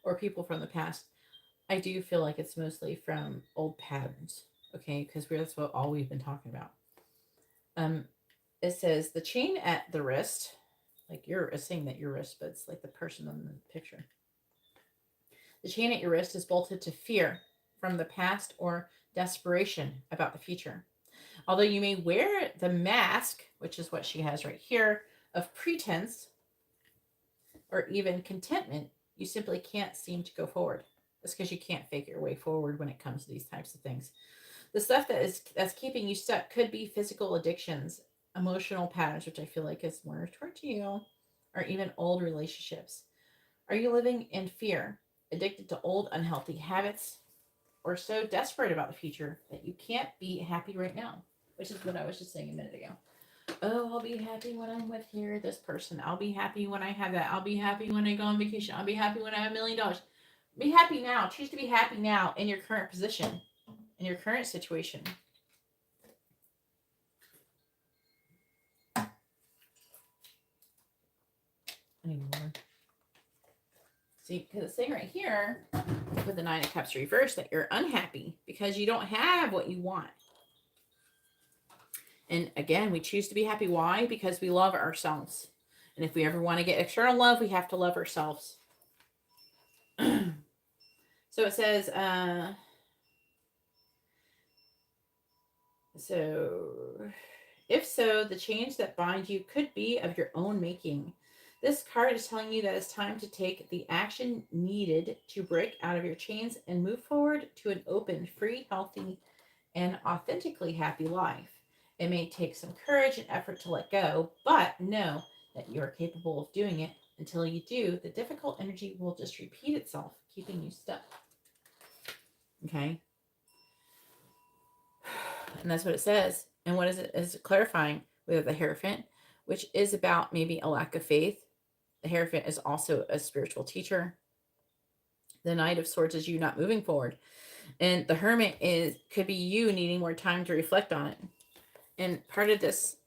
or people from the past. I do feel like it's mostly from old patterns, okay? Because that's what all we've been talking about. It says the chain at the wrist, like you're saying that your wrist, but it's like the person on the picture. The chain at your wrist is bolted to fear from the past or desperation about the future. Although you may wear the mask, which is what she has right here, of pretense or even contentment, you simply can't seem to go forward. That's because you can't fake your way forward when it comes to these types of things. The stuff that's keeping you stuck could be physical addictions, emotional patterns, which I feel like is more towards you, or even old relationships. Are you living in fear, addicted to old unhealthy habits, or so desperate about the future that you can't be happy right now? Which is what I was just saying a minute ago. Oh, I'll be happy when I'm with this person. I'll be happy when I have that. I'll be happy when I go on vacation. I'll be happy when I have $1,000,000. Be happy now. Choose to be happy now in your current position, in your current situation. Anymore. See, because it's saying right here with the 9 of Cups reversed that you're unhappy because you don't have what you want. And again, we choose to be happy. Why? Because we love ourselves. And if we ever want to get external love, we have to love ourselves. So it says, if so, the chains that bind you could be of your own making. This card is telling you that it's time to take the action needed to break out of your chains and move forward to an open, free, healthy, and authentically happy life. It may take some courage and effort to let go, but know that you are capable of doing it. Until you do, the difficult energy will just repeat itself, keeping you stuck. Okay? And that's what it says. And what is it? Is clarifying with the Hierophant, which is about maybe a lack of faith. The Hierophant is also a spiritual teacher. The Knight of Swords is you not moving forward. And the Hermit could be you needing more time to reflect on it. And part of this,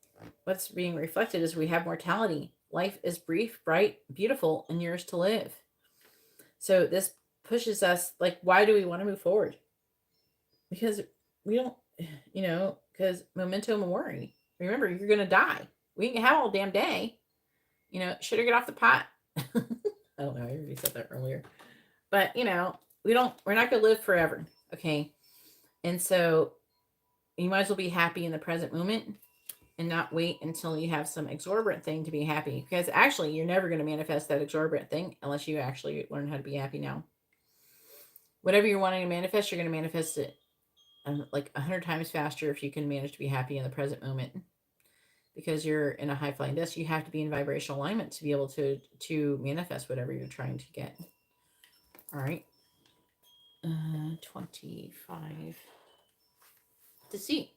what's being reflected, is we have mortality. Life is brief, bright, beautiful, and yours to live. So this pushes us, like, why do we want to move forward? Because we don't, because memento mori. Remember, you're going to die. We can have all damn day. Should I get off the pot? I don't know. I already said that earlier. But, we're not going to live forever. Okay. And so you might as well be happy in the present moment and not wait until you have some exorbitant thing to be happy. Because actually, you're never going to manifest that exorbitant thing unless you actually learn how to be happy now. Whatever you're wanting to manifest, you're going to manifest it like 100 times faster if you can manage to be happy in the present moment. Because you're in a high flying disc, you have to be in vibrational alignment to be able to manifest whatever you're trying to get. All right. 25. Deceit.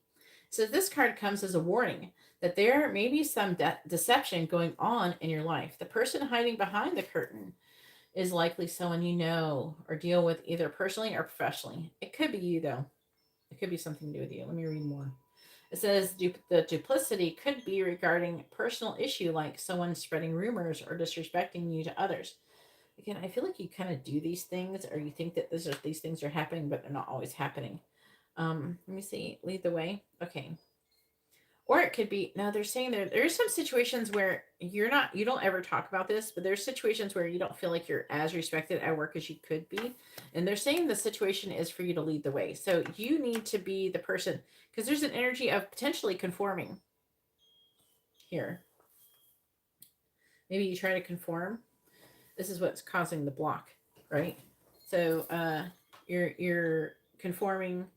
So this card comes as a warning that there may be some deception going on in your life. The person hiding behind the curtain is likely someone you know or deal with either personally or professionally. It could be you, though. It could be something to do with you. Let me read more. It says the duplicity could be regarding personal issue like someone spreading rumors or disrespecting you to others. Again, I feel like you kind of do these things, or you think that these things are happening, but they're not always happening. Let me see. Lead the way. Okay. Or it could be, now they're saying there's some situations where you don't ever talk about this, but there's situations where you don't feel like you're as respected at work as you could be. And they're saying the situation is for you to lead the way. So you need to be the person, because there's an energy of potentially conforming here. Maybe you try to conform. This is what's causing the block, right? So you're conforming,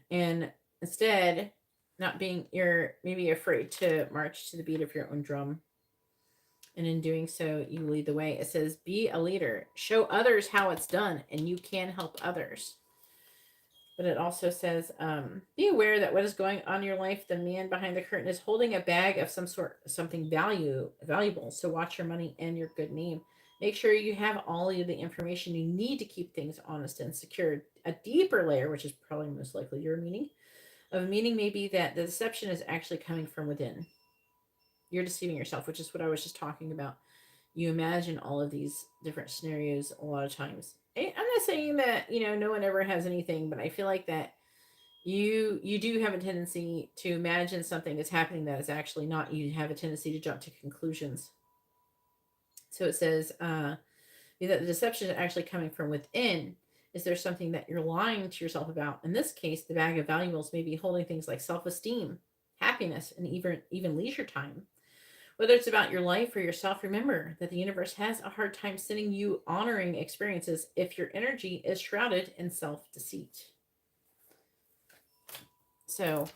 and instead not being, you're maybe afraid to march to the beat of your own drum, and in doing so you lead the way. It says be a leader, show others how it's done, and you can help others. But it also says be aware that what is going on in your life, the man behind the curtain is holding a bag of some sort, something valuable, so watch your money and your good name. Make sure you have all of the information you need to keep things honest and secure. A deeper layer, which is probably most likely your meaning of a meaning, may be that the deception is actually coming from within. You're deceiving yourself, which is what I was just talking about. You imagine all of these different scenarios a lot of times. I'm not saying that, no one ever has anything, but I feel like that you do have a tendency to imagine something that's happening that is actually not. You have a tendency to jump to conclusions. So it says that the deception is actually coming from within. Is there something that you're lying to yourself about? In this case, the bag of valuables may be holding things like self-esteem, happiness, and even leisure time. Whether it's about your life or yourself, remember that the universe has a hard time sending you honoring experiences if your energy is shrouded in self-deceit. So,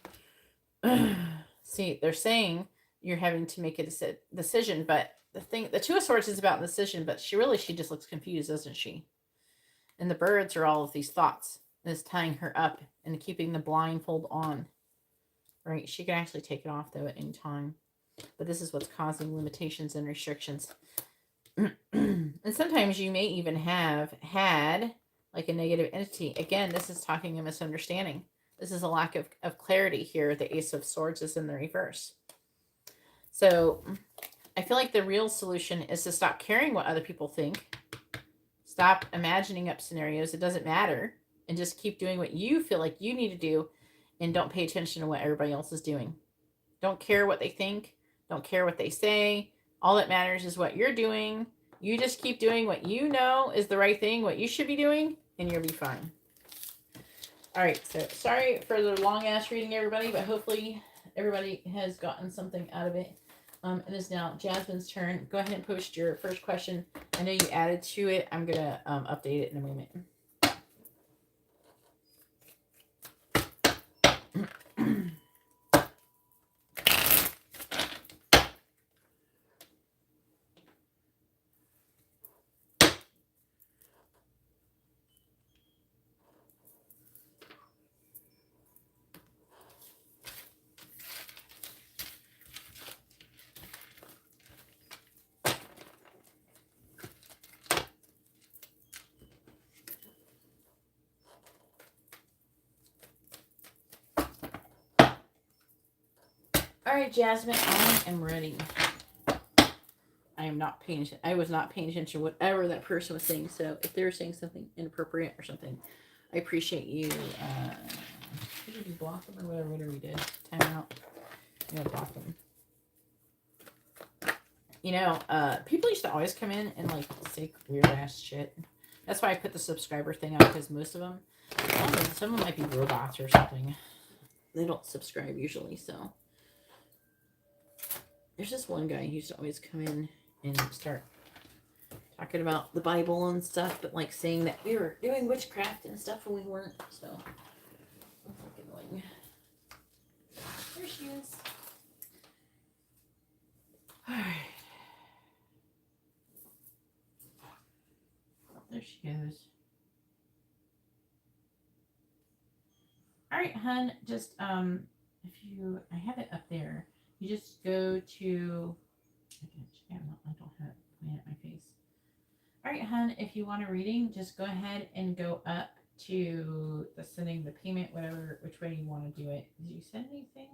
see, they're saying you're having to make a decision, but the Two of Swords is about decision, but she just looks confused, doesn't she? And the birds are all of these thoughts. And it's tying her up and keeping the blindfold on. Right? She can actually take it off, though, at any time. But this is what's causing limitations and restrictions. And sometimes you may even have had like a negative entity. Again, this is talking a misunderstanding. This is a lack of clarity here. The Ace of Swords is in the reverse. So I feel like the real solution is to stop caring what other people think. Stop imagining up scenarios. It doesn't matter. And just keep doing what you feel like you need to do. And don't pay attention to what everybody else is doing. Don't care what they think. Don't care what they say. All that matters is what you're doing. You just keep doing what you know is the right thing, what you should be doing, and you'll be fine. All right, so sorry for the long ass reading, everybody, but hopefully everybody has gotten something out of it. It is now Jasmine's turn. Go ahead and post your first question. I know you added to it. I'm going to update it in a moment. All right, Jasmine, I am ready. I am not paying attention. I was not paying attention to whatever that person was saying. So if they were saying something inappropriate or something, I appreciate you. Did you block them or whatever we did? Time out. I'm gonna block them. People used to always come in and like say weird ass shit. That's why I put the subscriber thing out, because most of them, some of them might be robots or something. They don't subscribe usually, so. There's this one guy who used to always come in and start talking about the Bible and stuff, but like saying that we were doing witchcraft and stuff and we weren't, so. That's like annoying. There she is. Alright. There she goes. Alright, hun, just, I have it up there. You just go to, I don't have it pointing at my face. Alright, hun, if you want a reading, just go ahead and go up to the sending the payment, whatever, which way you want to do it. Did you send anything?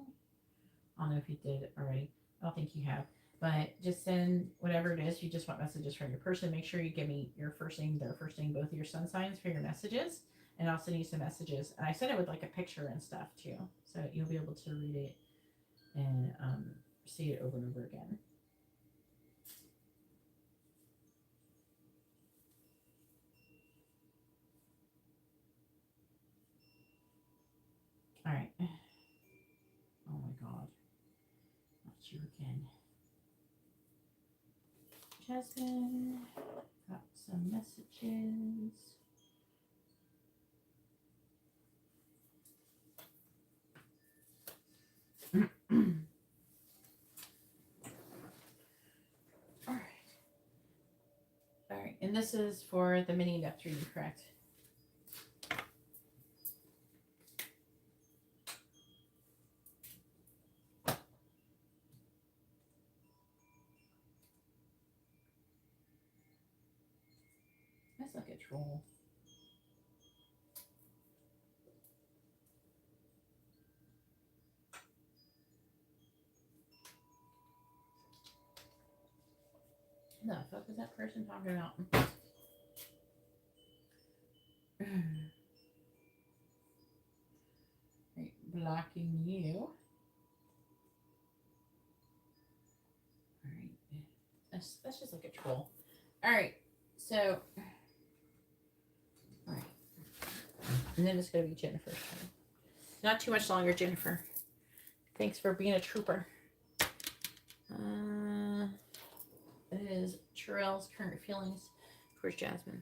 I don't know if you did already. I don't think you have. But just send whatever it is. You just want messages from your person. Make sure you give me your first name, their first name, both of your sun signs for your messages. And I'll send you some messages. And I sent it with like a picture and stuff too. So you'll be able to read it and see it over and over again. All right. Oh my God. Not you again. Jasmine. Got some messages. All right, and this is for the mini depth reading, correct? That's like a troll. What the fuck is that person talking about? Right, blocking you. Alright. That's just like a troll. Alright, so. Alright. And then it's going to be Jennifer's turn. Not too much longer, Jennifer. Thanks for being a trooper. It is Terrell's current feelings towards Jasmine.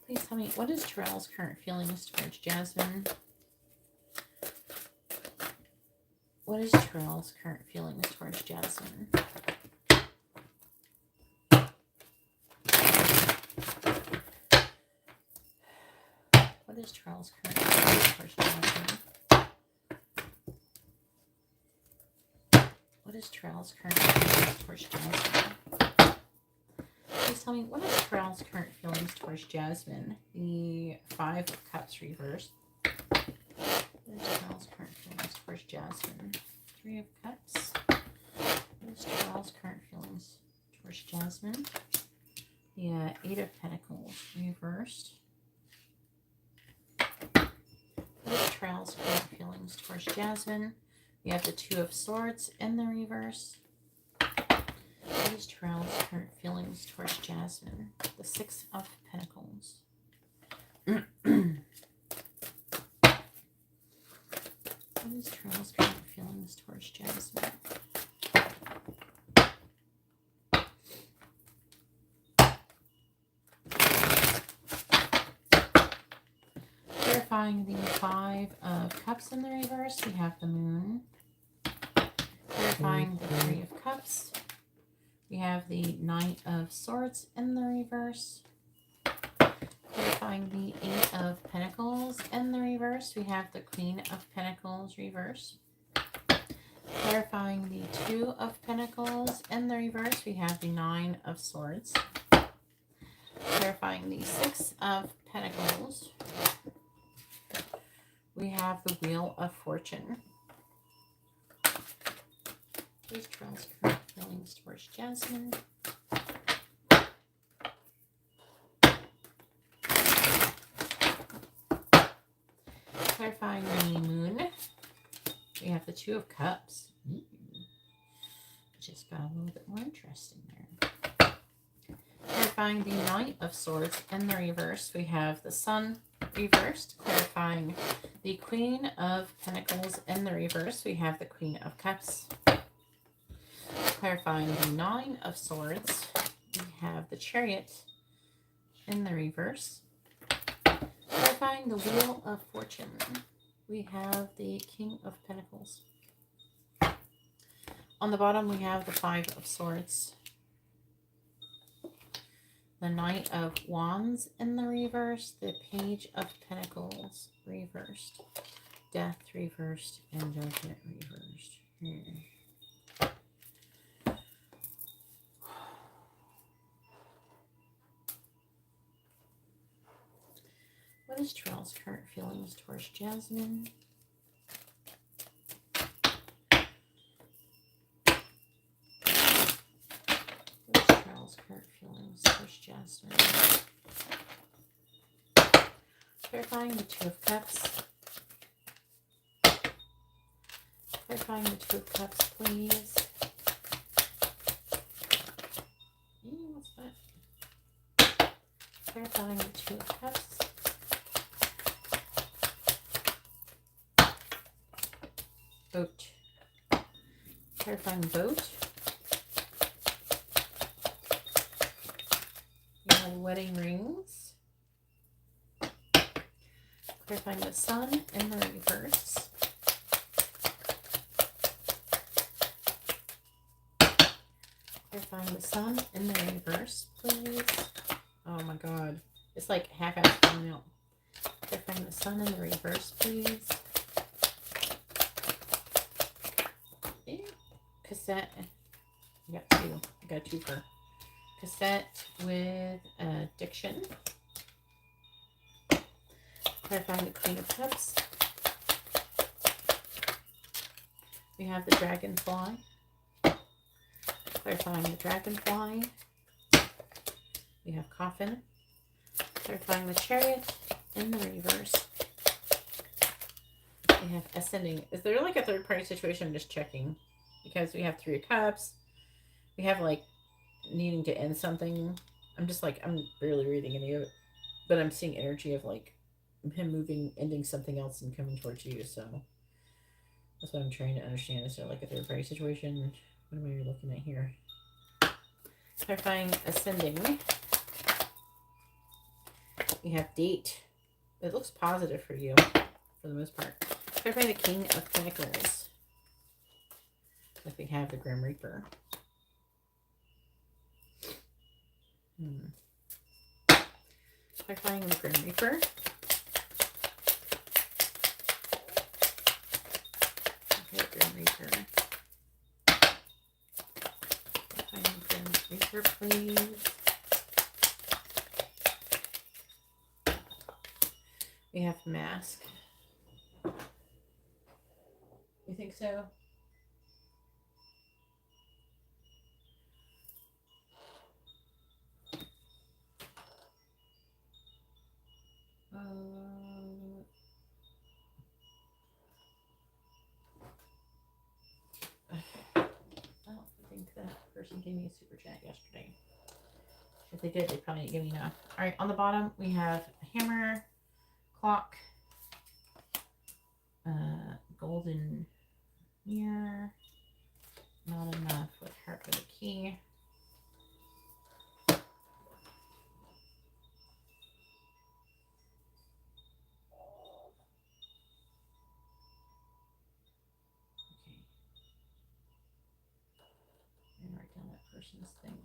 Please tell me, what is Terrell's current feelings towards Jasmine? What is Terrell's current feelings towards Jasmine? What is Terrell's current feelings towards Jasmine? What is Terrell's current feelings towards Jasmine? Please tell me, what is Terrell's current feelings towards Jasmine? The 5 of Cups reversed. What is Terrell's current feelings towards Jasmine? 3 of Cups. What is Terrell's current feelings towards Jasmine? The 8 of Pentacles reversed. What is Terrell's current feelings towards Jasmine? We have the 2 of Swords in the reverse. What is Terrell's current feelings towards Jasmine? The 6 of Pentacles. What is Terrell's current feelings towards Jasmine? Clarifying the 5 of Cups in the reverse, we have the Moon. Clarifying the 3 of Cups, we have the Knight of Swords in the reverse. Clarifying the 8 of Pentacles in the reverse, we have the Queen of Pentacles reverse. Clarifying the 2 of Pentacles in the reverse, we have the 9 of Swords. Clarifying the 6 of Pentacles, we have the Wheel of Fortune. Please Terrell's current feelings towards Jasmine. Clarifying the Moon, we have the 2 of Cups. It just got a little bit more interesting there. Clarifying the Knight of Swords in the reverse, we have the Sun reversed. Clarifying the Queen of Pentacles in the reverse, we have the Queen of Cups. Clarifying the 9 of Swords, we have the Chariot in the reverse. Clarifying the Wheel of Fortune, we have the King of Pentacles. On the bottom, we have the 5 of Swords, the Knight of Wands in the reverse, the Page of Pentacles reversed, Death reversed, and Judgment reversed. What is Terrell's current feelings towards Jasmine? What is Terrell's Heart feelings. There's Jasmine. Clarifying the Two of Cups. Clarifying the Two of Cups, please. What's that? Clarifying the Two of Cups. Boat. Clarifying boat. You have wedding rings. Clarifying the Sun in the reverse. Clarifying the Sun in the reverse, please. Oh my god. It's like half-assed coming out. Clarifying the Sun in the reverse, please. Cassette. I got two. I got two for cassette with addiction. Clarifying the Queen of Cups. We have the Dragonfly. Clarifying the Dragonfly. We have Coffin. Clarifying the Chariot in the reverse. We have Ascending. Is there like a third party situation? I'm just checking. Because we have Three of Cups. We have like needing to end something. I'm just like, I'm barely reading any of it. But I'm seeing energy of like him moving, ending something else and coming towards you. So that's what I'm trying to understand. Is there like a third party situation? What am I looking at here? Clarifying Ascending. We have Date. It looks positive for you for the most part. Clarifying the King of Pentacles. If we have the Grim Reaper. Clarifying the Grim Reaper. Okay, Grim Reaper. Clarifying the Grim Reaper, please. We have Mask. You think so? I think that person gave me a super chat yesterday. If they did, they probably didn't give me enough. All right, on the bottom we have a hammer, clock, golden mirror. Not enough with heart for the key. And write down that person's thing.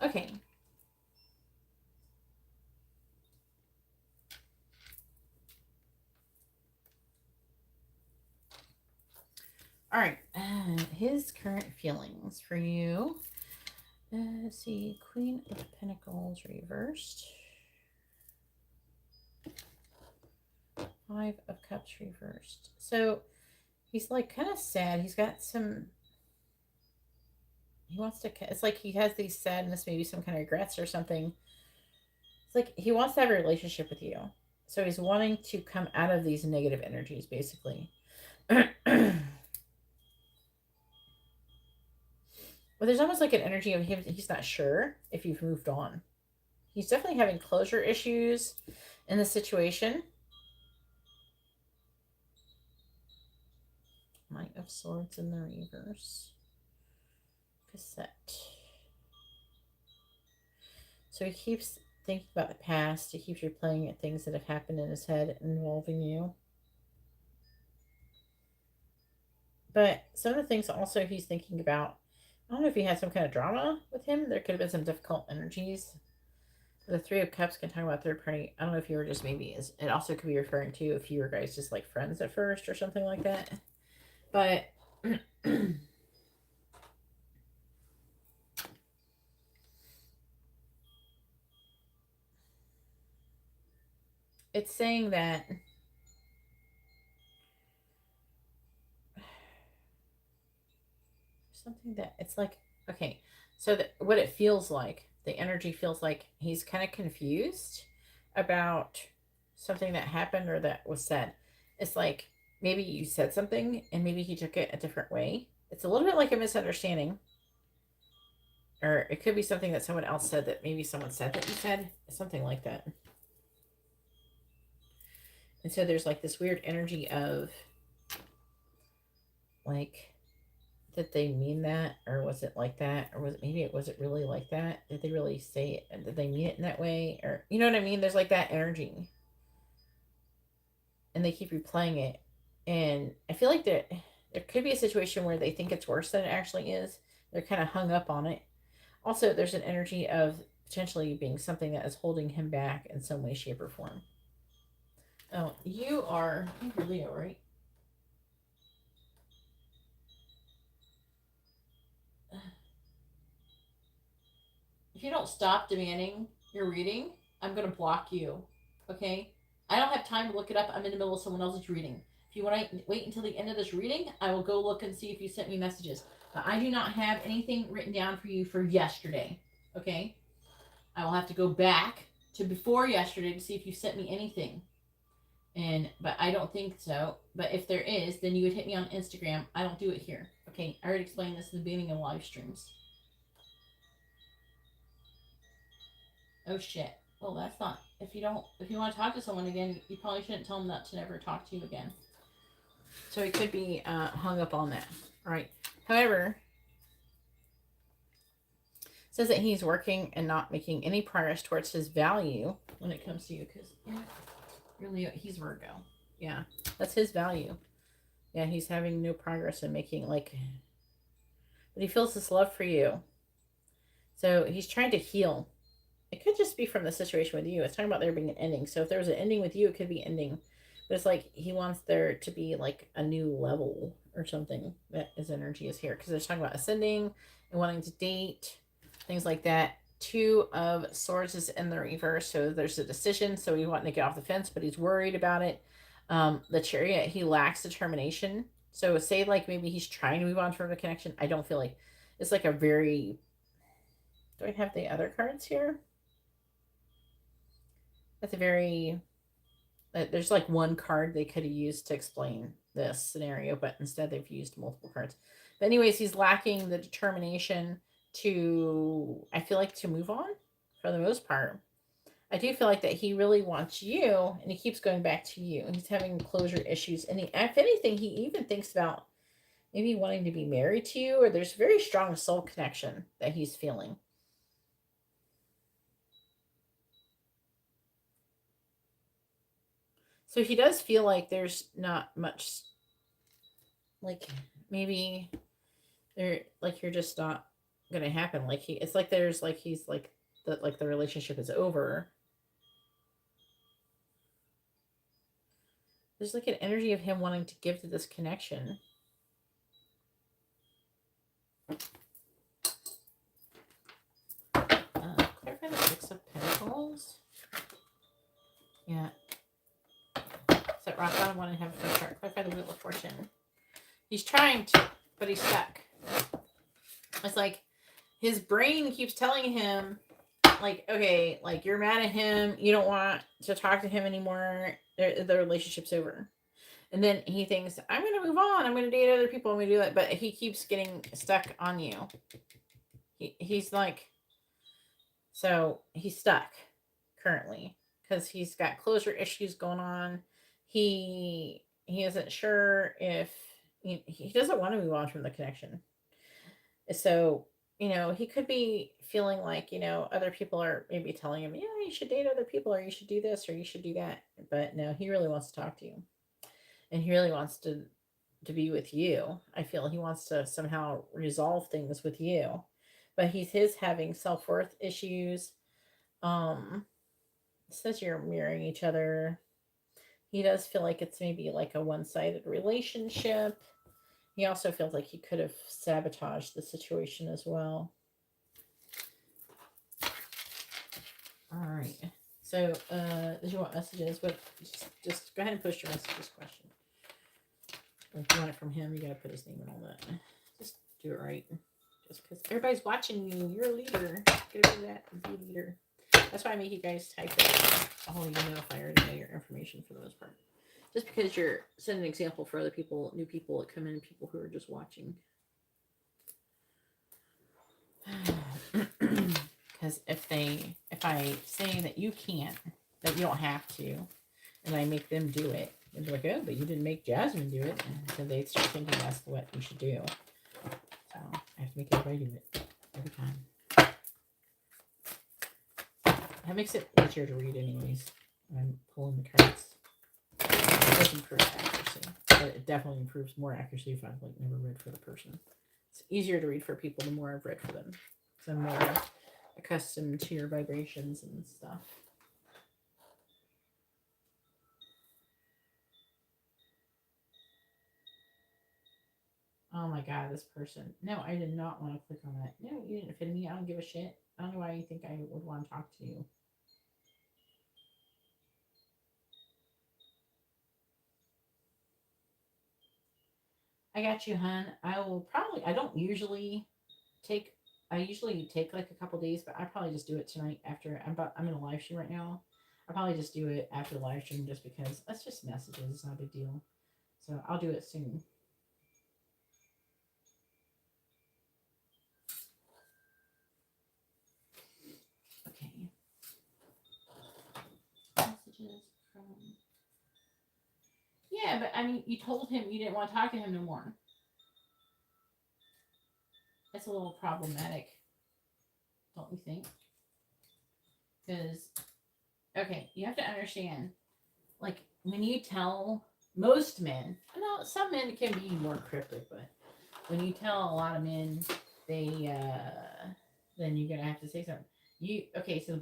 Okay. All right. His current feelings for you. Let's see. Queen of Pentacles reversed. Five of Cups reversed. So he's like kind of sad. He's got some. He wants to. It's like he has these sadness, maybe some kind of regrets or something. It's like he wants to have a relationship with you. So he's wanting to come out of these negative energies, basically. But there's almost like an energy of him. He's not sure if you've moved on. He's definitely having closure issues in the situation. Knight of Swords in the reverse. Cassette. So he keeps thinking about the past. He keeps replaying at things that have happened in his head involving you. But some of the things also he's thinking about, I don't know if he had some kind of drama with him. There could have been some difficult energies. The Three of Cups can talk about third party. I don't know if you were just maybe, it also could be referring to if you were guys just like friends at first or something like that. But it's saying that something that it's like, okay, So that what it feels like, the energy feels like he's kind of confused about something that happened or that was said. It's like maybe you said something and maybe he took it a different way. It's a little bit like a misunderstanding. Or it could be something that someone else said that maybe someone said that you said. Something like that. And so there's like this weird energy of like, did they mean that? Or was it like that? Or was it really like that? Did they really say it? And did they mean it in that way? Or, you know what I mean? There's like that energy. And they keep replaying it. And I feel like there could be a situation where they think it's worse than it actually is. They're kind of hung up on it. Also, there's an energy of potentially being something that is holding him back in some way, shape, or form. Oh, you're Leo, right? If you don't stop demanding your reading, I'm going to block you. Okay? I don't have time to look it up. I'm in the middle of someone else's reading. If you want to wait until the end of this reading, I will go look and see if you sent me messages. But I do not have anything written down for you for yesterday. Okay? I will have to go back to before yesterday to see if you sent me anything. But I don't think so. But if there is, then you would hit me on Instagram. I don't do it here. Okay? I already explained this in the beginning of live streams. Oh shit. Well, that's not. If you want to talk to someone again, you probably shouldn't tell them not to never talk to you again. So he could be hung up on that. All right. However, says that he's working and not making any progress towards his value when it comes to you, because really he's Virgo. Yeah, that's his value. Yeah, he's having no progress in making but he feels this love for you. So he's trying to heal. It could just be from the situation with you. It's talking about there being an ending. So if there was an ending with you, it could be ending. But it's like he wants there to be like a new level or something that his energy is here. Because they're talking about ascending and wanting to date, things like that. Two of Swords is in the reverse. So there's a decision. So he's wanting to get off the fence, but he's worried about it. The Chariot, he lacks determination. So say like maybe he's trying to move on from the connection. I don't feel like it's like a very. Do I have the other cards here? That's a very. There's like one card they could have used to explain this scenario, but instead they've used multiple cards. But anyways, he's lacking the determination to, I feel like, to move on for the most part. I do feel like that he really wants you, and he keeps going back to you. He's having closure issues, and if anything, he even thinks about maybe wanting to be married to you, or there's very strong soul connection that he's feeling. So he does feel like there's not much, like maybe they're like you're just not gonna happen. Like it's like there's like he's like the relationship is over. There's like an energy of him wanting to give to this connection. Clarify the Six of Pentacles. Yeah. Set rock bottom one and have a first chart. Clarify the Wheel of Fortune. He's trying to, but he's stuck. It's like his brain keeps telling him, like, okay, like you're mad at him, you don't want to talk to him anymore, the relationship's over. And then he thinks, I'm going to move on, I'm going to date other people, I'm going to do that. But he keeps getting stuck on you. He's like, so he's stuck currently because he's got closure issues going on. He isn't sure if he doesn't want to move on from the connection. So, he could be feeling like, other people are maybe telling him, yeah, you should date other people, or you should do this, or you should do that. But no, he really wants to talk to you. And he really wants to be with you. I feel he wants to somehow resolve things with you. But he's having self-worth issues. Says you're mirroring each other. He does feel like it's maybe like a one-sided relationship. He also feels like he could have sabotaged the situation as well. All right. So, did you want messages? But just go ahead and post your messages question. If you want it from him, you got to put his name and all that. Just do it right. Just because everybody's watching you. You're a leader. Get rid of that and be a leader. That's why I make you guys type it. I'll even know if I already know your information for the most part. Just because you're setting an example for other people, new people that come in, people who are just watching. Because if I say that you can't, that you don't have to, and I make them do it, and they're like, oh, but you didn't make Jasmine do it, and so they start thinking that's what you should do. So I have to make everybody do it every time. That makes it easier to read, anyways. When I'm pulling the cards. It does improve accuracy, but it definitely improves more accuracy if I've like never read for the person. It's easier to read for people the more I've read for them. So I'm more accustomed to your vibrations and stuff. Oh my god, this person. No, I did not want to click on that. No, you didn't fit me. I don't give a shit. I don't know why you think I would want to talk to you. I got you, hun. I don't usually take, I usually take like a couple days, but I probably just do it tonight after, I'm in a live stream right now. I'll probably just do it after the live stream just because that's just messages. It's not a big deal. So I'll do it soon. Okay. Messages from. Yeah, but I mean, you told him you didn't want to talk to him no more. That's a little problematic, don't you think? Because, okay, you have to understand, like, when you tell most men, I know some men can be more cryptic, but when you tell a lot of men, then you're gonna have to say something. Okay, so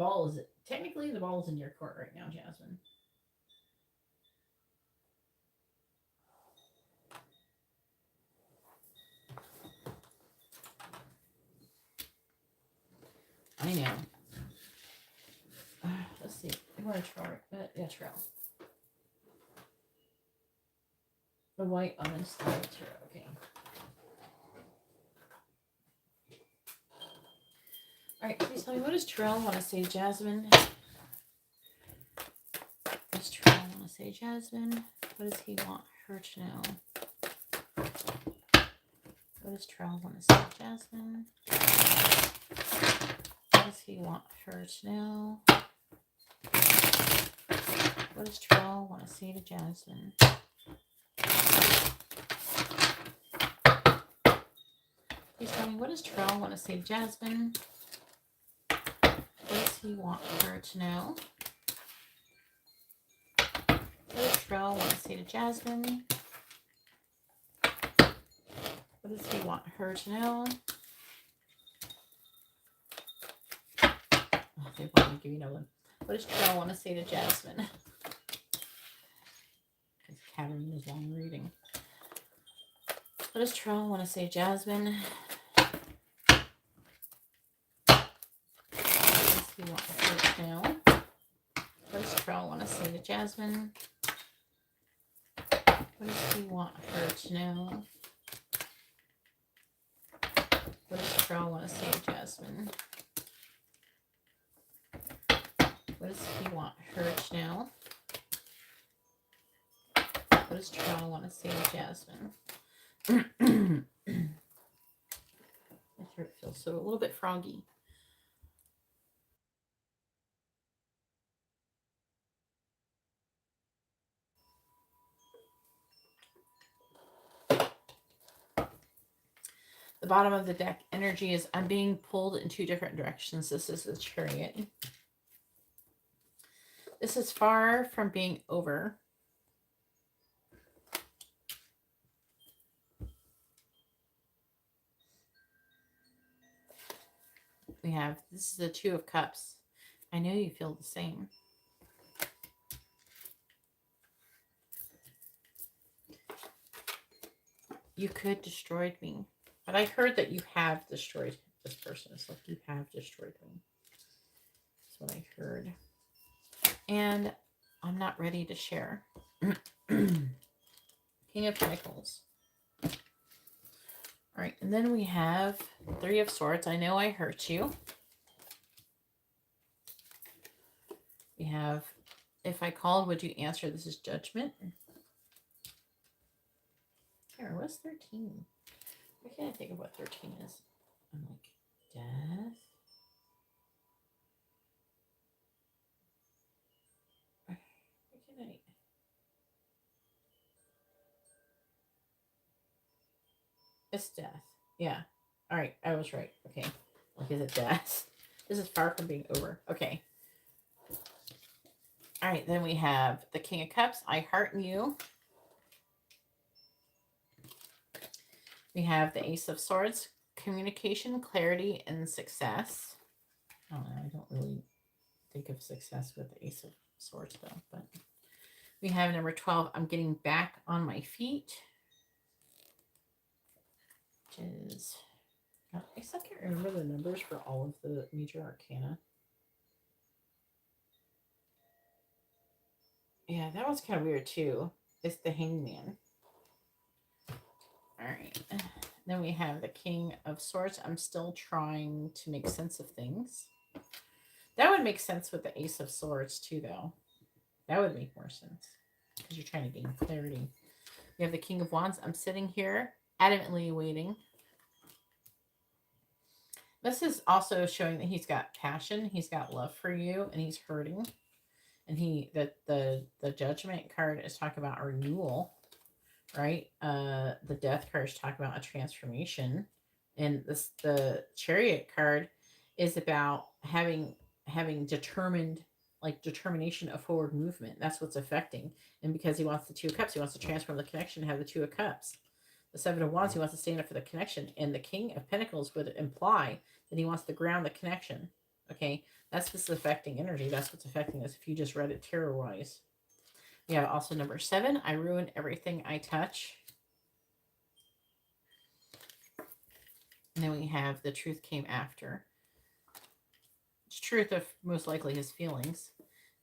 technically the ball is in your court right now, Jasmine. I know. Let's see. You want to try? Yeah, trail. The white honest tarot. Okay. All right, please tell me, what does Terrell want to say, Jasmine? What does Terrell want to say, Jasmine? What does he want her to know? What does Terrell want to say, Jasmine? What does he want her to know? What does Terrell want to say to Jasmine? Please tell me, what does Terrell want to say to Jasmine? What does he want her to know? What does Terrell want to say to Jasmine? What does he want her to know? Oh, they want me to give you no one. What does Terrell want to say to Jasmine? Because Catherine is long reading. What does Terrell want to say, Jasmine? What does he want her to know? What does Terrell want to say to Jasmine? What does he want her to know? What does Terrell want to say to Jasmine? What does he want her to know? What does Terrell want to say to Jasmine? My throat feels so a little bit froggy. The bottom of the deck energy is I'm being pulled in two different directions. This is the Chariot. This is far from being over. We have, this is the Two of Cups. I know you feel the same. You could destroy me. But I heard that you have destroyed this person. It's like you have destroyed me. That's what I heard. And I'm not ready to share. King of Pentacles. All right, and then we have Three of Swords. I know I hurt you. We have, if I called, would you answer? This is Judgment. Here, what's 13? Why can't I think of what 13 is? I'm like, death? Why can't I? It's death. Yeah. All right, I was right. Okay. Like, is it death? This is far from being over. Okay. All right, then we have the King of Cups. I heart you. We have the Ace of Swords. Communication, clarity, and success. I don't really think of success with the Ace of Swords, though. But we have number 12. I'm getting back on my feet. Which is... I still can't remember the numbers for all of the major arcana. Yeah, that one's kind of weird, too. It's the Hangman. All right. Then we have the King of Swords. I'm still trying to make sense of things. That would make sense with the Ace of Swords, too, though. That would make more sense. Because you're trying to gain clarity. We have the King of Wands. I'm sitting here, adamantly waiting. This is also showing that he's got passion. He's got love for you, and he's hurting. And the Judgment card is talking about a renewal, right? The Death card is talking about a transformation, and the Chariot card is about having determination of forward movement. That's what's affecting. And because he wants the Two of Cups, he wants to transform the connection and have the Two of Cups. The Seven of Wands, he wants to stand up for the connection, and the King of Pentacles would imply that he wants to ground the connection. Okay, that's this affecting energy. That's what's affecting us if you just read it tarot-wise. We have also number 7. I ruin everything I touch. And then we have the Truth came after. It's truth of most likely his feelings.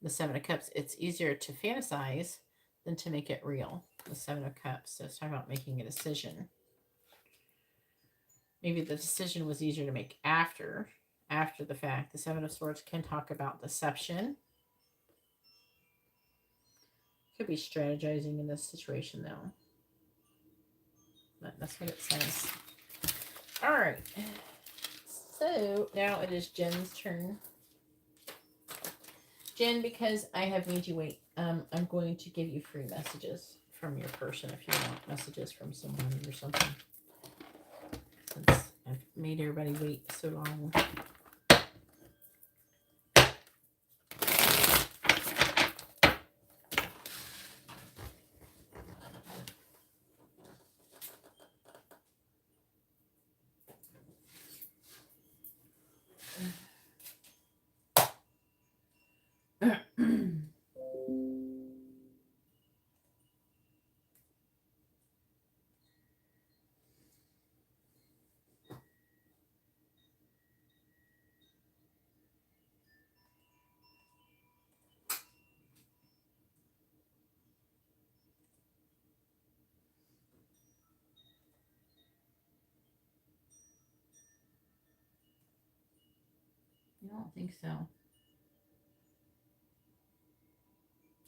The Seven of Cups, it's easier to fantasize than to make it real. The Seven of Cups, so it's talking about making a decision. Maybe the decision was easier to make after the fact. The Seven of Swords can talk about deception. Could be strategizing in this situation, though. But that's what it says. All right. So now it is Jen's turn. Jen, because I have made you wait, I'm going to give you free messages from your person if you want messages from someone or something. Since I've made everybody wait so long. I don't think so.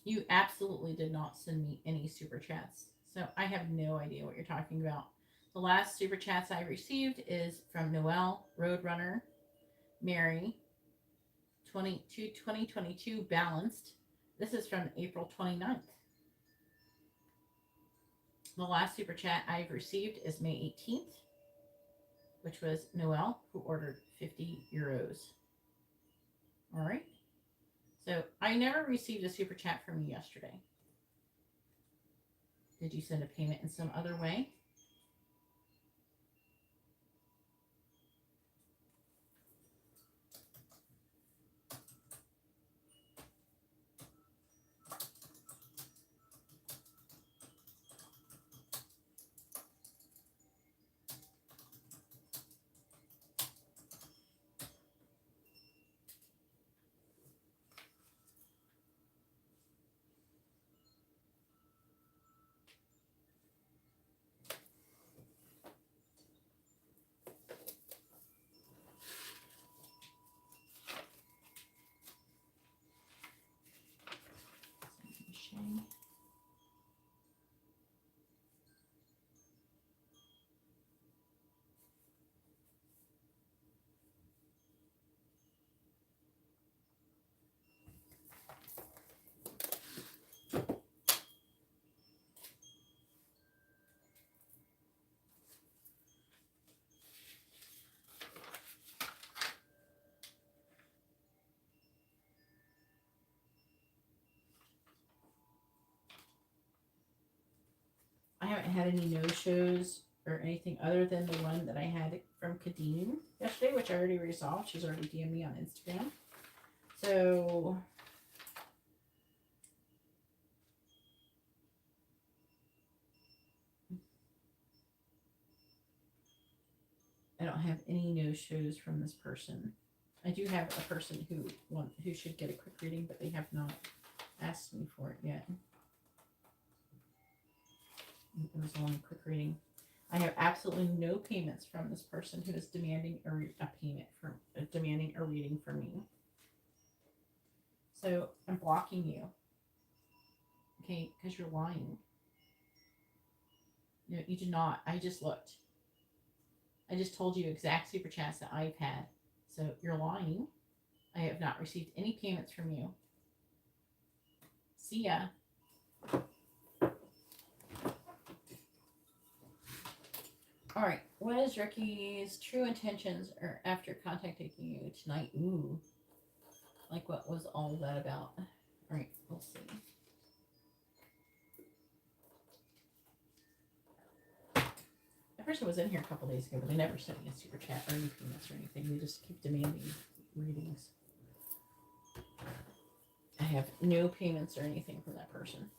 You absolutely did not send me any super chats. So I have no idea what you're talking about. The last super chats I received is from Noelle, Roadrunner, Mary, 2022 Balanced. This is from April 29th. The last super chat I've received is May 18th, which was Noelle, who ordered 50 euros. All right. So I never received a super chat from you yesterday. Did you send a payment in some other way? had any no-shows or anything other than the one that I had from Kadeem yesterday, which I already resolved. She's already DM'd me on Instagram. So I don't have any no-shows from this person. I do have a person who should get a quick reading, but they have not asked me for it yet. It was a long quick reading. I have absolutely no payments from this person who is demanding demanding a reading from me. So I'm blocking you. Okay, because you're lying. No, you did not. I just looked. I just told you exact super chats that I've had. So you're lying. I have not received any payments from you. See ya. All right. What is Ricky's true intentions or after contacting you tonight? Ooh. Like, what was all that about? All right. We'll see. That person was in here a couple days ago, but they never sent me a super chat or any payments or anything. They just keep demanding readings. I have no payments or anything from that person.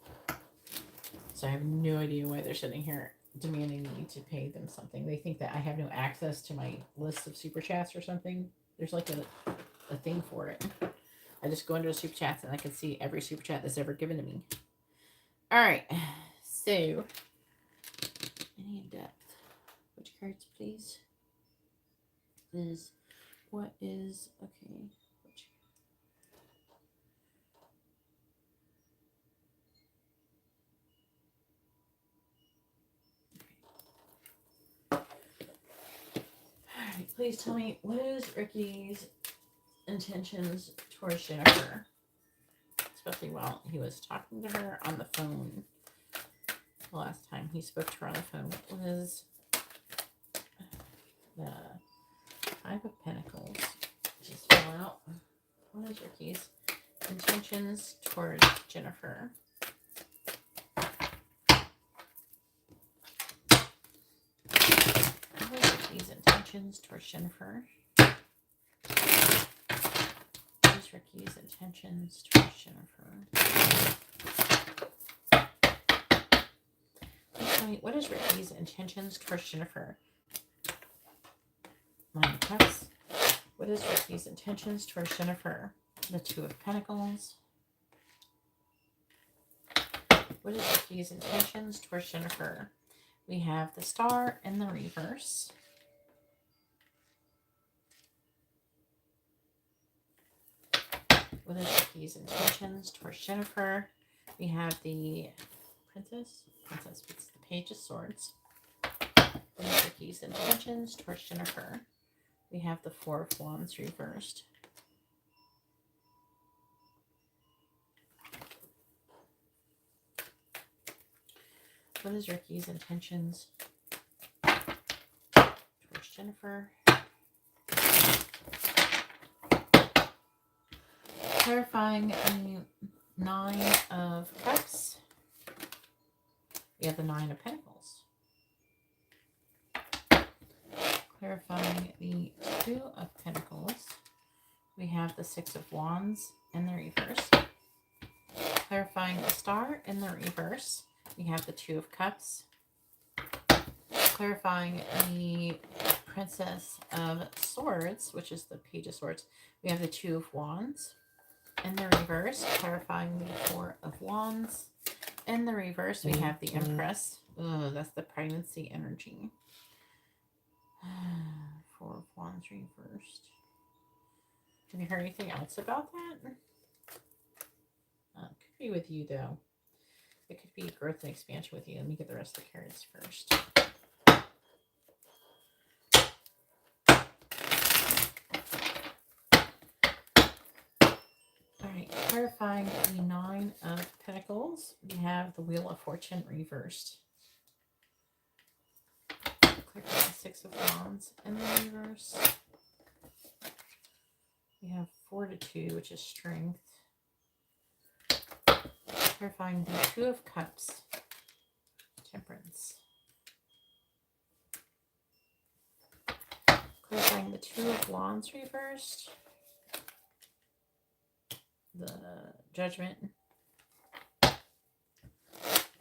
So I have no idea why they're sitting here demanding me to pay them something. They think that I have no access to my list of super chats or something. There's like a thing for it. I just go into the super chats and I can see every super chat that's ever given to me. All right. So, any in depth? Which cards, please? What is, okay. Alright, please tell me, what is Ricky's intentions towards Jennifer? Especially while he was talking to her on the phone. The last time he spoke to her on the phone. What was the Five of Pentacles? Just fill out. What is Ricky's intentions towards Jennifer? What is Ricky's intentions towards Jennifer? What is Ricky's intentions towards Jennifer? What is Ricky's intentions towards Jennifer? Nine of Cups. What is Ricky's intentions towards Jennifer? The Two of Pentacles. What is Ricky's intentions towards Jennifer? We have the Star in the reverse. What is Ricky's intentions towards Jennifer? We have the Princess. It's the Page of Swords. What is Ricky's intentions towards Jennifer? We have the Four of Wands reversed. What is Ricky's intentions towards Jennifer? Clarifying the Nine of Cups. We have the Nine of Pentacles. Clarifying the Two of Pentacles. We have the Six of Wands in the reverse. Clarifying the Star in the reverse. We have the Two of Cups. Clarifying the Princess of Swords, which is the Page of Swords. We have the Two of Wands in the reverse. Clarifying the Four of Wands. In the reverse, we have the Empress. Oh, that's the pregnancy energy. Four of Wands reversed. Have you heard anything else about that? Could be with you, though. It could be growth and expansion with you. Let me get the rest of the cards first. Alright, clarifying the Nine of Pentacles. We have the Wheel of Fortune reversed. Clarifying the Six of Wands in the reverse. We have Fortitude, which is strength. Clarifying the Two of Cups. Temperance. Clarifying the Two of Wands reversed. The Judgment.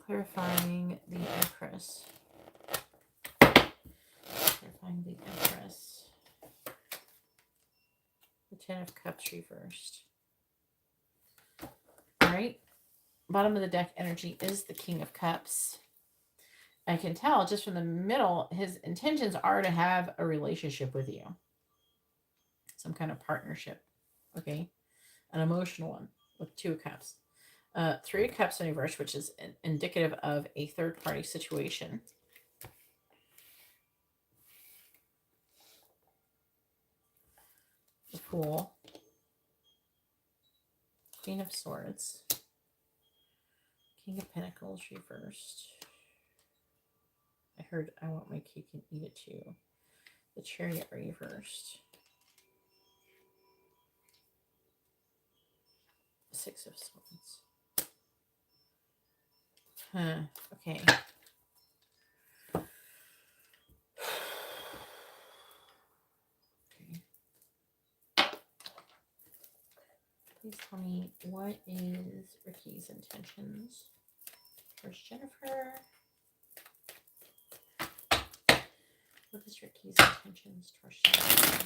Clarifying the Empress. Clarifying the Empress. The Ten of Cups reversed. Alright. Bottom of the deck energy is the King of Cups. I can tell just from the middle, his intentions are to have a relationship with you. Some kind of partnership. Okay. An emotional one with Two of Cups. Three of Cups in reverse, which is indicative of a third-party situation. The Fool. Queen of Swords. King of Pentacles reversed. I heard I want my cake and eat it too. The Chariot reversed. Six of Swords. Okay. Please tell me, what is Ricky's intentions? Where's Jennifer? What is Ricky's intentions towards Jennifer?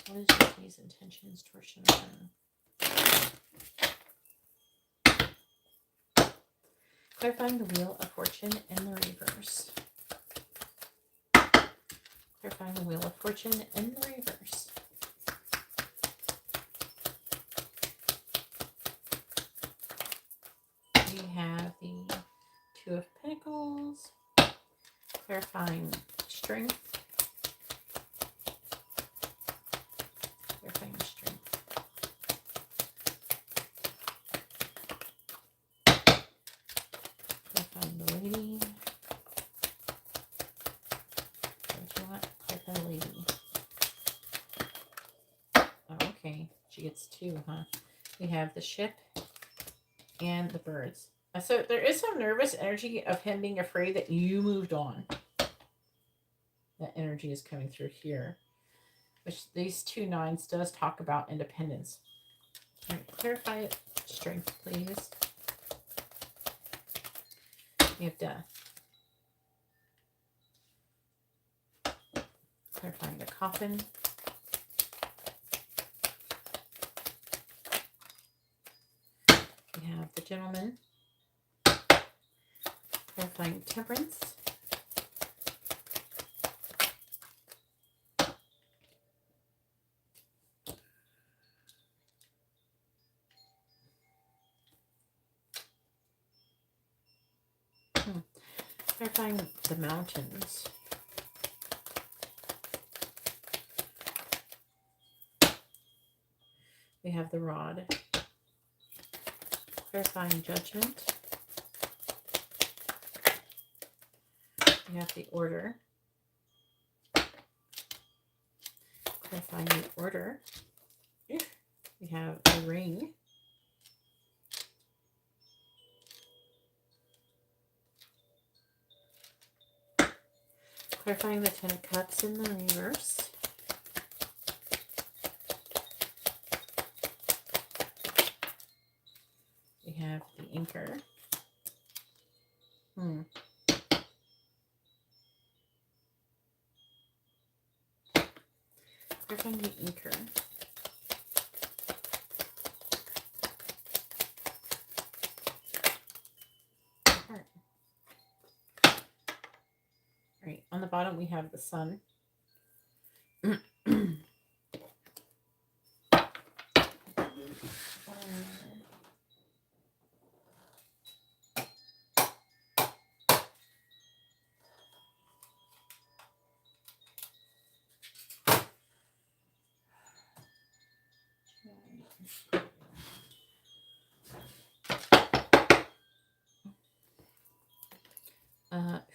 What is Ricky's intentions towards Jennifer? Clarifying the Wheel of Fortune in the reverse. Clarifying the Wheel of Fortune in the reverse. We have the Two of Pentacles. Clarifying strength. Clarifying strength. Clarifying the Lady. What do you want? Clarify the Lady. Oh, okay. She gets two, huh? We have the Ship and the Birds. So there is some nervous energy of him being afraid that you moved on. That energy is coming through here. Which these two nines does talk about independence. All right, clarify it. Strength, please. We have Death. Clarifying the Coffin. We have the Gentleman. Clarifying Temperance. Clarifying the Mountains. We have the Rod. Clarifying Judgment. We have the Order. Clarifying the Order. We have the Ring. Clarifying the Ten of Cups in the reverse. We have the Anchor. Clarifying the Anchor. Right, on the bottom we have the Sun.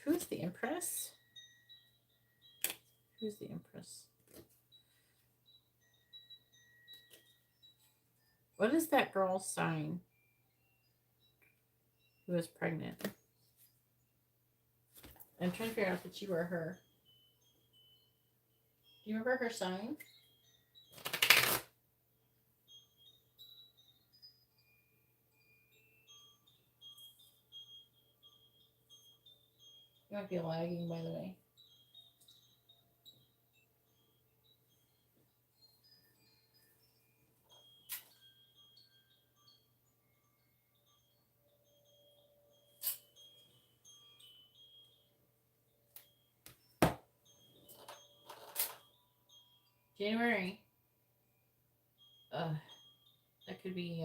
Who's the Empress? Who's the Empress? What is that girl's sign who is pregnant? I'm trying to figure out if it's you or her. Do you remember her sign? You might be lagging, by the way. January. That could be,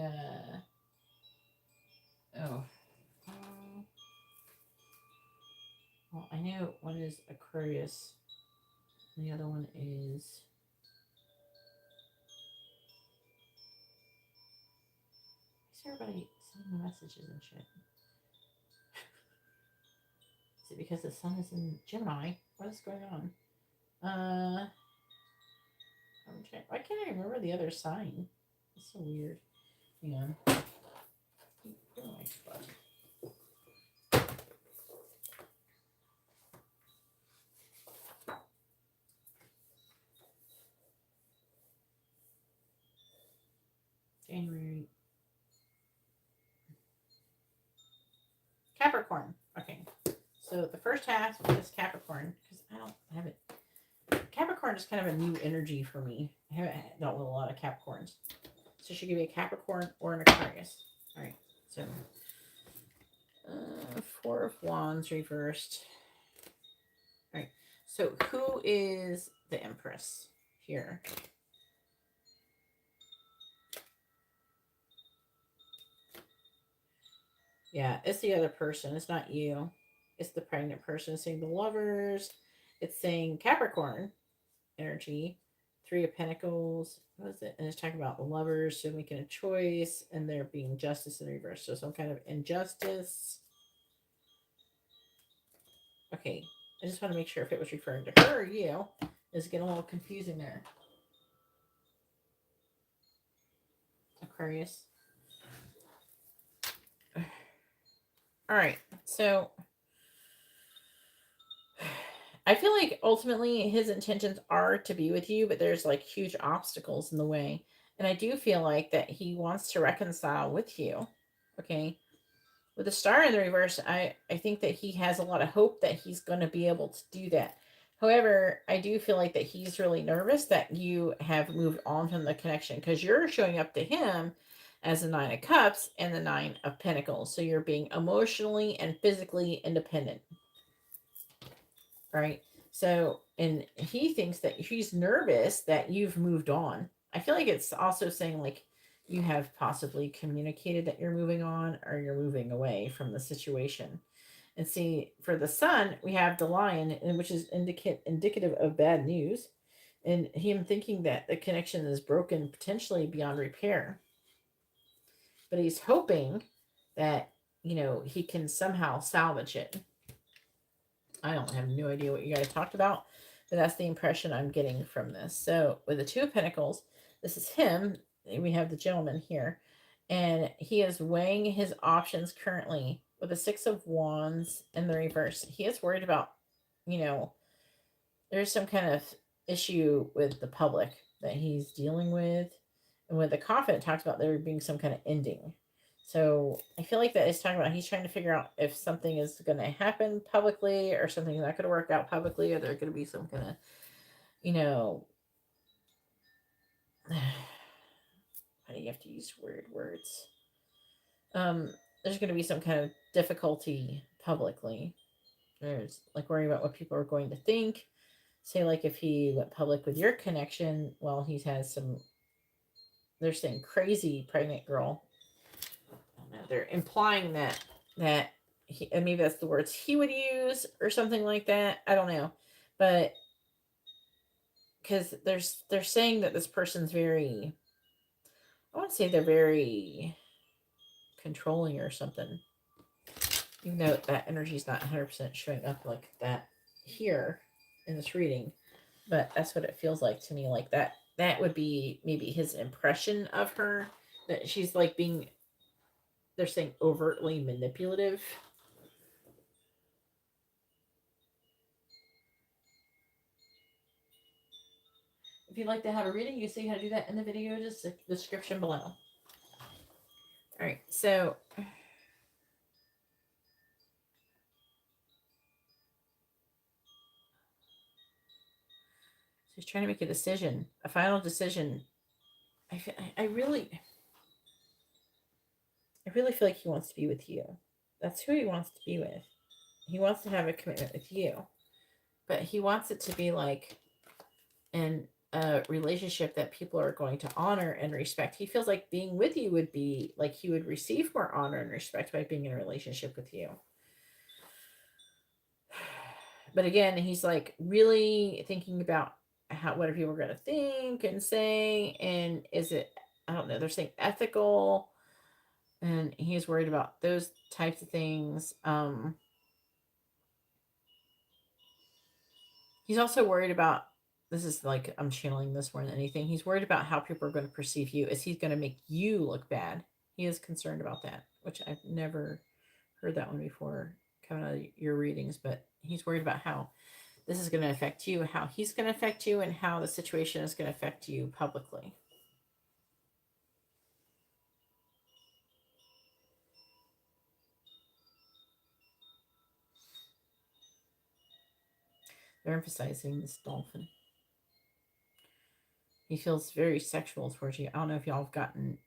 oh. Well, I know one is Aquarius. And the other one is... Why is everybody sending me messages and shit? Is it because the sun is in Gemini? What is going on? I'm trying. Why can't I remember the other sign? It's so weird. Hang on. Oh my God. January. Capricorn. Okay. So the first half is Capricorn because I don't have it. Capricorn is kind of a new energy for me. I haven't dealt with a lot of Capricorns. So she could be a Capricorn or an Aquarius. All right. So Four of Wands reversed. All right. So who is the Empress here? Yeah, it's the other person. It's not you. It's the pregnant person. It's saying the Lovers. It's saying Capricorn energy. Three of Pentacles. What is it? And it's talking about the Lovers, so making a choice, and there being justice in reverse. So some kind of injustice. Okay, I just want to make sure if it was referring to her or you. It's getting a little confusing there. Aquarius. All right, so I feel like ultimately his intentions are to be with you, but there's like huge obstacles in the way. And I do feel like that he wants to reconcile with you. Okay. With the star in the reverse, I think that he has a lot of hope that he's going to be able to do that. However, I do feel like that he's really nervous that you have moved on from the connection because you're showing up to him as the Nine of Cups and the Nine of Pentacles. So you're being emotionally and physically independent. Right? So, and he thinks that he's nervous that you've moved on. I feel like it's also saying like you have possibly communicated that you're moving on or you're moving away from the situation. And see, for the Sun, we have the Lion, which is indicative of bad news, and him thinking that the connection is broken, potentially beyond repair. But he's hoping that, he can somehow salvage it. I don't have no idea what you guys talked about, but that's the impression I'm getting from this. So with the Two of Pentacles, this is him. We have the gentleman here, and he is weighing his options currently with the Six of Wands and the reverse. He is worried about, there's some kind of issue with the public that he's dealing with. And with the Coffin, it talks about there being some kind of ending. So I feel like that is talking about he's trying to figure out if something is going to happen publicly or something's not going to work out publicly, or there's going to be some kind of, how do you have to use weird words? There's going to be some kind of difficulty publicly. There's like worrying about what people are going to think. Say like if he went public with your connection, well, he's had some, they're saying crazy pregnant girl. I don't know, they're implying that he, and maybe that's the words he would use or something like that. I don't know, but because they're saying that this person's very, I want to say they're very controlling or something, even though that energy is not 100% showing up like that here in this reading, but that's what it feels like to me. Like that would be maybe his impression of her, that she's like being, they're saying overtly manipulative. If you'd like to have a reading, you can see how to do that in the video description below. All right, so he's trying to make a decision, a final decision. I really feel like he wants to be with you. That's who he wants to be with. He wants to have a commitment with you, but he wants it to be like a relationship that people are going to honor and respect. He feels like being with you would be like he would receive more honor and respect by being in a relationship with you. But again, he's like really thinking about what are people going to think and say, and is it, I don't know, they're saying ethical, and he's worried about those types of things. He's also worried about, this is like, I'm channeling this more than anything. He's worried about how people are going to perceive you. Is he going to make you look bad? He is concerned about that, which I've never heard that one before coming out of your readings, but he's worried about how this is going to affect you, how he's going to affect you, and how the situation is going to affect you publicly. They're emphasizing this dolphin. He feels very sexual towards you. I don't know if y'all have gotten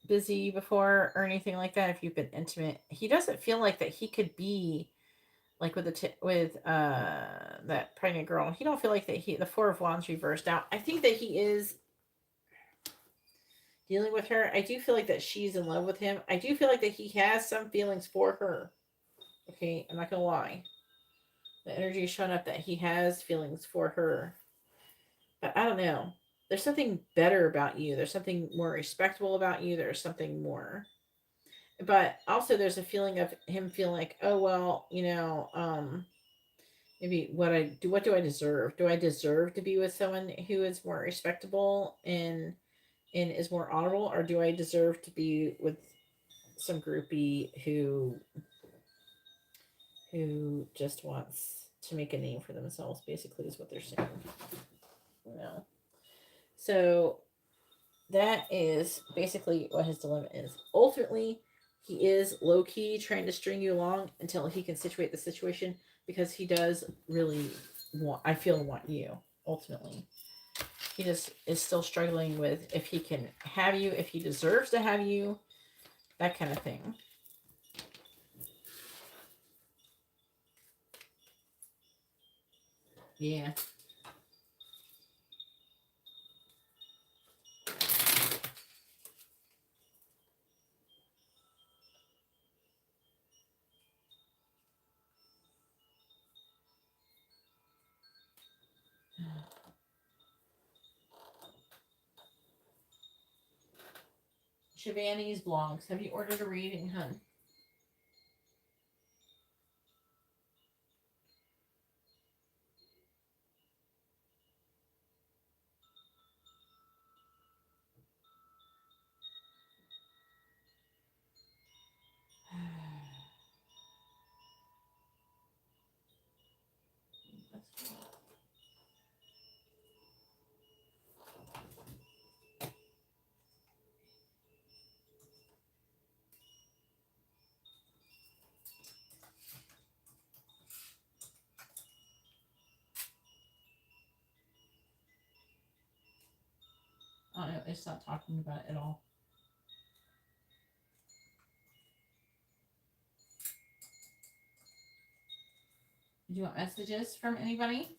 busy before or anything like that. If you've been intimate, he doesn't feel like that he could be like with that pregnant girl. He don't feel like that the Four of Wands reversed out. I think that he is dealing with her. I do feel like that she's in love with him. I do feel like that he has some feelings for her. Okay, I'm not gonna lie. The energy is showing up that he has feelings for her. But I don't know. There's something better about you. There's something more respectable about you. There's something more. But also there's a feeling of him feeling like, oh well, maybe what do I deserve? Do I deserve to be with someone who is more respectable and is more honorable, or do I deserve to be with some groupie who just wants to make a name for themselves, basically is what they're saying. So that is basically what his dilemma is. Ultimately, he is low-key trying to string you along until he can situate the situation, because he does really want you, ultimately. He just is still struggling with if he can have you, if he deserves to have you, that kind of thing. Yeah. Shivani's blogs. Have you ordered a reading, hun? Oh no, it's not talking about it at all. Do you want messages from anybody?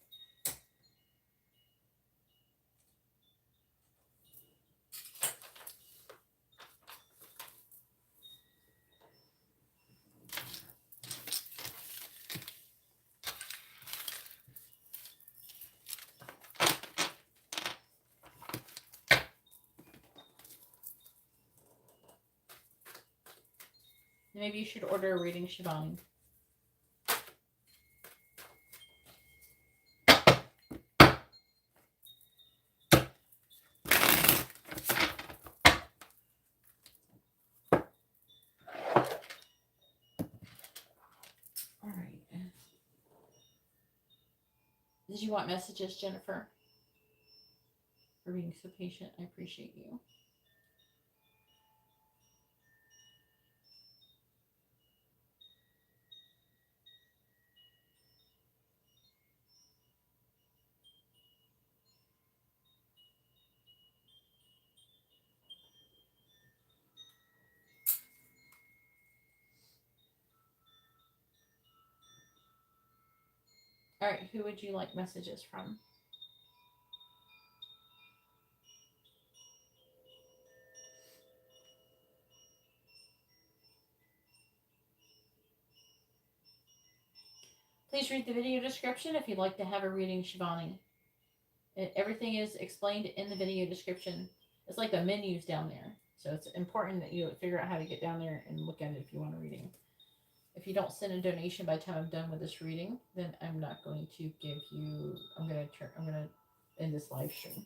Maybe you should order a reading, Shivani. All right. Did you want messages, Jennifer? for being so patient. I appreciate you. All right, who would you like messages from? Please read the video description if you'd like to have a reading, Shivani. Everything is explained in the video description. It's like the menus down there. So it's important that you figure out how to get down there and look at it if you want a reading. If you don't send a donation by the time I'm done with this reading, then I'm not going to give you. I'm gonna end this live stream.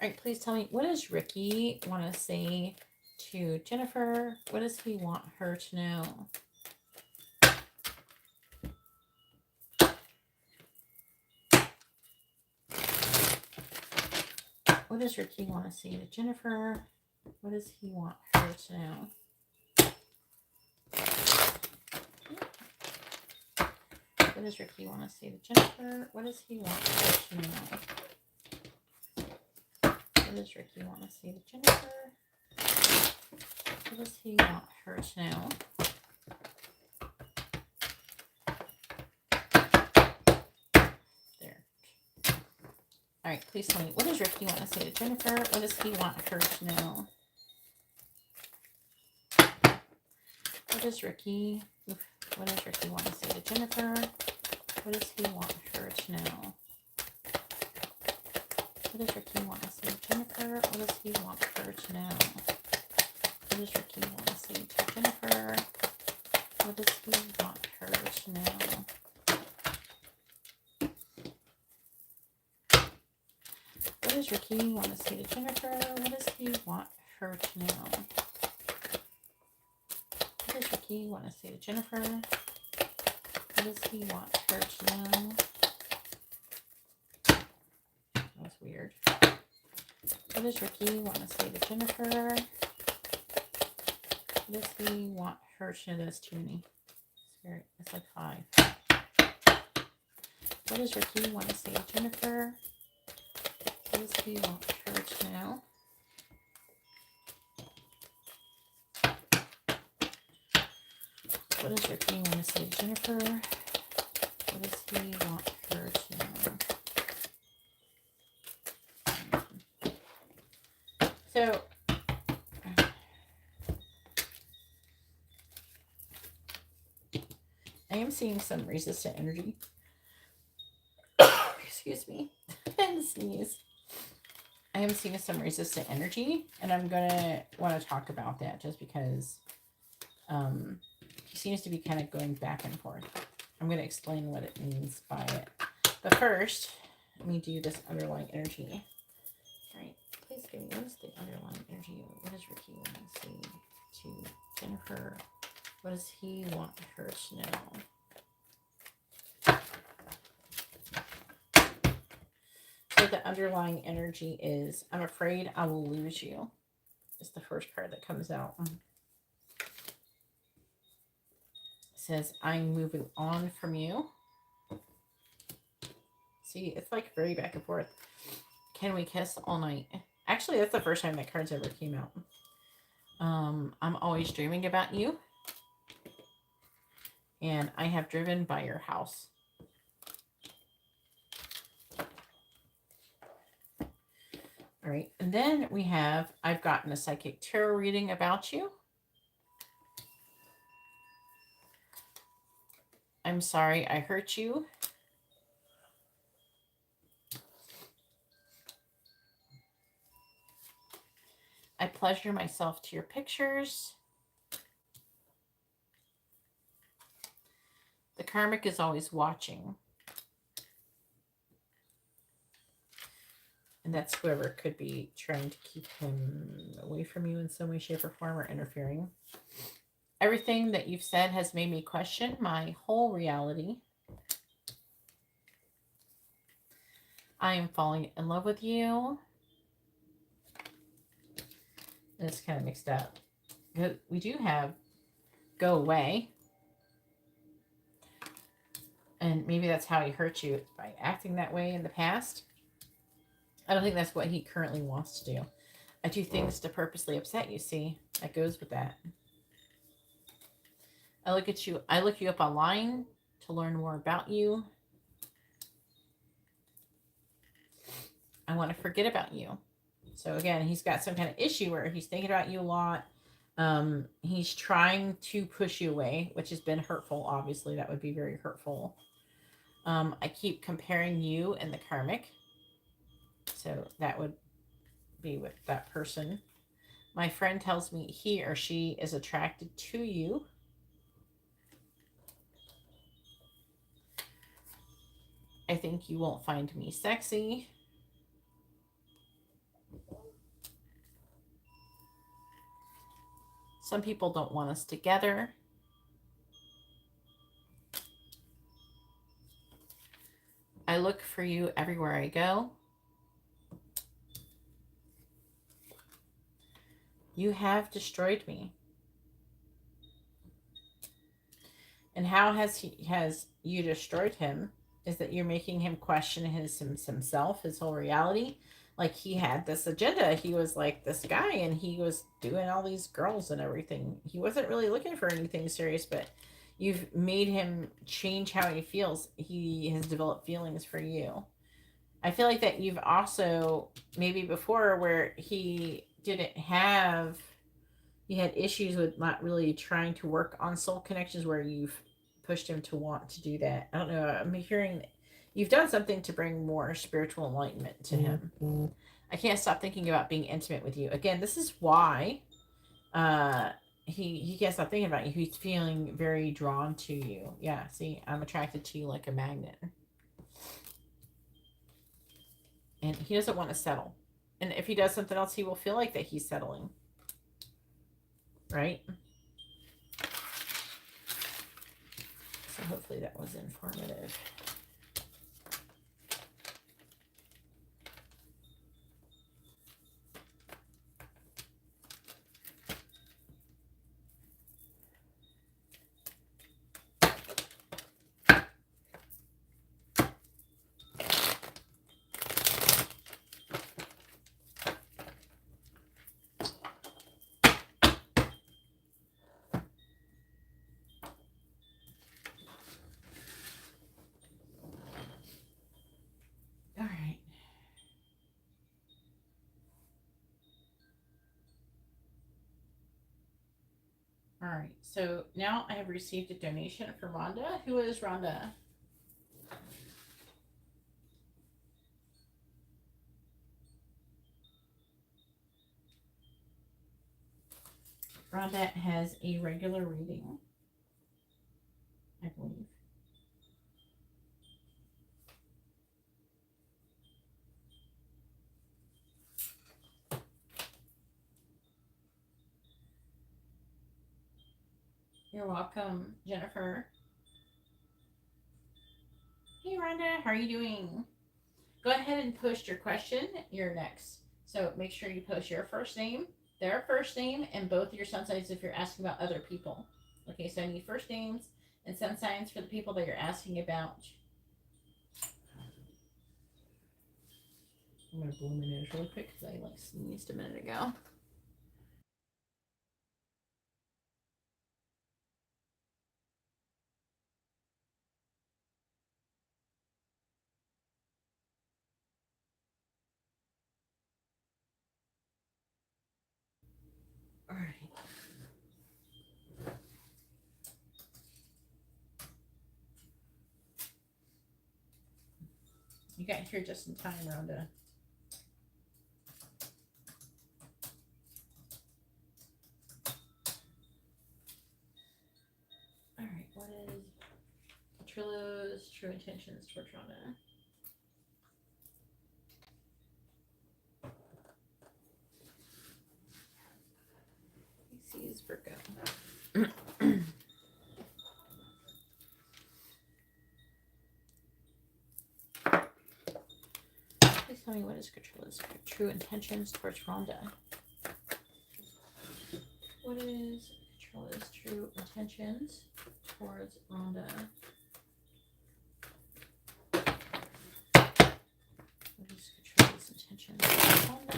All right, please tell me, what does Ricky want to say to Jennifer? What does he want her to know? What does Ricky want to say to Jennifer? What does he want her to know? What does Ricky want to say to Jennifer? What does he want her to know? What does Ricky want to say to Jennifer? What does he want her to know? There. All right, please tell me, what does Ricky want to say to Jennifer? What does he want her to know? What does Ricky want to say to Jennifer? What does he want her to know? What does Ricky want to say to Jennifer? What does he want her to know? What does Ricky want to say to Jennifer? What does he want her to know? What does Ricky want to say to Jennifer? What does he want her to know? What does Ricky want to say to Jennifer? What does he want her to know? That was weird. What does Ricky want to say to Jennifer? What does he want her to know? That's too many. It's like 5. What does Ricky want to say to Jennifer? What does he want her to know? What does Ricky want to say to Jennifer? What does he want her to know? So, I am seeing some resistant energy. Excuse me. And sneeze. I am seeing some resistant energy, and I'm going to want to talk about that just because he seems to be kind of going back and forth. I'm going to explain what it means by it. But first, let me do this underlying energy. All right. Please give me, what is the underlying energy? What does Ricky want to say to Jennifer? What does he want her to know? So the underlying energy is, I'm afraid I will lose you. It's the first card that comes out. It says, I'm moving on from you. See, it's like very back and forth. Can we kiss all night? Actually, that's the first time that card's ever came out. I'm always dreaming about you. And I have driven by your house. All right. And then we have, I've gotten a psychic tarot reading about you. I'm sorry I hurt you. I pleasure myself to your pictures. The karmic is always watching. And that's whoever could be trying to keep him away from you in some way, shape, or form, or interfering. Everything that you've said has made me question my whole reality. I am falling in love with you. And it's kind of mixed up. We do have go away. And maybe that's how he hurt you, by acting that way in the past. I don't think that's what he currently wants to do. I do things to purposely upset you, see? That goes with that. I look you up online to learn more about you. I want to forget about you. So again, he's got some kind of issue where he's thinking about you a lot. He's trying to push you away, which has been hurtful. Obviously, that would be very hurtful. I keep comparing you and the karmic. So that would be with that person. My friend tells me he or she is attracted to you. I think you won't find me sexy. Some people don't want us together. I look for you everywhere I go. You have destroyed me. And how has you destroyed him? Is that you're making him question himself, his whole reality. Like he had this agenda. He was like this guy and he was doing all these girls and everything. He wasn't really looking for anything serious, but you've made him change how he feels. He has developed feelings for you. I feel like that you've also, maybe before, where he had issues with not really trying to work on soul connections, where you've pushed him to want to do that. I don't know. I'm hearing you've done something to bring more spiritual enlightenment to him. I can't stop thinking about being intimate with you. Again, this is why he can't stop thinking about you. He's feeling very drawn to you. Yeah, see, I'm attracted to you like a magnet. And he doesn't want to settle. And if he does something else, he will feel like that he's settling. Right? So hopefully that was informative. All right. All right. So now I have received a donation from Rhonda. Who is Rhonda? Rhonda has a regular reading, I believe. You're welcome, Jennifer. Hey, Rhonda, how are you doing? Go ahead and post your question. You're next. So make sure you post your first name, their first name, and both your sun signs if you're asking about other people. Okay, so I need first names and sun signs for the people that you're asking about. I'm going to blow my nose really quick because I sneezed a minute ago. All right. You got here just in time, Rhonda. All right, what is Trillo's true intentions towards Rhonda? Pisces, Virgo. tell me what is Katrilla's true intentions towards Rhonda? What is Katrilla's true intentions towards Rhonda? What is Katrilla's intentions towards Rhonda?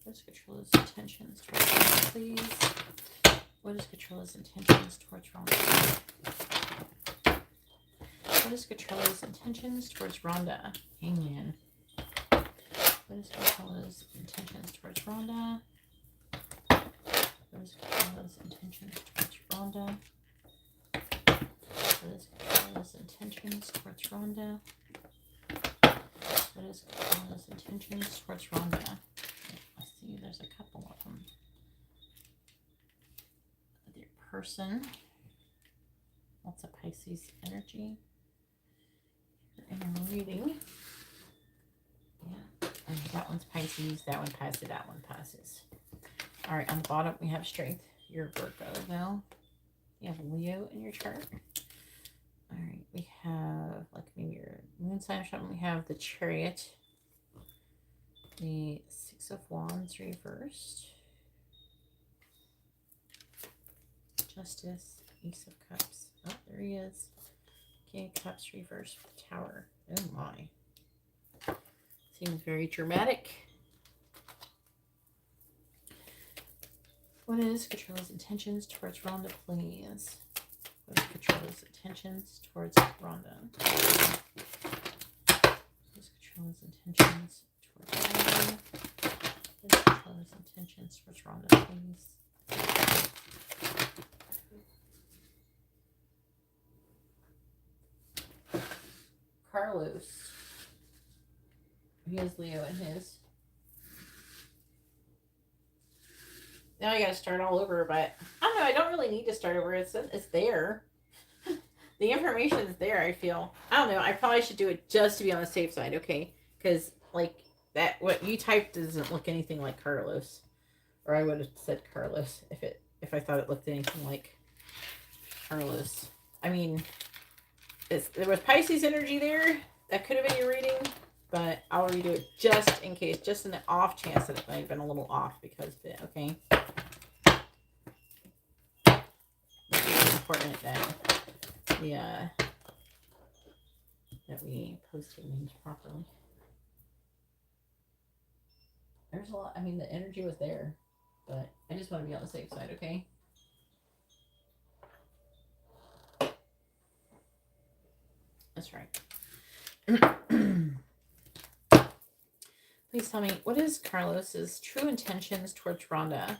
What is Katrilla's intentions towards Rhonda, please? What is Katrilla's intentions towards Rhonda? What is Katrilla's intentions towards Rhonda? Hangman. What is Katrilla's intentions towards Rhonda? What is Katrilla's intentions towards Rhonda? What is Katrilla's intentions towards Rhonda? What is Katrilla's intentions towards Rhonda? I see there's a couple of them. Your person. Lots of Pisces energy. In a reading. Yeah. And that one's Pisces. That one passes. That one passes. All right. On the bottom, we have strength. You're Virgo, though. You have Leo in your chart. All right. We have, like, maybe your moon sign or something. We have the Chariot. The Six of Wands reversed. Justice. Ace of Cups. Oh, there he is. King of Cups reversed with Tower. Oh my. Seems very dramatic. What is Katrilla's intentions towards Rhonda, please? What is Katrilla's intentions towards Rhonda? What is Katrilla's intentions towards Rhonda? What is Katrilla's intentions towards Rhonda, please? Carlos. He has Leo in his. Now I gotta start all over, but I don't know. I don't really need to start over. It's there. The information is there, I feel. I don't know. I probably should do it just to be on the safe side, okay? Because, like, that what you typed doesn't look anything like Carlos. Or I would have said Carlos if I thought it looked anything like Carlos. I mean, there was Pisces energy there. That could have been your reading, but I'll redo it just in case, just in the off chance that it might have been a little off because of it, okay? It's important that that we post your names properly. There's a lot, I mean, the energy was there, but I just want to be on the safe side, okay? That's right. Please tell me, what is Carlos's true intentions towards Rhonda?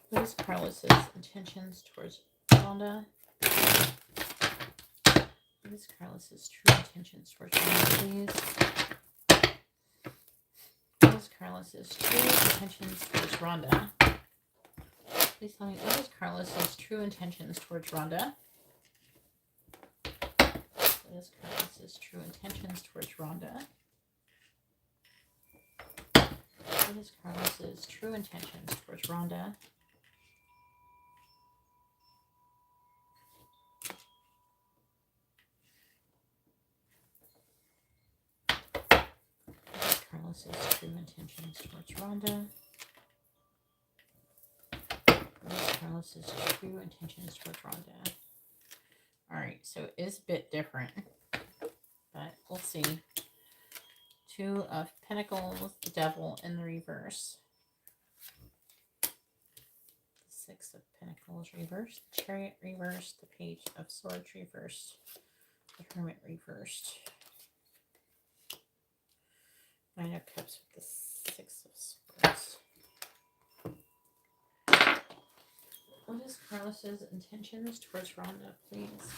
What is Carlos's intentions towards Rhonda? What is Carlos's true intentions towards Rhonda, please? What is Carlos's true intentions towards Rhonda? Please tell me, what is Carlos's true intentions towards Rhonda? What is Carlos's true intentions towards Rhonda? What is Carlos's true intentions towards Rhonda? What is Carlos's true intentions towards Rhonda? What is Carlos's true intentions towards Rhonda? Alright, so it is a bit different, but we'll see. Two of Pentacles, the Devil in the reverse. The Six of Pentacles reversed, the Chariot reversed, the Page of Swords reversed, the Hermit reversed. Nine of Cups with the Six of Swords. What is Carlos's intentions towards Rhonda, please?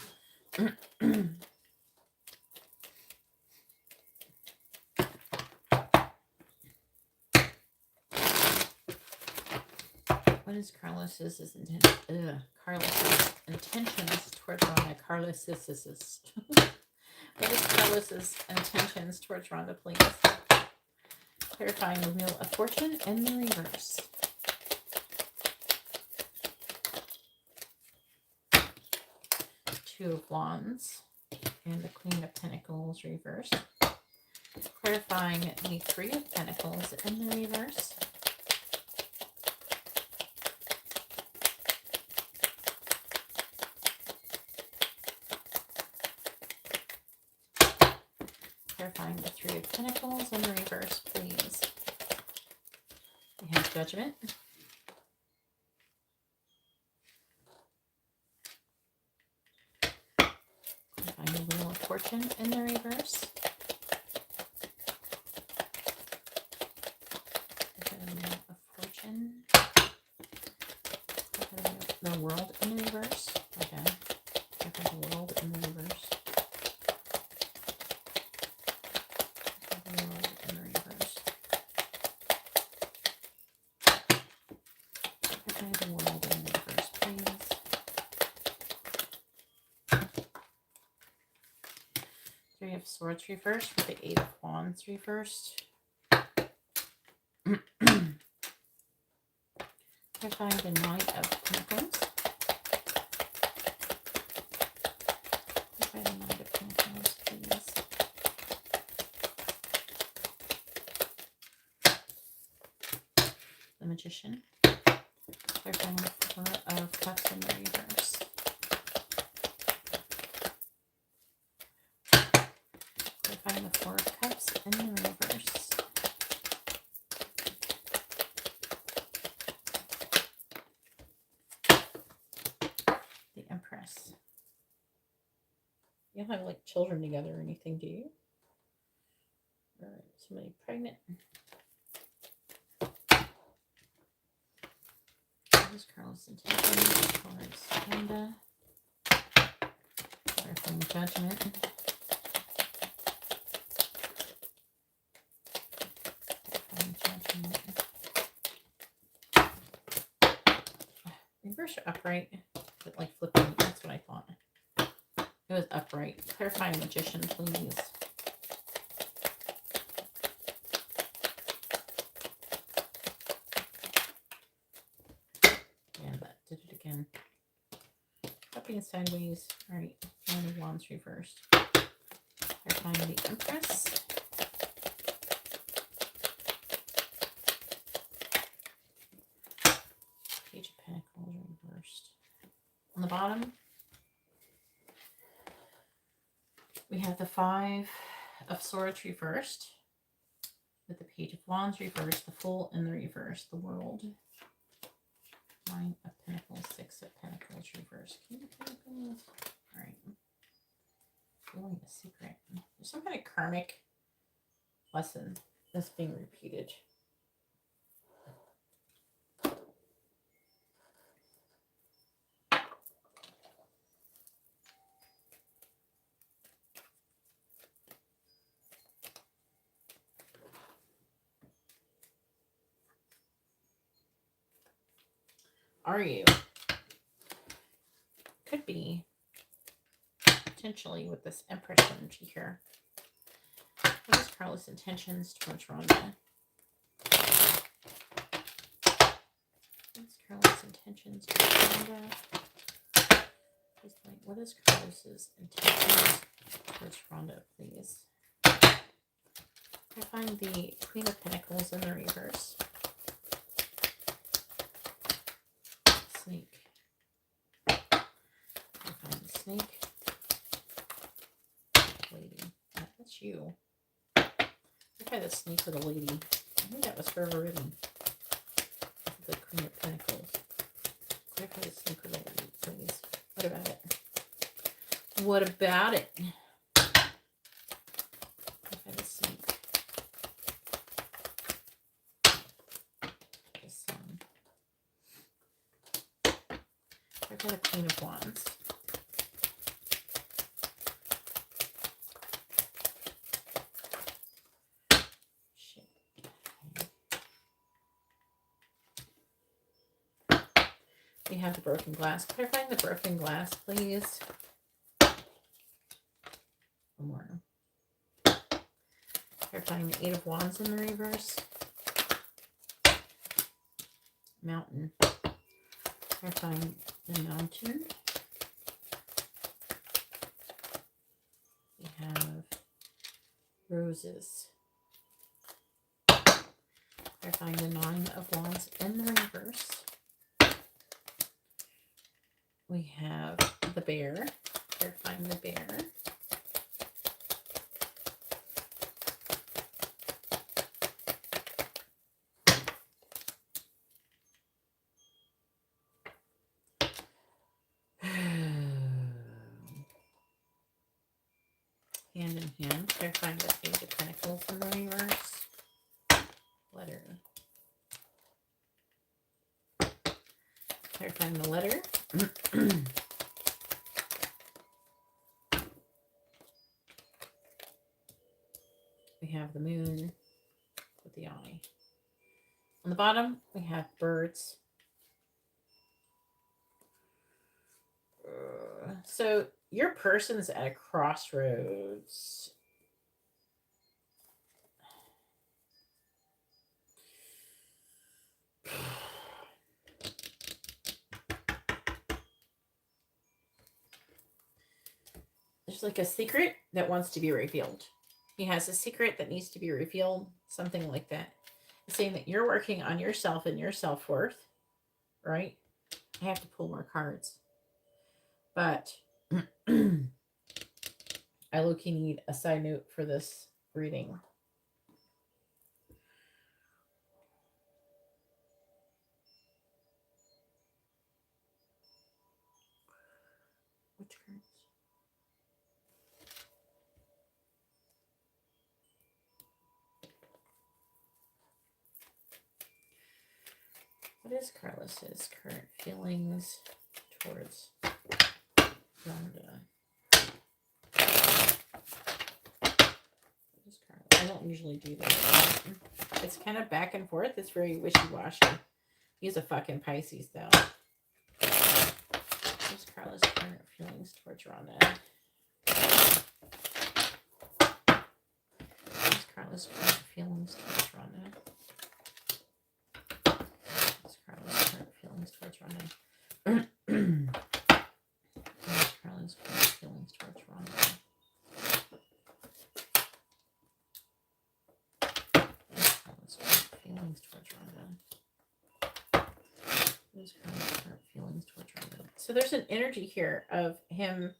What is Carlos's intentions towards Rhonda? Carlos's. What is Carlos's intentions towards Rhonda, please? Clarifying the Wheel of Fortune in the reverse. Two of Wands And the Queen of Pentacles reverse. Clarifying the Three of Pentacles in the reverse. Clarifying the Three of Pentacles in the reverse, please. We have Judgment. Clarifying the Wheel of Fortune in the reverse. The World in the reverse. Okay. The World in the reverse. The World in the reverse. Okay, the World in the reverse, please. Three of Swords reversed with the Eight of Wands reversed. I find the Knight of Pentacles. I find the Knight of Pentacles, please. The Magician. I find the Four of Cups in the reverse. I find the Four of Cups in the reverse. Empress. You don't have like children together or anything, do you? All right, somebody pregnant. This Carlos intentions towards Canada. Clarifying Judgment. Clarifying Judgment. Reverse or upright. Like flipping, that's what I thought. It was upright. Clarifying Magician, please. Yeah, that did it again. Flipping sideways. Alright, Nine of Wands reversed. Clarifying the Empress. Page of Pentacles reversed. On the bottom, we have the Five of Swords reversed with the Page of Wands reversed, the Fool in the reverse, the World. Nine of Pentacles, Six of Pentacles reversed. King of Pentacles. All right. Feeling a secret. There's some kind of karmic lesson that's being repeated. Are you? Could be potentially with this Empress energy here. What is Carlos' intentions towards Rhonda? What's Carlos' intentions towards Rhonda? What is Carlos' intentions towards Rhonda, please? I find the Queen of Pentacles in the reverse. Snake. I find the snake. Lady. That's you. I find the snake with a lady. I think that was her already. The Queen of Pentacles. I find the snake with a lady, please. What about it? What about it? I find the snake. The sun. I find the Queen of Wands. We have the broken glass. Clarifying the broken glass, please. One more. Clarifying the Eight of Wands in the reverse. Mountain. Clarifying the Mountain. Roses. Clarifying the Nine of Wands in the reverse. We have the Bear. Clarifying the Bear. Hand in Hand. Clarifying the Page of Pentacles in the reverse. Letter. Clarifying the letter. We have the Moon with the eye. On the bottom, we have birds. So your person's at a crossroads. There's like a secret that wants to be revealed. He has a secret that needs to be revealed, something like that. It's saying that you're working on yourself and your self-worth, right? I have to pull more cards. But I low-key need a side note for this reading. Which cards? What is Carlos's current feelings towards Rhonda? I don't usually do that. It's kind of back and forth. It's very wishy-washy. He's a fucking Pisces, though. What's Carla's current feelings towards Rhonda? What's Carla's current feelings towards Rhonda? What's Carla's current feelings towards Rhonda? What's Carla's current feelings towards Rhonda? Feelings towards Rhonda. What's Carla's current feelings towards Rhonda? So there's an energy here of him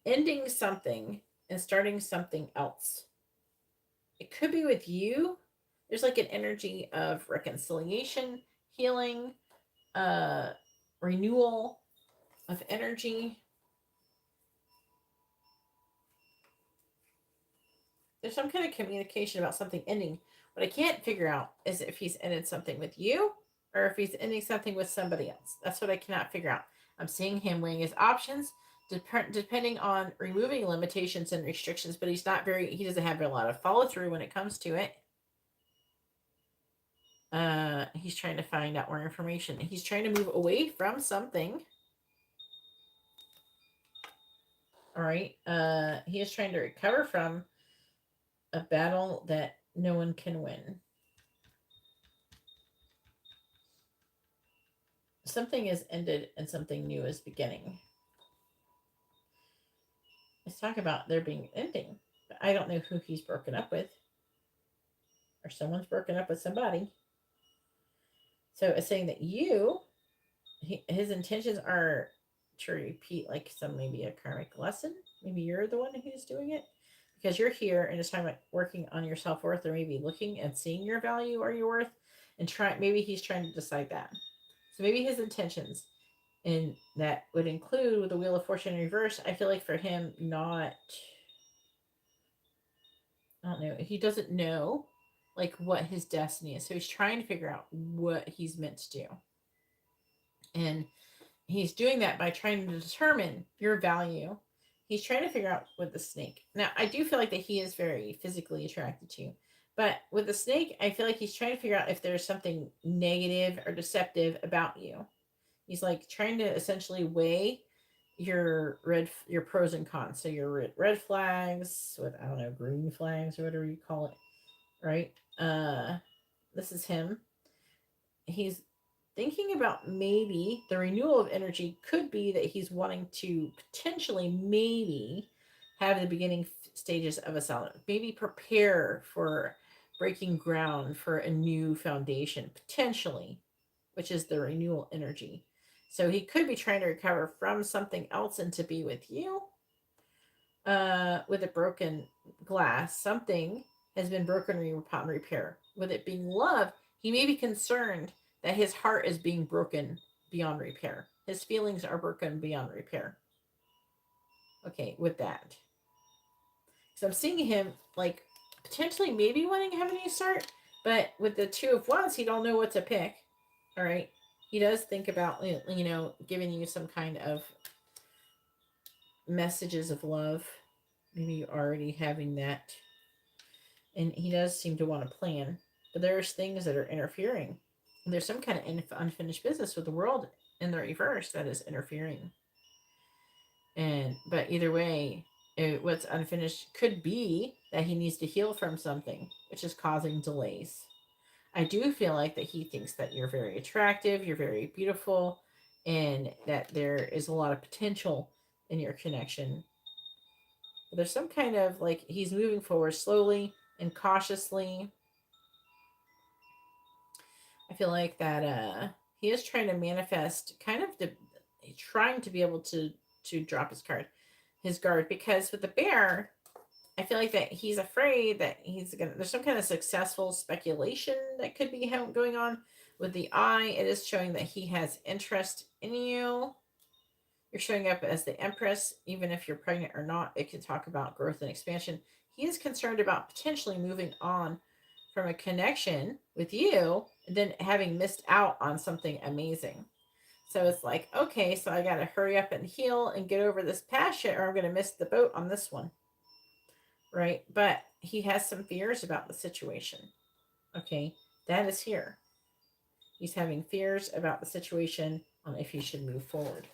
ending something and starting something else. It could be with you. There's like an energy of reconciliation, healing, renewal of energy. There's some kind of communication about something ending. What I can't figure out is if he's ended something with you or if he's ending something with somebody else. That's what I cannot figure out. I'm seeing him weighing his options, depending on removing limitations and restrictions, but he doesn't have a lot of follow through when it comes to it. He's trying to find out more information. He's trying to move away from something. All right. He is trying to recover from a battle that no one can win. Something is ended and something new is beginning. Let's talk about there being ending. But I don't know who he's broken up with. Or someone's broken up with somebody. So it's saying that his intentions are to repeat like maybe a karmic lesson. Maybe you're the one who's doing it. Because you're here and it's time like working on your self-worth or maybe looking and seeing your value or your worth and maybe he's trying to decide that. So maybe his intentions, and that would include with the Wheel of Fortune in reverse, I feel like for him I don't know, he doesn't know like what his destiny is. So he's trying to figure out what he's meant to do. And he's doing that by trying to determine your value. He's trying to figure out with the snake. Now, I do feel like that he is very physically attracted to you. But with the snake, I feel like he's trying to figure out if there's something negative or deceptive about you. He's like trying to essentially weigh your pros and cons. So your red flags with, I don't know, green flags or whatever you call it. Right? This is him. He's thinking about maybe the renewal of energy could be that he's wanting to potentially maybe have the beginning stages of a solid. Maybe prepare for breaking ground for a new foundation, potentially, which is the renewal energy. So he could be trying to recover from something else and to be with you. With a broken glass, something has been broken upon repair. With it being love, he may be concerned that his heart is being broken beyond repair. His feelings are broken beyond repair. Okay, with that. So I'm seeing him like potentially maybe wanting to have a new start, but with the Two of Wands, he don't know what to pick. All right. He does think about, giving you some kind of messages of love. Maybe you're already having that. And he does seem to want to plan. But there's things that are interfering. And there's some kind of unfinished business with the world in the reverse that is interfering. But either way, what's unfinished could be that he needs to heal from something, which is causing delays. I do feel like that he thinks that you're very attractive, you're very beautiful, and that there is a lot of potential in your connection. But there's some kind of like he's moving forward slowly and cautiously. I feel like that he is trying to manifest kind of trying to be able to drop his guard, because with the bear, I feel like that he's afraid that there's some kind of successful speculation that could be going on. With the eye, it is showing that he has interest in you. You're showing up as the Empress, even if you're pregnant or not. It can talk about growth and expansion. He is concerned about potentially moving on from a connection with you and then having missed out on something amazing. So it's like, okay, so I got to hurry up and heal and get over this past shit, or I'm going to miss the boat on this one. Right? But he has some fears about the situation. Okay? That is here. He's having fears about the situation on if he should move forward.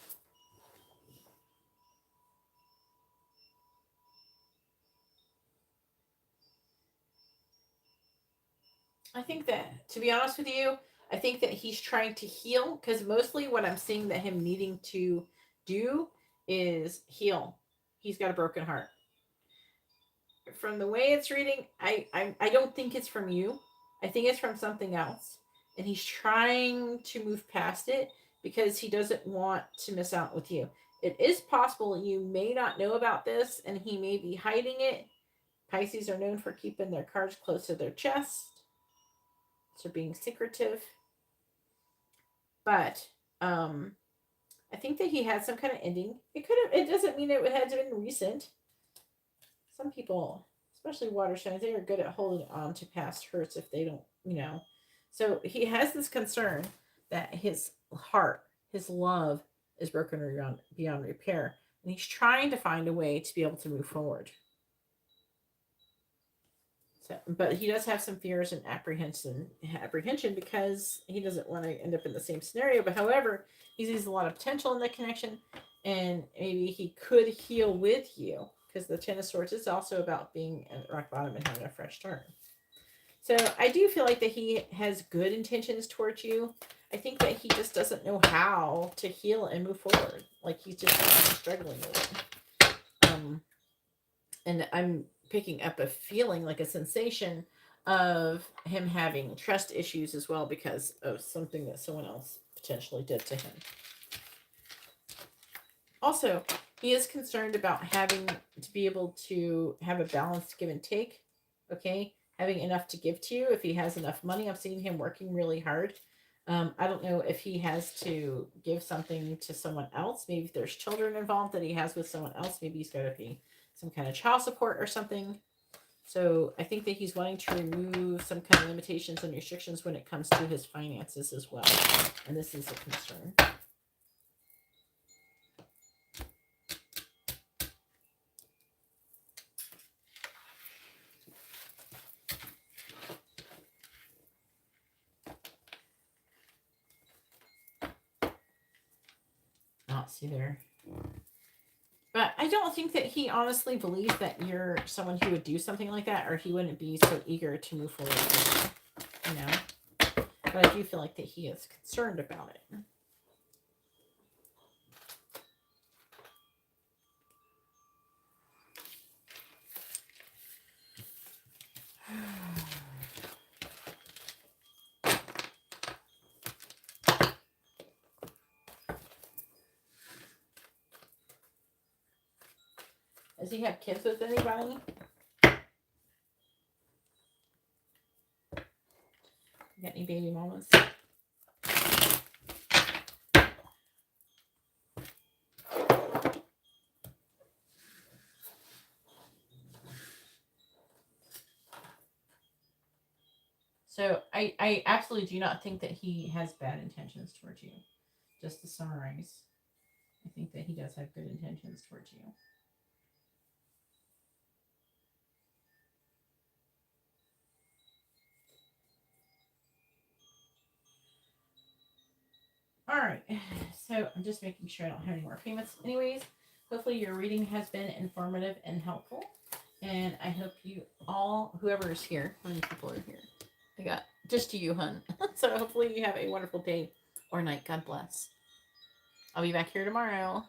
I think that, to be honest with you, I think that he's trying to heal, because mostly what I'm seeing that him needing to do is heal. He's got a broken heart. From the way it's reading, I don't think it's from you. I think it's from something else. And he's trying to move past it because he doesn't want to miss out with you. It is possible you may not know about this and he may be hiding it. Pisces are known for keeping their cards close to their chest. So being secretive. But I think that he had some kind of ending. It doesn't mean it had to have been recent. Some people, especially water signs, they are good at holding on to past hurts if they don't, So he has this concern that his heart, his love is broken beyond repair. And he's trying to find a way to be able to move forward. So, but he does have some fears and apprehension because he doesn't want to end up in the same scenario. But however, he sees a lot of potential in the connection, and maybe he could heal with you, because the Ten of Swords is also about being at rock bottom and having a fresh start. So I do feel like that he has good intentions towards you. I think that he just doesn't know how to heal and move forward. Like he's just struggling with it. And I'm picking up a feeling, like a sensation of him having trust issues as well because of something that someone else potentially did to him. Also, he is concerned about having to be able to have a balanced give and take. Okay, having enough to give to you. If he has enough money, I'm seeing him working really hard. I don't know if he has to give something to someone else. Maybe if there's children involved that he has with someone else, maybe he's got to pay some kind of child support or something. So I think that he's wanting to remove some kind of limitations and restrictions when it comes to his finances as well. And this is a concern. See there. But I don't think that he honestly believes that you're someone who would do something like that, or he wouldn't be so eager to move forward with you, But I do feel like that he is concerned about it. Does he have kids with anybody? Got any baby mamas? So I absolutely do not think that he has bad intentions towards you. Just to summarize, I think that he does have good intentions towards you. All right, so I'm just making sure I don't have any more payments. Anyways, hopefully your reading has been informative and helpful. And I hope you all, whoever is here, how many people are here? I got just to you, hun. So hopefully you have a wonderful day or night. God bless. I'll be back here tomorrow.